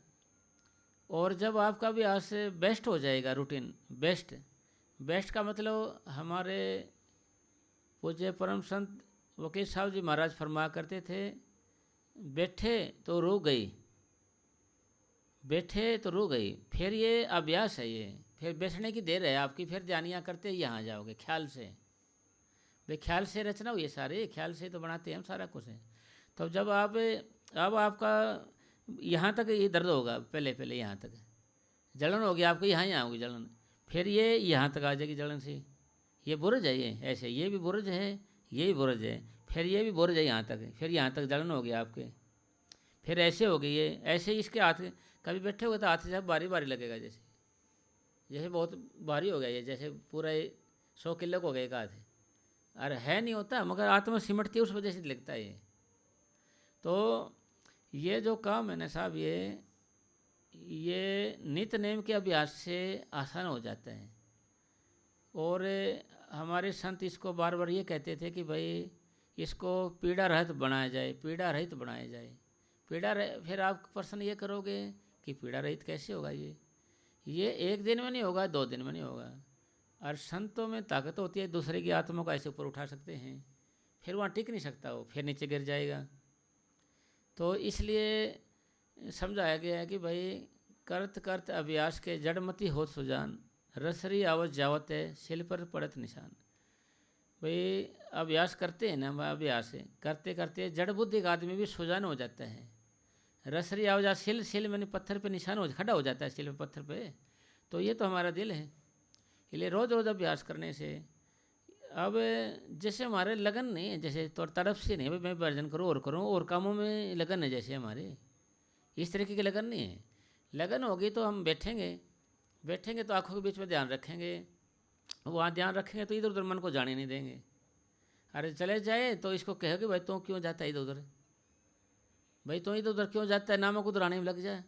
और जब आपका अभ्यास बेस्ट हो जाएगा, रूटीन बेस्ट का मतलब हमारे पूज्य परम संत वकील साहब जी महाराज फरमा करते थे, बैठे तो रूह गई, बैठे तो रूह गई। फिर ये अभ्यास है, ये फिर बैठने की देर है आपकी, फिर ध्यानियाँ करते यहाँ जाओगे ख्याल से। भाई ख्याल से रचना हुई है सारे, ख्याल से तो बनाते हैं हम सारा कुछ है। तो जब आप अब आपका यहाँ तक ये दर्द होगा, पहले यहाँ तक जलन होगी आपको, यहाँ होगी जलन, फिर ये यहाँ तक आ जाएगी जलन से। ये बुर्ज है, ये ऐसे, ये भी बुर्ज है, ये भी बुर्ज है, फिर ये भी बुर्ज है यहाँ तक, फिर यहाँ तक जलन होगी आपके, फिर ऐसे होगी ये, ऐसे इसके हाथ कभी बैठे हुए तो हाथ से भारी भारी लगेगा, जैसे बहुत भारी हो गया ये, जैसे पूरा 100 किलो को हो गया एक हाथ। अरे है नहीं होता, मगर आत्मा सिमटती है उस वजह से लगता है ये। तो ये जो काम है ना साहब, ये नित्य नेम के अभ्यास से आसान हो जाता है। और हमारे संत इसको बार बार ये कहते थे कि भाई इसको पीड़ा रहित बनाया जाए, पीड़ा रहित बनाया जाए। फिर आप प्रश्न ये करोगे कि पीड़ा रहित कैसे होगा? ये 1 दिन में नहीं होगा, 2 दिन में नहीं होगा। और संतों में ताकत होती है, दूसरे की आत्मा को ऐसे ऊपर उठा सकते हैं, फिर वहाँ टिक नहीं सकता वो, फिर नीचे गिर जाएगा। तो इसलिए समझाया गया है कि भाई करत करत अभ्यास के जड़मती हो सुजान, रसरी आवत जावत है शिल पर पड़त निशान। भाई अभ्यास करते हैं ना, अभ्यास करते करते जड़ बुद्धि का आदमी भी सुजान हो जाता है। रसरी आव जा सिल मैंने पत्थर पे निशान हो खड़ा हो जाता है, सिल पे पत्थर पे। तो ये तो हमारा दिल है, इसलिए रोज़ रोज़ अभ्यास करने से अब जैसे हमारे लगन नहीं है, जैसे तो तड़प से नहीं मैं वर्जन करूँ और कामों में लगन है, जैसे हमारे इस तरीके की लगन नहीं है। लगन होगी तो हम बैठेंगे तो आँखों के बीच में ध्यान रखेंगे, वहाँ ध्यान रखेंगे तो इधर उधर मन को जाने नहीं देंगे। अरे चले जाए तो इसको कहोगे भाई तू क्यों जाता है इधर उधर, भाई तू इधर उधर क्यों जाता है, नामों को दोहराने में लग जाए।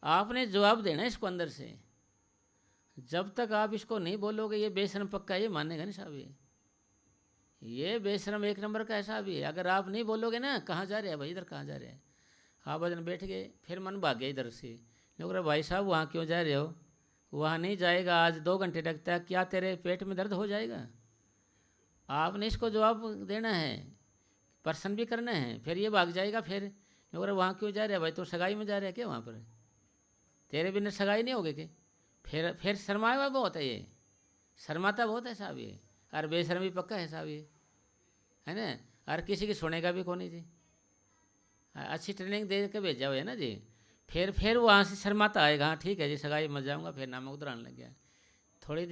आपने जवाब देना है इसको अंदर से। जब तक आप इसको नहीं बोलोगे ये बेशरम पक्का, ये मानेगा नहीं साहब, ये बेशरम 1 नंबर का है साहब। ये अगर आप नहीं बोलोगे ना कहाँ जा रहे हैं भाई, इधर कहाँ जा रहे हैं, आप भजन बैठ गए, फिर मन भाग गया इधर से, लोग भाई साहब वहाँ क्यों जा रहे हो, वहाँ नहीं जाएगा, आज 2 घंटे लगता है, क्या तेरे पेट में दर्द हो जाएगा। आपने इसको जवाब देना है, प्रश्न भी करना है, फिर ये भाग जाएगा। फिर लोग वहाँ क्यों जा रहे हैं भाई, तो सगाई में जा रहे हैं क्या, वहाँ पर तेरे बिना सगाई नहीं होगी क्या। फिर शर्माया हुआ बहुत है, ये शर्माता बहुत है साहब ये, और बेशर्मी पक्का है साहब ये, है ना। और किसी की सुनेगा भी कौन जी, अच्छी ट्रेनिंग दे के भेजा हुआ है ना जी। फिर वहाँ से शर्माता आएगा, हाँ ठीक है जी सगाई मत जाऊँगा, फिर नाम उतराने लग गया। थोड़ी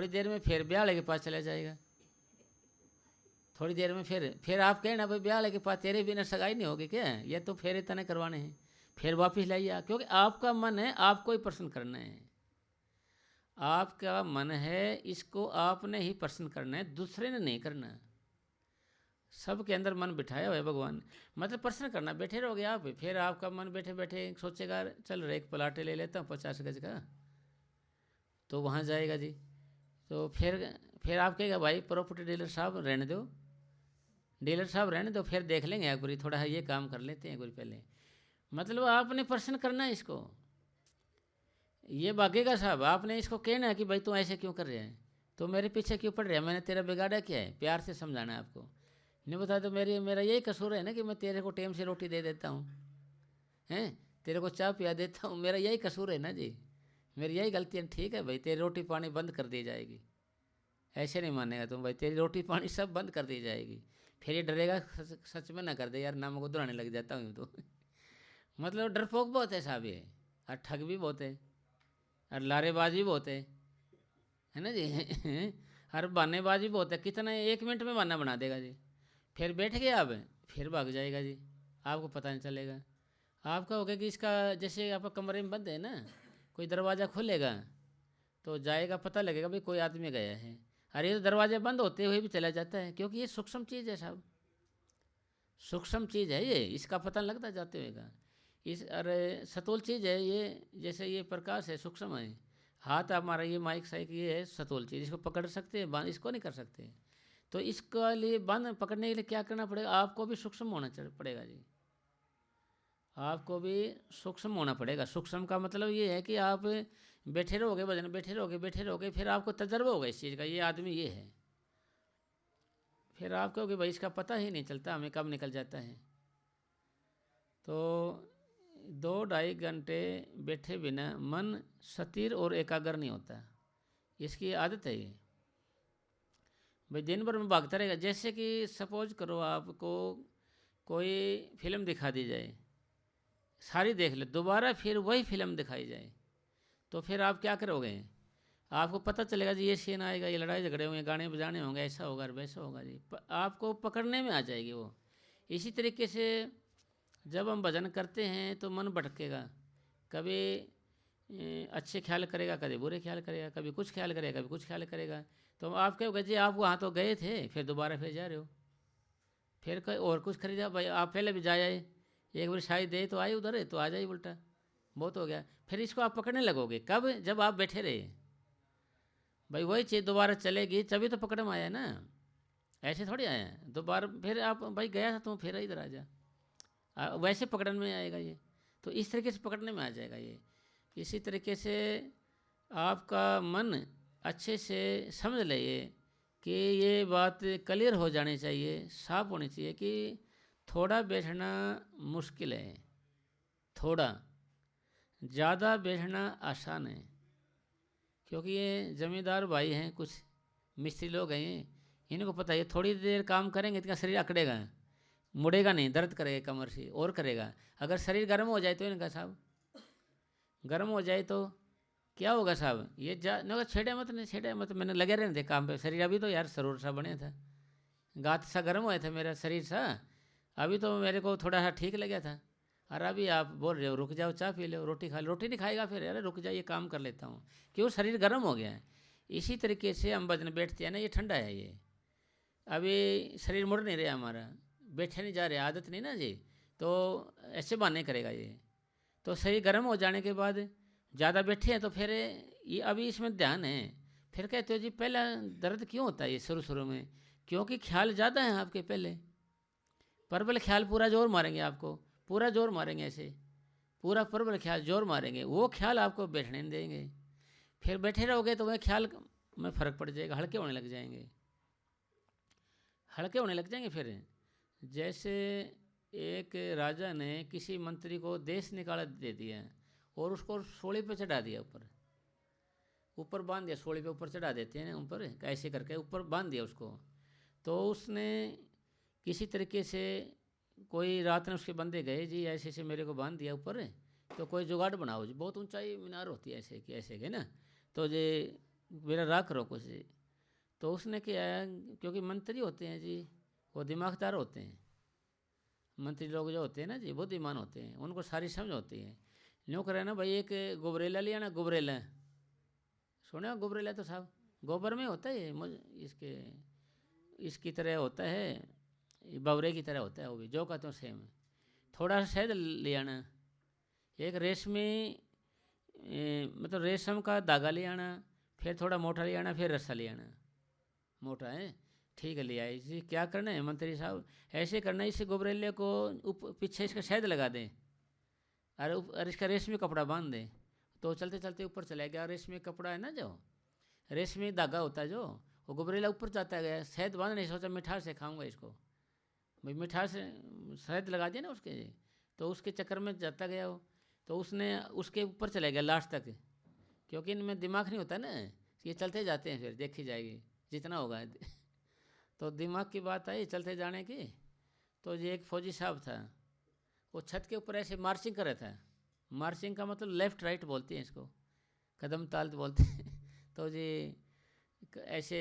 देर में फिर ब्याह के पास चला जाएगा। थोड़ी देर में फिर आप कहना भाई ब्याह के पास तेरे बिना सगाई नहीं होगी क्या, ये तो फेरे तने करवाने हैं, फिर वापिस लाइए। क्योंकि आपका मन है आपको ही प्रसन्न करना है, आपका मन है इसको आपने ही प्रसन्न करना है, दूसरे ने नहीं करना। सबके अंदर मन बिठाया हुआ है भगवान, मतलब प्रसन्न करना। बैठे रहोगे आप, फिर आपका मन बैठे बैठे सोचेगा चल रहे एक प्लाटे ले लेता हूँ 50 गज का, तो वहाँ जाएगा जी। तो फिर आप कहेगा भाई प्रॉपर्टी डीलर साहब रहने दो, डीलर साहब रहने दो, फिर देख लेंगे एक बारी, थोड़ा ये काम कर लेते हैं एक बारी पहले। मतलब आपने प्रश्न करना है इसको, ये भागेगा साहब। आपने इसको कहना है कि भाई तू ऐसे क्यों कर रहे हैं, तो मेरे पीछे क्यों पड़ रहा है, मैंने तेरा बिगाड़ा क्या है, प्यार से समझाना है आपको। नहीं बता तो मेरा यही कसूर है ना कि मैं तेरे को टाइम से रोटी दे देता हूँ, हैं, तेरे को चाय पिया देता हूँ, मेरा यही कसूर है ना जी, मेरी यही गलती है। ठीक है भाई, तेरी रोटी पानी बंद कर दी जाएगी, ऐसे नहीं मानेगा तुम भाई, तेरी रोटी पानी सब बंद कर दी जाएगी। फिर ये डरेगा सच में ना कर दे यार, नाम को दुराने लग जाता हूँ तो मतलब डरपोक बहुत है साहब ये, और ठग भी बहुत है, और लारेबाज भी बहुत है ना जी और बहानेबाजी बहुत है, कितना 1 मिनट में बहाना बना देगा जी, फिर बैठ गया अब फिर भाग जाएगा जी, आपको पता नहीं चलेगा। आपका होगा कि इसका जैसे आपका कमरे में बंद है ना, कोई दरवाज़ा खोलेगा तो जाएगा, पता लगेगा भाई कोई आदमी गया है, अरे ये तो दरवाजे बंद होते हुए भी चला जाता है, क्योंकि ये सूक्ष्म चीज़ है साहब, सूक्ष्म चीज़ है ये, इसका पता लगता जाते हुए का। इस अरे सतोल चीज़ है ये, जैसे ये प्रकाश है सूक्ष्म है, हाथ हमारा ये माइक साइक ये है सतोल चीज़, इसको पकड़ सकते हैं, बांध इसको नहीं कर सकते। तो इसके लिए बांध पकड़ने के लिए क्या करना पड़ेगा, आपको भी सूक्ष्म होना पड़ेगा जी, आपको भी सूक्ष्म होना पड़ेगा। सूक्ष्म का मतलब ये है कि आप बैठे रहोगे भजन, बैठे रहोगे, फिर आपको तजर्बा होगा इस चीज़ का, ये आदमी ये है, फिर आप कहोगे भाई इसका पता ही नहीं चलता हमें कब निकल जाता है। तो 2-2.5 घंटे बैठे बिना मन स्थिर और एकाग्र नहीं होता, इसकी आदत है ये भाई, दिन भर में भागता रहेगा। जैसे कि सपोज करो आपको कोई फिल्म दिखा दी जाए, सारी देख ले, दोबारा फिर वही फिल्म दिखाई जाए, तो फिर आप क्या करोगे, आपको पता चलेगा जी ये सीन आएगा, ये लड़ाई झगड़े होंगे, गाने बजाने होंगे, ऐसा होगा वैसा होगा जी, आपको पकड़ने में आ जाएगी वो। इसी तरीके से जब हम भजन करते हैं तो मन भटकेगा, कभी अच्छे ख्याल करेगा, कभी बुरे ख्याल करेगा, कभी कुछ ख्याल करेगा, कभी कुछ ख्याल करेगा। तो आप कहोगे जी आप वहाँ तो गए थे, फिर दोबारा फिर जा रहे हो, फिर कोई और कुछ खरीदा, भाई आप पहले भी जा आए, एक बार शायद दे तो आए उधर है तो आ जाए उल्टा, बहुत हो गया। फिर इसको आप पकड़ने लगोगे कब, जब आप बैठे रहे, भाई वही चीज़ दोबारा चलेगी तभी तो पकड़ में आया ना, ऐसे थोड़ी आया दोबारा। फिर आप भाई गया था तो फिर इधर आ जा, वैसे पकड़ने में आएगा ये, तो इस तरीके से पकड़ने में आ जाएगा ये। इसी तरीके से आपका मन अच्छे से समझ ले ये कि ये बात क्लियर हो जानी चाहिए, साफ होनी चाहिए कि थोड़ा बैठना मुश्किल है, थोड़ा ज़्यादा बैठना आसान है। क्योंकि ये ज़मींदार भाई हैं, कुछ मिस्त्री लोग हैं, इनको पता है थोड़ी देर काम करेंगे इनका शरीर अकड़ेगा, मुड़ेगा नहीं, दर्द करेगा कमर से और करेगा। अगर शरीर गर्म हो जाए तो इनका साहब गर्म हो जाए तो क्या होगा साहब, ये छेड़े मत नहीं छेड़े मत, मैंने लगे रहने थे काम पे, शरीर अभी तो यार सरोर सा बने था, गात सा गर्म हुआ था मेरा शरीर सा, अभी तो मेरे को थोड़ा सा ठीक लगा था, और अभी आप बोल रहे हो रुक जाओ चाय पी लो, रोटी खा लो, रोटी नहीं खाएगा फिर, अरे रुक जाइए काम कर लेता हूँ, क्यों शरीर गर्म हो गया है। इसी तरीके से हम भजन बैठते हैं ना, ये ठंडा है, ये अभी शरीर मुड़ नहीं रहा हमारा, बैठे नहीं जा रहे, आदत नहीं ना जी, तो ऐसे बहाने करेगा ये। तो शरीर गर्म हो जाने के बाद ज़्यादा बैठे हैं तो फिर ये अभी इसमें ध्यान है, फिर कहते हो जी पहला दर्द क्यों होता है ये शुरू में, क्योंकि ख्याल ज़्यादा है आपके पहले, प्रबल ख्याल पूरा जोर मारेंगे आपको, पूरा जोर मारेंगे, ऐसे पूरा प्रबल ख्याल जोर मारेंगे, वो ख्याल आपको बैठने नहीं देंगे। फिर बैठे रहोगे तो वह ख्याल में फ़र्क पड़ जाएगा, हल्के होने लग जाएंगे, हल्के होने लग जाएंगे। फिर जैसे एक राजा ने किसी मंत्री को देश निकाला दे दिया और उसको सोले पे चढ़ा दिया, ऊपर बांध दिया, सोले पे ऊपर चढ़ा देते हैं ऊपर, ऐसे करके ऊपर बांध दिया उसको। तो उसने किसी तरीके से, कोई रात में उसके बंदे गए जी ऐसे ऐसे मेरे को बांध दिया ऊपर, तो कोई जुगाड़ बनाओ जी, बहुत ऊंचाई मीनार होती है ऐसे कि ऐसे के ना, तो जी मेरा राख करो कुछ जी। तो उसने क्या, क्योंकि मंत्री होते हैं जी वो दिमागदार होते हैं, मंत्री लोग जो होते हैं ना जी बुद्धिमान होते हैं, उनको सारी समझ होती है। यूँ करे ना भाई, एक गुबरेला लिया ना, गुबरेला सुना, गुबरेला तो साहब गोबर में होता है, इसकी तरह होता है, बवरे की तरह होता है वो भी, जो कहते हो सेम। थोड़ा सा शहद ले आना, एक रेशमी मतलब रेशम का धागा ले आना, फिर थोड़ा मोटा ले आना, फिर रस्सा ले आना। मोटा है, ठीक है, ले आए। इसे क्या करना है मंत्री साहब, ऐसे करना है, इसे गुबरेले को पीछे इसका शहद लगा दें और इसका रेशमी कपड़ा बांध दें, तो चलते चलते ऊपर चला गया। रेशमी कपड़ा है ना, जो रेशमी धागा होता है, जो वो गुबरेला ऊपर जाता गया। शहद बांधने सोचा मिठास से खाऊंगा इसको, भाई मिठास से शहद लगा दिया ना उसके, तो उसके चक्कर में जाता गया वो। तो उसने उसके ऊपर चला गया लास्ट तक, क्योंकि इनमें दिमाग नहीं होता ना, ये चलते जाते हैं, फिर देखी जाएगी जितना होगा। तो दिमाग की बात आई चलते जाने की। तो ये एक फौजी साहब था, वो छत के ऊपर ऐसे मार्चिंग कर रहा था। मार्चिंग का मतलब लेफ़्ट राइट बोलते हैं इसको, कदम ताल बोलते हैं। तो जी ऐसे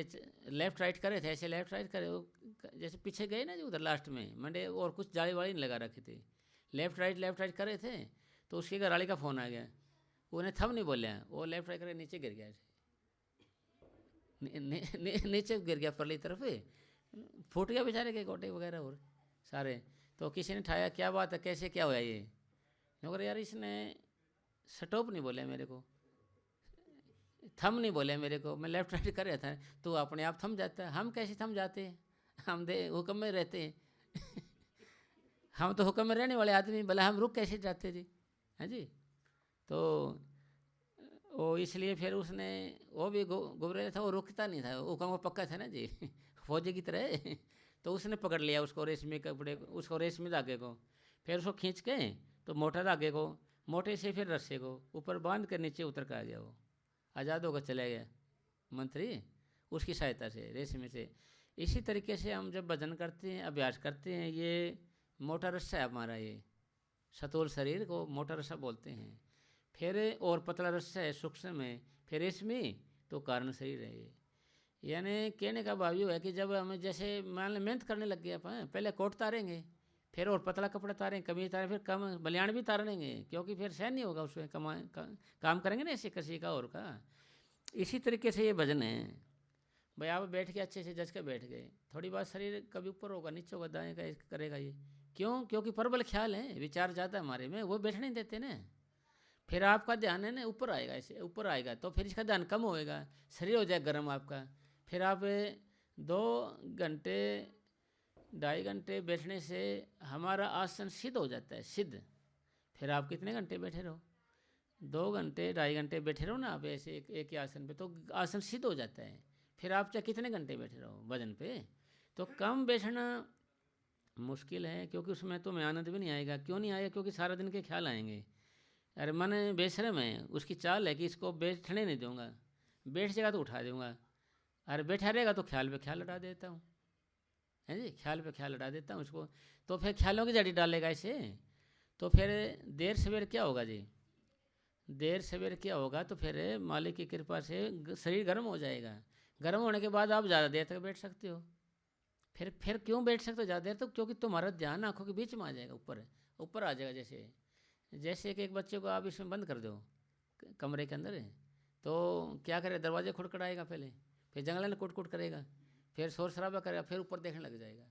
लेफ़्ट राइट करे थे, ऐसे लेफ़्ट राइट करे, वो जैसे पीछे गए ना जी उधर लास्ट में मंडे, और कुछ जाली वाली नहीं लगा रखी थी, लेफ़्ट राइट करे थे। तो उसके घरवाली का फ़ोन आ गया, उन्हें थम नहीं बोलिया, वो लेफ़्ट राइट करके नीचे गिर गया, नीचे गिर गया परली तरफ, फूट गया बेचारे के गोटे वगैरह और सारे। तो किसी ने उठाया, क्या बात है, कैसे क्या हुआ ये? मगर यार इसने स्टॉप नहीं बोला मेरे को, थम नहीं बोले मेरे को, मैं लेफ्ट राइट कर रहा था, तो अपने आप थम जाता है। हम कैसे थम जाते हैं, हम दे हुक्म में रहते हैं। हम तो हुक्म में रहने वाले आदमी, भले हम रुक कैसे जाते जी, हैं जी। तो वो इसलिए फिर उसने, वो भी गुबरेला था, वो रुकता नहीं था, हुक्म वो पक्का था ना जी, फौजी की तरह। तो उसने पकड़ लिया उसको, रेशमी कपड़े को, उसको रेशमी धागे को, फिर उसको खींच के, तो मोटा धागे को, मोटे से फिर रस्से को ऊपर बांध कर नीचे उतर कर आ गया। वो आज़ाद होकर चला गया मंत्री, उसकी सहायता से, रेशमी से। इसी तरीके से हम जब भजन करते हैं, अभ्यास करते हैं, ये मोटा रस्सा है हमारा, ये सतोल शरीर को मोटा रस्सा बोलते हैं। फिर और पतला रस्सा है सूक्ष्म में, फिर रेशमी तो कारण शरीर है ये। यानी कहने का भाव ये है कि जब हमें जैसे मान लें मेहनत करने लग गया अपन, पहले कोट तारेंगे, फिर और पतला कपड़ा तारें, कमीज तारें, फिर कम बलियान भी तारेंगे, क्योंकि फिर सहन नहीं होगा उसमें, काम करेंगे ना ऐसे किसी का और का। इसी तरीके से ये भजन है भाई। आप बैठ के अच्छे से जज के बैठ गए, थोड़ी बात शरीर कभी ऊपर होगा नीचे होगा दाएँ का करेगा ये, क्यों? क्योंकि प्रबल ख्याल है, विचार ज़्यादा हमारे में, वो बैठने नहीं देते ना। फिर आपका ध्यान है ना ऊपर आएगा, ऐसे ऊपर आएगा, तो फिर इसका ध्यान कम होएगा, शरीर हो जाएगा गर्म आपका। फिर आप 2 घंटे 2.5 घंटे बैठने से हमारा आसन सिद्ध हो जाता है, सिद्ध। फिर आप कितने घंटे बैठे रहो, 2 घंटे 2.5 घंटे बैठे रहो ना आप ऐसे एक ही आसन पे, तो आसन सिद्ध हो जाता है। फिर आप चाहे कितने घंटे बैठे रहो भजन पे, तो कम बैठना मुश्किल है, क्योंकि उसमें तुम्हें आनंद भी नहीं आएगा। क्यों नहीं आएगा? क्योंकि सारा दिन के ख्याल आएंगे। अरे मन बेशरम है, उसकी चाल है कि इसको बैठने नहीं दूंगा, बैठ जाएगा तो उठा दूंगा, अरे बैठा रहेगा तो ख्याल पे ख्याल लटा देता हूँ, है जी, ख्याल पे ख्याल लटा देता हूँ उसको। तो फिर ख्यालों की जड़ी डालेगा इसे, तो फिर देर सवेर क्या होगा जी, देर सवेर क्या होगा, तो फिर मालिक की कृपा से शरीर गर्म हो जाएगा। गर्म होने के बाद आप ज़्यादा देर तक बैठ सकते हो। फिर क्यों बैठ सकते हो ज़्यादा देर तक? क्योंकि तुम्हारा ध्यान आँखों के बीच में आ जाएगा, ऊपर आ जाएगा। जैसे कि एक बच्चे को आप इसमें बंद कर दो कमरे के अंदर, तो क्या करे, दरवाजे खुटखटाएगा पहले, फिर जंगला ने कुट करेगा, फिर शोर शराबा करेगा, फिर ऊपर देखने लग जाएगा।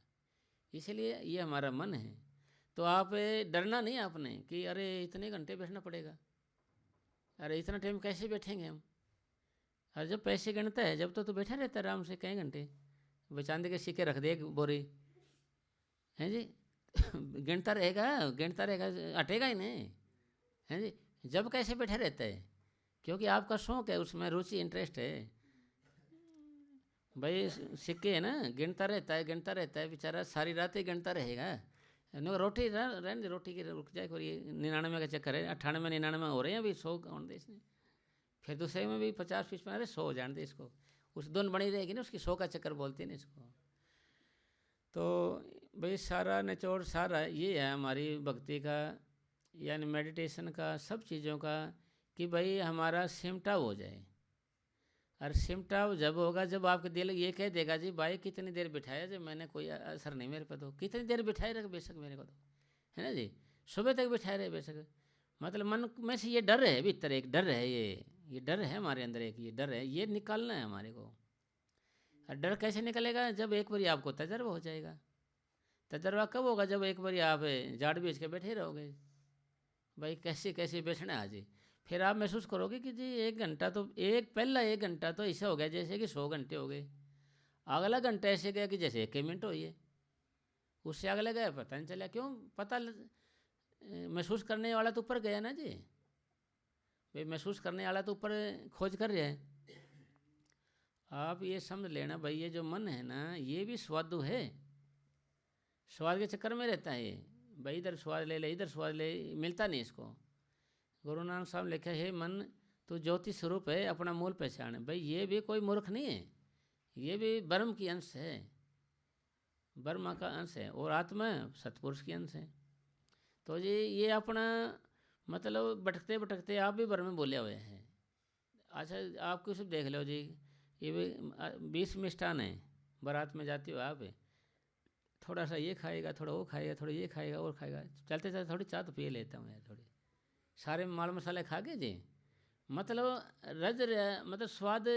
इसलिए ये हमारा मन है। तो आप डरना नहीं आपने कि अरे इतने घंटे बैठना पड़ेगा, अरे इतना टाइम कैसे बैठेंगे हम। और जब पैसे गिनता है जब तो बैठा रहता है आराम से कई घंटे, वो चांदी के सिक्के रख दे एक बोरी, हैं जी, गिनता रहेगा, हटेगा ही नहीं, हैं जी। जब कैसे बैठा रहता है, क्योंकि आपका शौक़ है, उसमें रुचि इंटरेस्ट है भाई। सिक्के है ना, गिनता रहता है बेचारा, सारी रात ही गिनता रहेगा। रोटी रहने दे, रोटी की रुक जाए, ये 99 का चक्कर है, 98 99 हो रहे हैं अभी, 100 होने दे इसने, फिर दूसरे में भी 50 में, अरे 100 जान दे इसको, उस दोनों बनी रहेगी ना, उसकी 100 का चक्कर बोलते हैं ना इसको। तो भाई सारा निचोड़ सारा ये है हमारी भक्ति का, यानी मेडिटेशन का, सब चीज़ों का, कि भाई हमारा सिमटाव हो जाए। और सिमटाव जब होगा जब आपके दिल ये कह देगा जी भाई कितनी देर बिठाया, जब मैंने कोई असर नहीं मेरे पे, तो कितनी देर बिठाए रहे बेशक मेरे को, तो है ना जी, सुबह तक बिठाए रहे बेशक। मतलब मन में से ये डर है, भीतर एक डर है, ये डर है हमारे अंदर, एक ये डर है, ये निकालना है हमारे को। और डर कैसे निकलेगा? जब एक बार आपको तजर्बा हो जाएगा। तजर्बा कब होगा? जब एक बार आप झाड़ बेच के बैठे रहोगे भाई, कैसे कैसे बैठना है आज, फिर आप महसूस करोगे कि जी 1 घंटा तो पहला 1 घंटा तो ऐसा हो गया जैसे कि 100 घंटे हो गए, अगला घंटा ऐसे गया कि जैसे 1 मिनट हुई है, उससे अगला गया पता नहीं चला। क्यों? महसूस करने वाला तो ऊपर गया ना जी, भाई महसूस करने वाला तो ऊपर खोज कर रहा है। आप ये समझ लेना भाई, ये जो मन है ना ये भी स्वादु है, स्वाद के चक्कर में रहता है ये, भाई इधर स्वाद ले ले इधर स्वाद ले, मिलता नहीं इसको। गुरु नानक साहब लिखा है मन तो ज्योति स्वरूप है, अपना मूल पहचान है। भाई ये भी कोई मूर्ख नहीं है, ये भी ब्रह्म की अंश है, ब्रह्मा का अंश है, और आत्मा सतपुरुष की अंश है। तो ये अपना मतलब भटकते भटकते आप भी ब्रह्म में बोले हुए हैं। अच्छा आप कुछ देख लो जी, ये भी 20 मिष्ठान है, बारात में जाती हो आप, थोड़ा सा ये खाएगा, थोड़ा वो खाएगा, थोड़ा ये खाएगा और खाएगा, चलते चलते थोड़ी चाय तो पी लेता हूँ यार, थोड़ी सारे माल मसाले खा के जी, मतलब मतलब स्वाद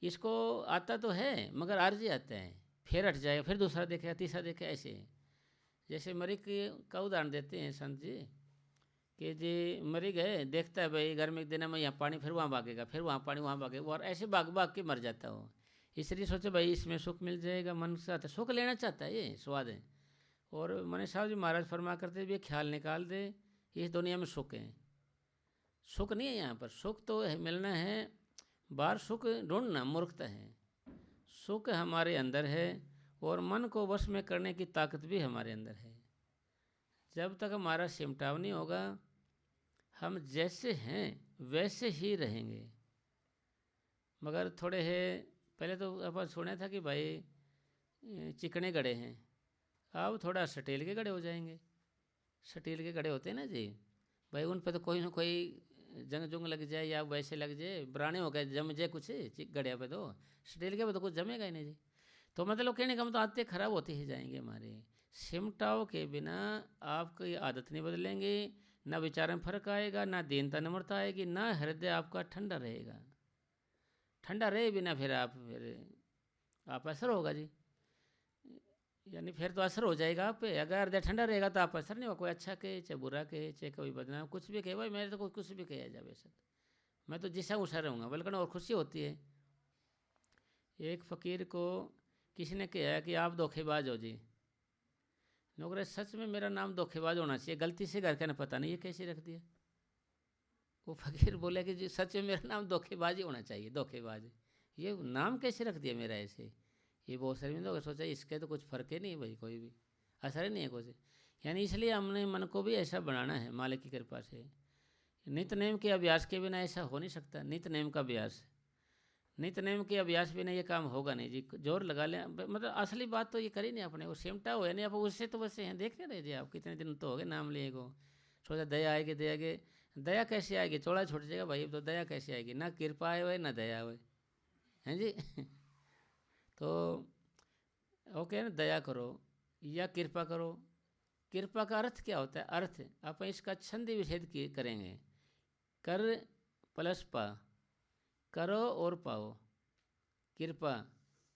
इसको आता तो है मगर आर्जी आता है, फिर हट जाएगा, फिर दूसरा देखेगा, तीसरा देखेगा, ऐसे। जैसे मरी का उदाहरण देते हैं संत जी कि जी मरी गए, देखता है भाई गर्मी के दिन में यहाँ पानी, फिर वहाँ भागेगा, फिर वहाँ पानी, वहाँ भागेगा, और ऐसे भाग भाग के मर जाता हो। इसलिए सोचे भाई इसमें सुख मिल जाएगा, मन चाहता सुख लेना चाहता है, ये स्वाद है। और मनीष साहब जी महाराज फरमा करते भी ख्याल निकाल दे, इस दुनिया में सुख है, सुख नहीं है यहाँ पर, सुख तो है मिलना है बाहर, सुख ढूंढना मूर्खता है। सुख हमारे अंदर है और मन को वश में करने की ताकत भी हमारे अंदर है। जब तक हमारा सिमटाव नहीं होगा, हम जैसे हैं वैसे ही रहेंगे। मगर थोड़े है, पहले तो अपन सुना था कि भाई चिकने गड़े हैं, अब थोड़ा स्टील के गड़े हो जाएंगे। स्टील के गड़े होते हैं ना जी, भाई उन पे तो कोई ना कोई जंग जुंग लग जाए या वैसे लग जाए, पुराने हो गए, जम जाए कुछ गड़िया पे, तो स्टील के पे तो कुछ जमेगा ही नहीं जी। तो मतलब कहने का मतलब आदतें खराब होती ही जाएंगे हमारे। सिमटाव के बिना आपकी आदत नहीं बदलेंगे, ना विचार में फर्क आएगा, ना दीनता नम्रता आएगी, ना हृदय आपका ठंडा रहेगा। ठंडा रहे बिना फिर आप असर होगा जी, यानी फिर तो असर हो जाएगा आप पे। अगर हृदय ठंडा रहेगा तो आप असर नहीं होगा, कोई अच्छा कहे चाहे बुरा कहे चाहे कोई बदनाम कुछ भी कहे, भाई मेरे तो कुछ भी कहा जाए बेशक, मैं तो जिसा उसा रहूँगा, बल्कि और खुशी होती है। एक फ़कीर को किसी ने कहा कि आप धोखेबाज हो जी, नौकरे सच में मेरा नाम धोखेबाज होना चाहिए, गलती से घर का ना पता नहीं ये कैसे रख दिया। वो फ़कीर बोले कि जी सच में मेरा नाम धोखेबाज ही होना चाहिए, धोखेबाज, ये नाम कैसे रख दिया मेरा ऐसे। ये बहुत शर्मिंदा हो गया, सोचा इसके तो कुछ फ़र्क ही नहीं है भाई, कोई भी असर ही नहीं है कुछ। यानी इसलिए हमने मन को भी ऐसा बनाना है मालिक की कृपा से। नित्य नेम के अभ्यास के बिना ऐसा हो नहीं सकता, नित्य नेम का अभ्यास, नित्य नेम के अभ्यास बिना ये काम होगा नहीं जी। जोर लगा लें, मतलब असली बात तो ये करी नहीं अपने, वो सिमटा हुआ नहीं, आप उससे तो वैसे हैं, देखते रहे जी आप, कितने दिन तो हो गए नाम लिए को, सोचा दया आएगी, दया कैसे आएगी, चौड़ा छूट जाएगा भाई, तो दया कैसे आएगी, ना कृपा आए हुए ना दया हुए, हैं जी। तो ओके ना, दया करो या कृपा करो। कृपा का अर्थ क्या होता है? अर्थ अपन इसका छंदी विच्छेद करेंगे, कर प्लस पा, करो और पाओ, कृपा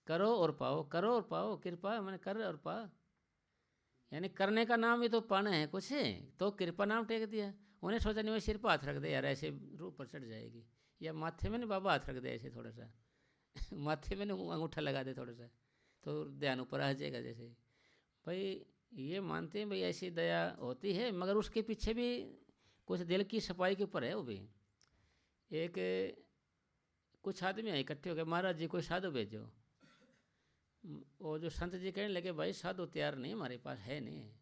करो और पाओ, करो और पाओ, कृपा मैंने कर और पा, यानी करने का नाम ही तो पाना है कुछ है, तो कृपा नाम टेक दिया। उन्हें सोचा नहीं, वो सिर पर हाथ रख दे यार, ऐसे रूप पर चढ़ जाएगी, या माथे में नहीं बाबा हाथ रख दे ऐसे थोड़ा सा माथे में नहीं अंगूठा लगा दे थोड़ा सा, तो ध्यान ऊपर आ जाएगा जैसे। भाई ये मानते हैं भाई ऐसी दया होती है, मगर उसके पीछे भी कुछ दिल की सफाई के ऊपर है। वो भी एक कुछ आदमी है इकट्ठे हो गए, महाराज जी कोई साधु भेजो। वो जो संत जी कहने लगे भाई साधु तैयार नहीं हमारे पास, है नहीं है।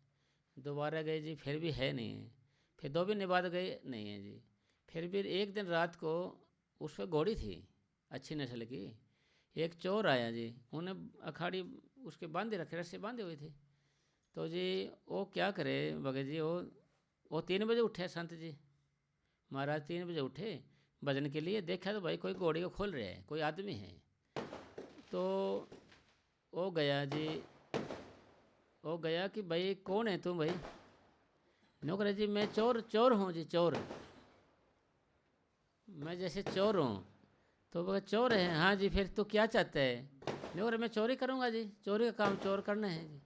दोबारा गए जी, फिर भी है नहीं है। फिर 2 महीने बाद गए, नहीं है जी। फिर भी एक दिन रात को उस पर घोड़ी थी अच्छी नस्ल की, एक चोर आया जी, उन्हें अखाड़ी उसके बांधे रखे, रस्से बांधे हुए थे। तो जी वो क्या करे भगत जी, वो 3 बजे उठे संत जी महाराज, 3 बजे उठे भजन के लिए। देखा तो भाई कोई घोड़ी को खोल रहा है, कोई आदमी है। तो वो गया जी, वो गया कि भाई कौन है तुम भाई? नौकर जी मैं चोर हूँ जी, चोर, मैं जैसे चोर हूँ। तो वो चोर है, हाँ जी फिर तो क्या चाहता है? नौकर मैं चोरी करूँगा जी, चोरी का काम चोर करना है जी।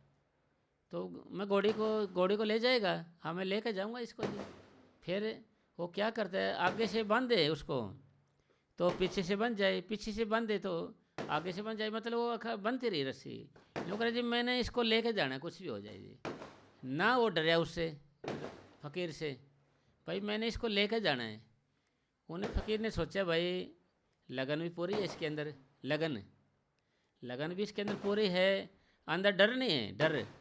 तो मैं घोड़ी को ले जाएगा? हाँ मैं लेकर जाऊँगा इसको जी। फिर वो क्या करता है, आगे से बांधे उसको तो पीछे से बन जाए, पीछे से बांधे तो आगे से बन जाए, मतलब वो बनती रही रस्सी। जो कह रहे जी मैंने इसको लेके जाना है, कुछ भी हो जाए जी। ना वो डरा उससे, फ़कीर से, भाई मैंने इसको लेके जाना है। उन्हें फ़कीर ने सोचा भाई लगन भी पूरी है इसके अंदर, लगन भी इसके अंदर पूरी है, अंदर डर नहीं है,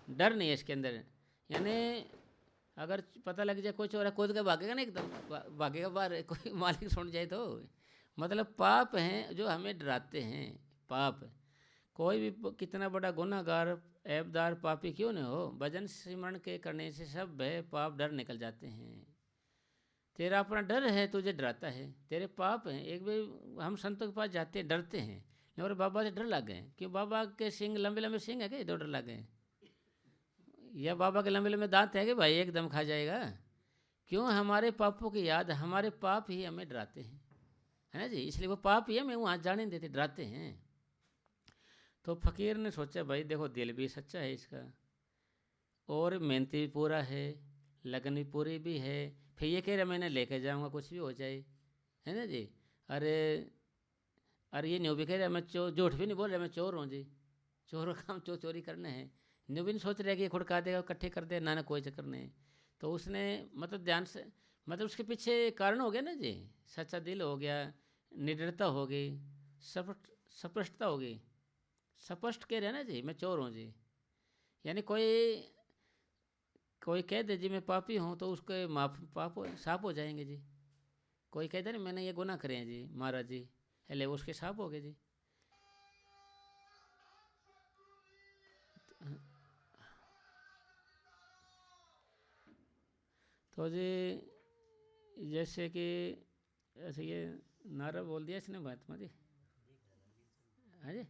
डर नहीं है इसके अंदर। यानी अगर पता लग जाए कोई चोर कूद के भागेगा ना, एकदम भागेगा बाहर, कोई मालिक सुन जाए तो। मतलब पाप हैं जो हमें डराते हैं। पाप, कोई भी कितना बड़ा गुनाहगार ऐबदार पापी क्यों न हो, भजन सिमरण के करने से सब भय पाप डर निकल जाते हैं। तेरा अपना डर है, तुझे डराता है, तेरे पाप हैं। एक भी हम संतों के पास जाते हैं डरते हैं, और बाबा से डर लग गए, क्यों बाबा के सिंग लंबे लंबे सिंग है कि दो डर लग गए, या बाबा के लंबे लंबे दांत है कि भाई एकदम खा जाएगा। क्यों, हमारे पापों की याद, हमारे पाप ही हमें डराते हैं, है ना जी। इसलिए वो पाप ही हमें वहाँ जाने नहीं देते, डराते हैं। तो फ़कीर ने सोचा भाई देखो दिल भी सच्चा है इसका, और मेहनती भी पूरा है, लगन भी पूरी भी है, फिर ये कह रहा मैंने लेके जाऊँगा कुछ भी हो जाए, है ना जी। अरे ये न्यू भी कह रहा मैं झूठ भी नहीं बोल रहा, मैं चोर हूँ जी, चोरों का काम चोरी करना है। न्यू भी नहीं सोच रहा कि ये खुड़का देगा इकट्ठे कर दे, ना कोई चक्कर नहीं। तो उसने मतलब ध्यान से, मतलब उसके पीछे कारण हो गया ना जी, सच्चा दिल हो गया, निडरता हो गई, स्पष्टता हो गई, स्पष्ट कह रहे ना जी मैं चोर हूँ जी। यानी कोई कह दे जी मैं पापी हूँ तो उसके पाप साफ हो जाएंगे जी। कोई कह दे ना मैंने ये गुनाह करे हैं जी महाराज जी, हेले उसके साफ हो गए जी। तो जी जैसे कि ऐसे ये नारा बोल दिया इसने महात्मा जी, हाँ जी,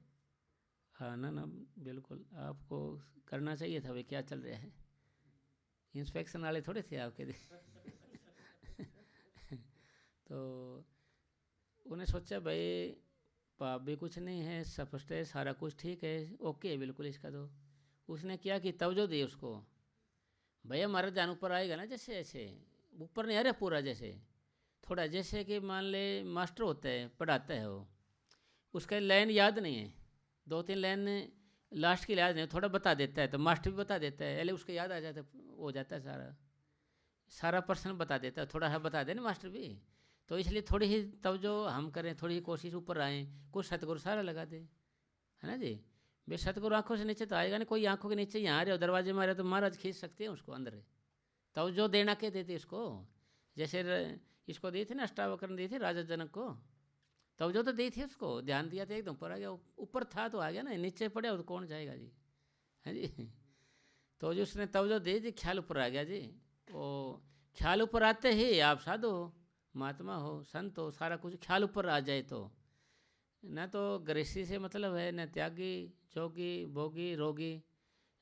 हाँ ना बिल्कुल आपको करना चाहिए था। भाई क्या चल रहा है, इंस्पेक्शन वाले थोड़े थे आपके तो उन्हें सोचा भाई पाप भी कुछ नहीं है, स्पष्ट है, सारा कुछ ठीक है, ओके है बिल्कुल इसका। तो उसने क्या कि तवज्जो दी उसको, भैया हमारा ध्यान ऊपर आएगा ना, जैसे ऐसे ऊपर नहीं आ रहा पूरा, जैसे थोड़ा, जैसे कि मान ले मास्टर होता है पढ़ाता है, वो उसका लाइन याद नहीं है, 2-3 लाइन लास्ट की याद नहीं, थोड़ा बता देता है तो मास्टर भी बता देता है, पहले उसको याद आ जाता हो जाता है, सारा पर्सन बता देता है, थोड़ा है बता दे ना मास्टर भी। तो इसलिए थोड़ी ही तवज्जो हम करें, थोड़ी ही कोशिश ऊपर आएँ, कुछ सतगुरु सारा लगा दे, है ना जी। बे सतगुरु आंखों से नीचे तो आएगा नहीं, कोई आंखों के नीचे यहाँ आ रहे हो दरवाजे में आ रहे तो महाराज खींच सकते हैं उसको अंदर। तवज्जो देना के देते इसको, जैसे इसको दी थी ना अष्टावक्र दी थी राजा जनक को, तवज्जो तो दी थी उसको, ध्यान दिया था एकदम ऊपर आ गया, ऊपर था तो आ गया ना, नीचे पड़े तो कौन जाएगा जी, है जी। तो जो उसने तवज्जो दी थी, ख्याल ऊपर आ गया जी। वो ख्याल ऊपर आते ही आप साधु हो, महात्मा हो, संत हो, सारा कुछ ख्याल ऊपर आ जाए तो ना तो गृहस्थी से मतलब है, न त्यागी जोगी भोगी रोगी,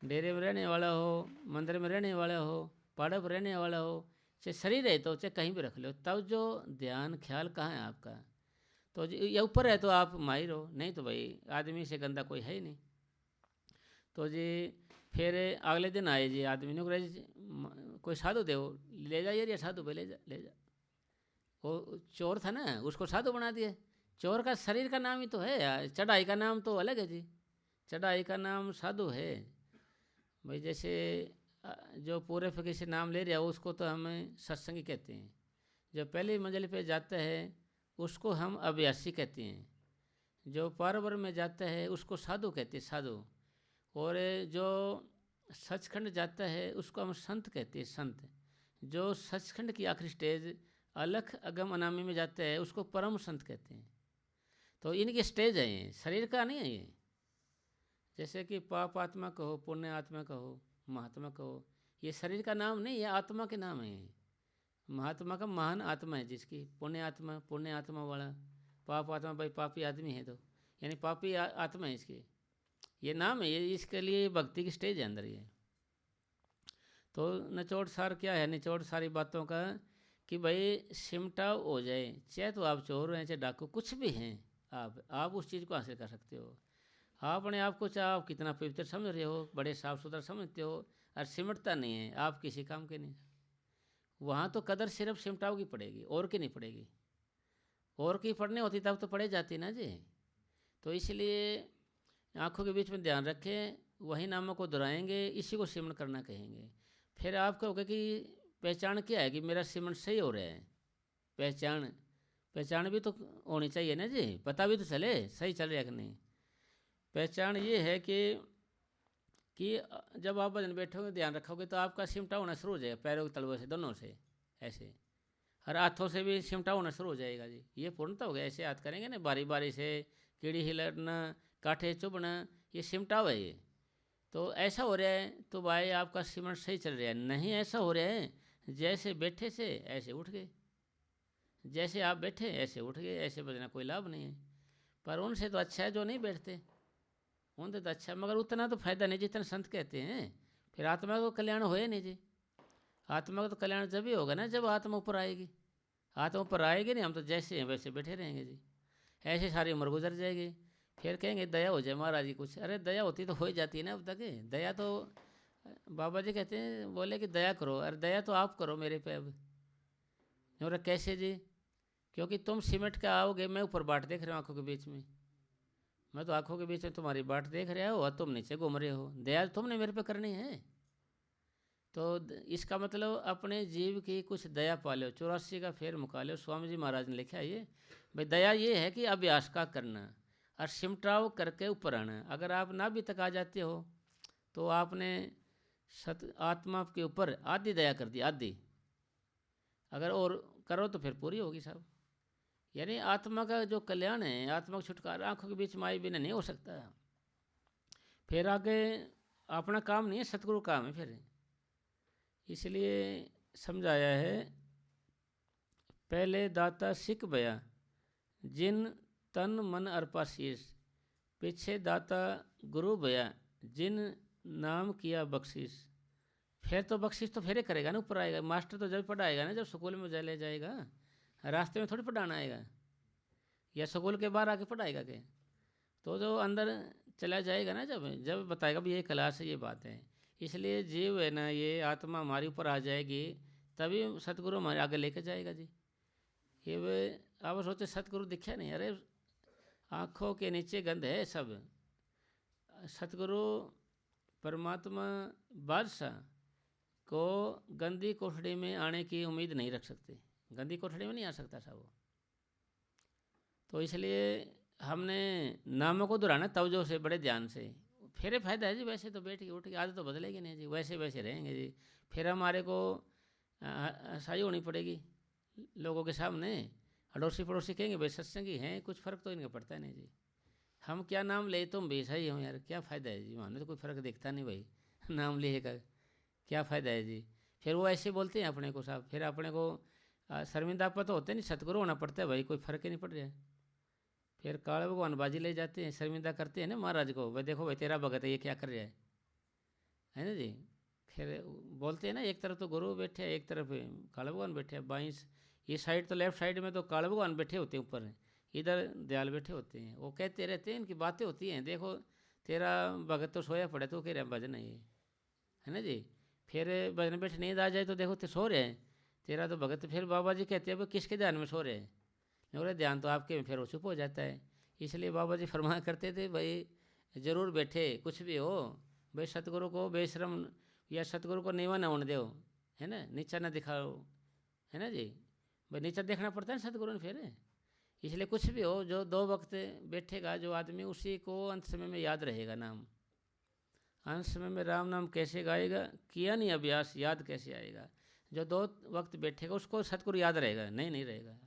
डेरे में रहने वाला हो, मंदिर में रहने वाला हो, पहाड़ पर रहने वाला हो, चाहे शरीर है तो चाहे कहीं भी रख लो, तब जो ध्यान ख्याल कहाँ है आपका। तो ये ऊपर है तो आप माहिर हो, नहीं तो भाई आदमी से गंदा कोई है ही नहीं। तो जी फिर अगले दिन आए जी, आदमी ने कहा कोई साधु दे, ले जा यार, ये साधु भाई ले जा। वो चोर था ना, उसको साधु बना दिया। चोर का शरीर का नाम ही तो है यार, चढ़ाई का नाम तो अलग है जी, चढ़ाई का नाम साधु है भाई। जैसे जो पूरे फकीर से नाम ले रहा है उसको तो हमें सत्संगी कहते हैं, जो पहली मंजिल पे जाता है उसको हम अभ्यासी कहते हैं, जो पारवर में जाता है उसको साधु कहते हैं, साधु। और जो सचखंड जाता है उसको हम संत कहते हैं, संत। जो सचखंड की आखिरी स्टेज अलख अगम अनामी में जाता है उसको परम संत कहते हैं। तो इनके स्टेज है, ये शरीर का नहीं है ये। जैसे कि पाप आत्मा कहो, पुण्य आत्मा कहो, महात्मा कहो, ये शरीर का नाम नहीं, ये आत्मा के नाम है। महात्मा का महान आत्मा है जिसकी, पुण्य आत्मा वाला, पाप आत्मा भाई पापी आदमी है, तो यानी पापी आत्मा है इसकी, ये नाम है, ये इसके लिए भक्ति की स्टेज है अंदर ये। तो निचोड़ सार क्या है, निचोड़ सारी बातों का कि भाई सिमटाव हो जाए, चाहे तो आप चोर हैं चाहे डाकू कुछ भी हैं, आप उस चीज़ को हासिल कर सकते हो। आपने आपको चाहे आप कितना पवित्र समझ रहे हो, बड़े साफ सुथरा समझते हो, और सिमटता नहीं है, आप किसी काम के नहीं। वहाँ तो कदर सिर्फ सिमटाव की पड़ेगी, और की नहीं पड़ेगी। और की पढ़नी होती तब तो पढ़े जाती ना जी। तो इसलिए आँखों के बीच में ध्यान रखें, वही नामों को दोहराएंगे, इसी को सिमरण करना कहेंगे। फिर आप कहोगे कि पहचान क्या है कि मेरा सिमरण सही हो रहा है। पहचान भी तो होनी चाहिए ना जी, पता भी तो चले सही चल रहा है कि नहीं। पहचान ये है कि जब आप भजन बैठोगे ध्यान रखोगे तो आपका सिमटा होना शुरू हो जाएगा, पैरों के तलवों से, दोनों से, ऐसे हर हाथों से भी सिमटा होना शुरू हो जाएगा जी। ये पूर्णता हो गया। ऐसे हाथ करेंगे ना बारी बारी से, कीड़ी हिलना, काठे चुभना, ये सिमटा हुआ है ये। तो ऐसा हो रहा है तो भाई आपका सिमरण सही चल रहा है। नहीं ऐसा हो रहा है, जैसे बैठे से ऐसे उठ गए, जैसे आप बैठे ऐसे उठ गए, ऐसे बजना कोई लाभ नहीं है। पर उनसे तो अच्छा है जो नहीं बैठते, उनसे तो अच्छा, मगर उतना तो फायदा नहीं जितना संत कहते हैं। फिर आत्मा को कल्याण होए नहीं जी। आत्मा का तो कल्याण जब ही होगा ना जब आत्मा ऊपर आएगी। आत्मा ऊपर आएगी नहीं, हम तो जैसे हैं वैसे बैठे रहेंगे जी। ऐसे सारी उम्र गुजर जाएगी। फिर कहेंगे दया हो जाए महाराज जी कुछ। अरे दया होती तो हो ही जाती है ना अब तक। दया तो बाबा जी कहते हैं, बोले कि दया करो। अरे दया तो आप करो मेरे पे अब। और कैसे जी? क्योंकि तुम सिमट के आओगे, मैं ऊपर बाट देख रहा हूँ आँखों के बीच में, मैं तो आँखों के बीच में तुम्हारी बाट देख रहा हो और तुम नीचे घूम रहे हो। दया तुमने मेरे पे करनी है। तो इसका मतलब अपने जीव की कुछ दया पालो, 84 का फेर मुका लो। स्वामी जी महाराज ने लिखा है ये भाई, दया ये है कि अभ्यास का करना और सिमटाव करके ऊपर आना। अगर आप ना भी तक आ जाते हो तो आपने आत्मा के ऊपर आधी दया कर दी, आधी। अगर और करो तो फिर पूरी होगी साहब। यानी आत्मा का जो कल्याण है, आत्मा का छुटकारा आँखों के बीच में आए बिना नहीं हो सकता। फिर आगे अपना काम नहीं है, सतगुरु काम है फिर। इसलिए समझाया है, पहले दाता सिख बया जिन तन मन अर्पा शीश, पीछे दाता गुरु बया जिन नाम किया बख्शिश। फिर तो बख्शिश तो फिर करेगा ना, ऊपर आएगा। मास्टर तो जब पढ़ाएगा ना, जब स्कूल में ले जाएगा, रास्ते में थोड़ी पढ़ाना आएगा, या स्कूल के बाहर आके पढ़ाएगा के। तो जो अंदर चला जाएगा ना, जब बताएगा भी ये क्लास है, ये बात है। इसलिए जीव है ना, ये आत्मा हमारे ऊपर आ जाएगी तभी सतगुरु हमारे आगे लेके जाएगा जी। ये वे आप सोचे सतगुरु दिखा नहीं, अरे आँखों के नीचे गंध है सब। सतगुरु परमात्मा बादशाह को गंदी कोठड़ी में आने की उम्मीद नहीं रख सकते। गंदी कोठड़ी में नहीं आ सकता साहब वो। तो इसलिए हमने नामों को दोहराना तवज्जो से, बड़े ध्यान से। फिर फायदा है जी। वैसे तो बैठ के उठ के आदत तो बदलेगी नहीं जी, वैसे वैसे रहेंगे जी। फिर हमारे को सही होनी पड़ेगी लोगों के सामने। अड़ोसी पड़ोसी कहेंगे भाई सत्संगी हैं, कुछ फ़र्क तो इनका पड़ता नहीं जी। हम क्या नाम ले, तुम भी सही हो यार, क्या फ़ायदा है जी, वहाँ तो कोई फ़र्क दिखता नहीं भाई। नाम लिए का क्या फ़ायदा है जी। फिर वो ऐसे बोलते हैं अपने को साहब, फिर अपने को शर्मिंदा पर तो होते नहीं, सतगुरु होना पड़ता है भाई, कोई फ़र्क ही नहीं पड़ रहा है। फिर काले भगवान बाजी ले जाते हैं, शर्मिंदा करते हैं ना महाराज को, भाई देखो भाई तेरा भगत है, ये क्या कर रहा है ना जी। फिर बोलते हैं ना, एक तरफ तो गुरु बैठे हैं, एक तरफ काले भगवान बैठे हैं। बाईं ये साइड तो लेफ्ट साइड में तो काले भगवान बैठे होते हैं ऊपर, इधर दयाल बैठे होते हैं। वो कहते रहते हैं, इनकी बातें होती हैं, देखो तेरा भगत तो सोया पड़े तो कह रहे हैं भजन है ना जी। फिर भजन बैठे नींद आ जाए तो देखो तो सो रहे हैं, तेरा तो भगत। फिर बाबा जी कहते हैं भाई किसके ध्यान में सो रहे हैं, बोले ध्यान तो आपके में, फिर वो चुप हो जाता है। इसलिए बाबा जी फरमाया करते थे भाई ज़रूर बैठे कुछ भी हो, भाई सतगुरु को बेशरम या सतगुरु को नीवा ना होने दो, है ना, नीचा ना दिखाओ, है ना जी। भाई नीचा देखना पड़ता है सतगुरु ने फिर। इसलिए कुछ भी हो, जो 2 वक्त बैठेगा जो आदमी, उसी को अंत समय में याद रहेगा नाम। अंत समय में राम नाम कैसे गाएगा, किया नहीं अभ्यास याद कैसे आएगा। जो 2 वक्त बैठेगा उसको सतगुरु याद रहेगा, नहीं रहेगा।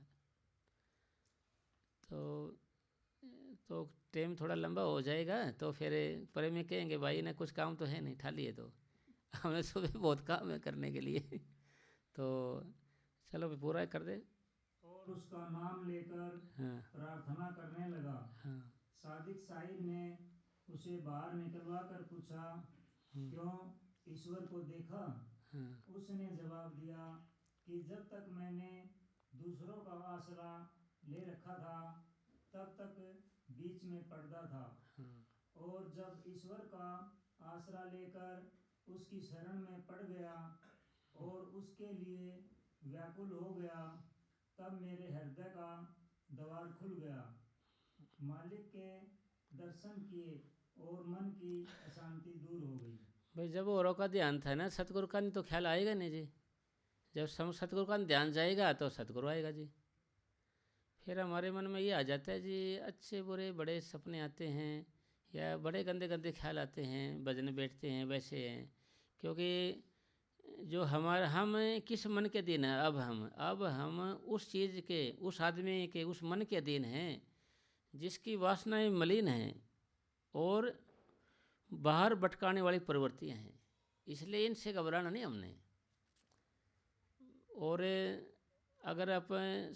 तो टाइम थोड़ा लंबा हो जाएगा तो फिर प्रेमी कहेंगे भाई ना कुछ काम तो है नहीं, थाली है तो हमें सुबह बहुत काम है करने के लिए। तो चलो भी पूरा कर दे। और उसका नाम लेकर हाँ प्रार्थना करने लगा। हाँ सादिक साहिब ने उसे बाहर निकलवा कर पूछा, क्यों ईश्वर को देखा? हाँ उसने जवाब दिया कि जब तक मैंने दूसरों का आसरा ले रखा था तब तक बीच में पर्दा था, और जब ईश्वर का आसरा लेकर उसकी शरण में पड़ गया और उसके लिए व्याकुल हो गया, तब मेरे हृदय का द्वार खुल गया। मालिक के दर्शन किए और मन की अशांति दूर हो गई। भाई जब औरों का ध्यान था ना, सतगुरु का नहीं तो ख्याल आएगा नहीं जी। जब सतगुरु का ध्यान जाएगा तो सतगुरु आएगा जी। फिर हमारे मन में ये आ जाता है जी, अच्छे बुरे बड़े सपने आते हैं या बड़े गंदे गंदे ख्याल आते हैं, भजन बैठते हैं वैसे हैं। क्योंकि जो हमारा हम किस मन के अधीन है, अब हम उस चीज़ के, उस आदमी के, उस मन के अधीन हैं जिसकी वासनाएं मलिन हैं और बाहर भटकाने वाली प्रवृत्तियां हैं। इसलिए इनसे घबराना नहीं हमने। और अगर आप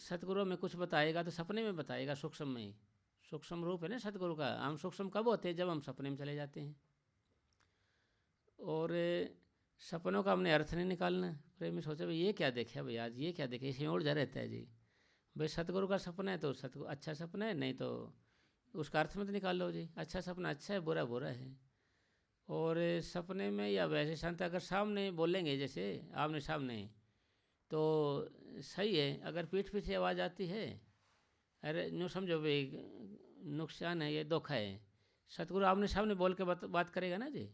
सतगुरु में कुछ बताएगा तो सपने में बताएगा, सूक्ष्म में। सूक्ष्म रूप है ना सतगुरु का। हम सूक्ष्म कब होते हैं? जब हम सपने में चले जाते हैं। और सपनों का हमने अर्थ नहीं निकालना। प्रेमी सोचे भाई ये क्या देखे, भाई आज ये क्या देखे, इसमें उलझा रहता है जी। भाई सतगुरु का सपना है तो सतगुरु अच्छा सपना है, नहीं तो उसका अर्थ मत निकाल लो जी। अच्छा सपना अच्छा है, बुरा बुरा है। और सपने में या वैसे शांत अगर सामने बोलेंगे, जैसे आमने सामने, तो सही है। अगर पीठ पीछे आवाज़ आती है, अरे यूँ समझो भाई नुकसान है, ये धोखा है, सतगुरु आमने सामने बोल के बात करेगा ना जी,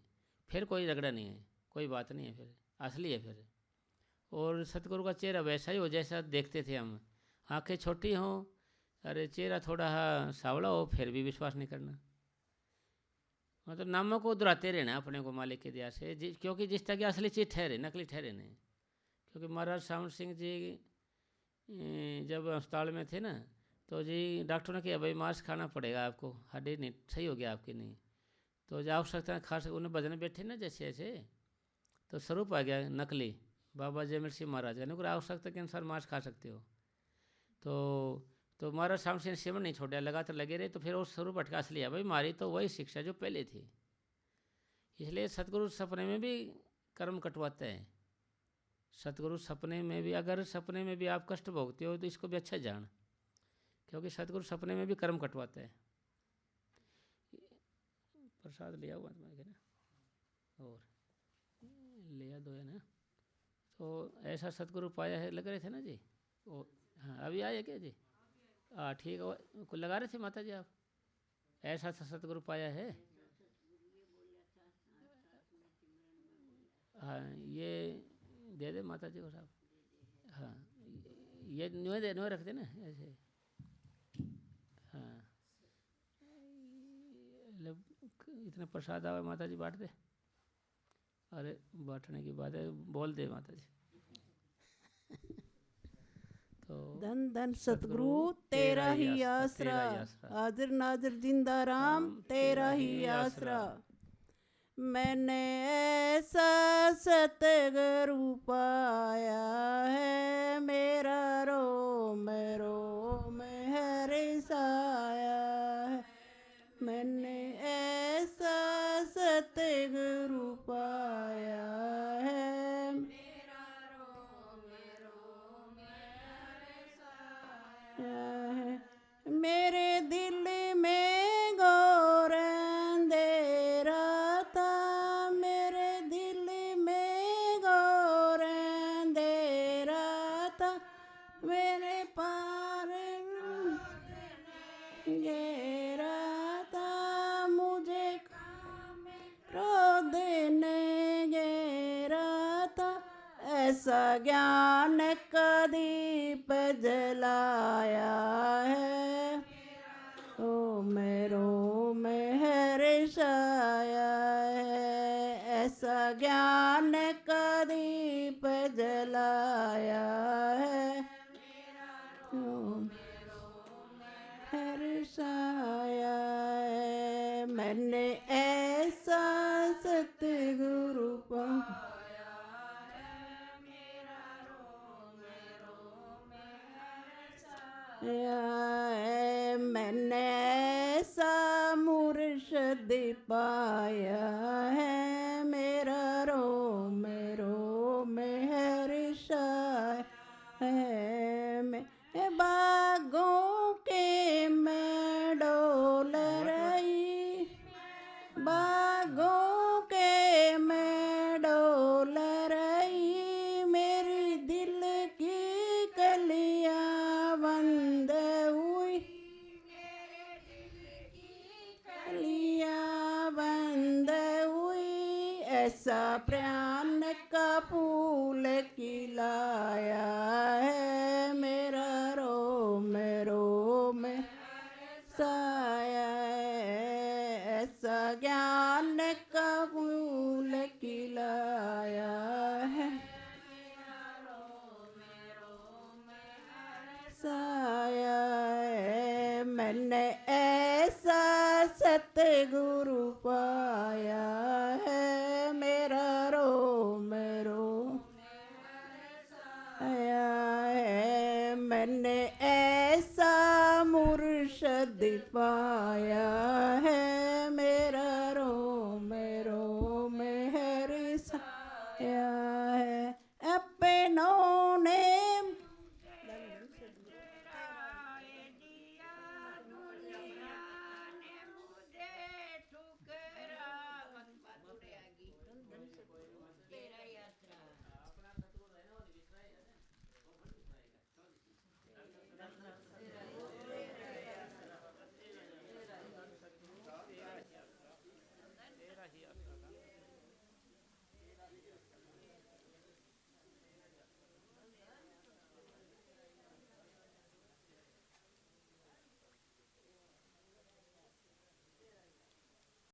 फिर कोई झगड़ा नहीं है, कोई बात नहीं है, फिर असली है फिर। और सतगुरु का चेहरा वैसा ही हो जैसा देखते थे हम। आंखें छोटी हों, अरे चेहरा थोड़ा सावला हो, फिर भी विश्वास नहीं करना। मतलब नामों को दोहराते रहना अपने को मालिक की दया से, क्योंकि जिस तरह की असली चीज़ ठहरे, नकली ठहरे नहीं। क्योंकि महाराज सावन सिंह जी जब अस्पताल में थे ना, तो जी डॉक्टर ने कहा भाई मांस खाना पड़ेगा आपको, हड्डी नहीं सही हो गया आपकी नहीं, तो जो आवश्यकता खा सकते। उन्हें भजन बैठे ना जैसे ऐसे, तो स्वरूप आ गया नकली बाबा जयमिर सिंह महाराज का। नहीं आवश्यकता के अनुसार मांस खा सकते हो। तो महाराज सावन सिंह सेवन नहीं छोड़ा, लगातार लगे रहे। तो फिर वो स्वरूप अटका असली है भाई, मारी तो वही शिक्षा जो पहले थी। इसलिए सतगुरु सपने में भी कर्म कटवाते हैं। सतगुरु सपने में भी, अगर सपने में भी आप कष्ट भोगते हो तो इसको भी अच्छा जान, क्योंकि सतगुरु सपने में भी कर्म कटवाते हैं। प्रसाद लिया हुआ है ना, और लिया दो है ना। तो ऐसा सतगुरु पाया है, लग रहे थे ना जी वो। हाँ अभी आए क्या जी? हाँ ठीक है, कुछ लगा रहे थे माता जी आप? ऐसा सतगुरु पाया है। हाँ ये दे दे माता जी को साहब। हाँ ये न्यू रख दे ना ऐसे। हाँ इतना प्रसाद आवे माता जी बांट दे। अरे बांटने की बात है, बोल दे माता जी। तो धन धन सतगुरु तेरा ही आसरा, हाजिर नाजिर जिंदा राम तेरा ही आसरा। मैंने ऐसा सतगुरु पाया है, मेरा रोम रोम हर्षाया है। मैंने ऐसा सतगुरु पाया है, मेरा रोम रोम हर्षाया है। मेरे दिल में घोर अंधेरा था, मेरे दिल में घोर अंधेरा था, मेरे पार घेरा था, मुझे क्रोध ने घेरा था। ऐसा ज्ञान का दीप जलाया है, ओ मेरो में हर्षाया है। ऐसा ज्ञान का दीप जलाया है, हर्षाया है। मैंने ऐसा सतगुरु पाया है, मेरा रोम रोम हर्षाया है। मैंने ऐसा मुर्शद पाया है, मेरा रोम रोम हर्षाया है। मैं बागों के मैं डोल रही, बागों के मैं डोल रही, मेरी दिल की ऐसा प्राण का फूल खिलाया है मेरा रोम रोम साया है। ऐसा ज्ञान का फूल खिलाया है साया है। मैंने ऐसा सतगुरु पाया है मेरा रोम रोम आया है। मैंने ऐसा मुर्शद पाया है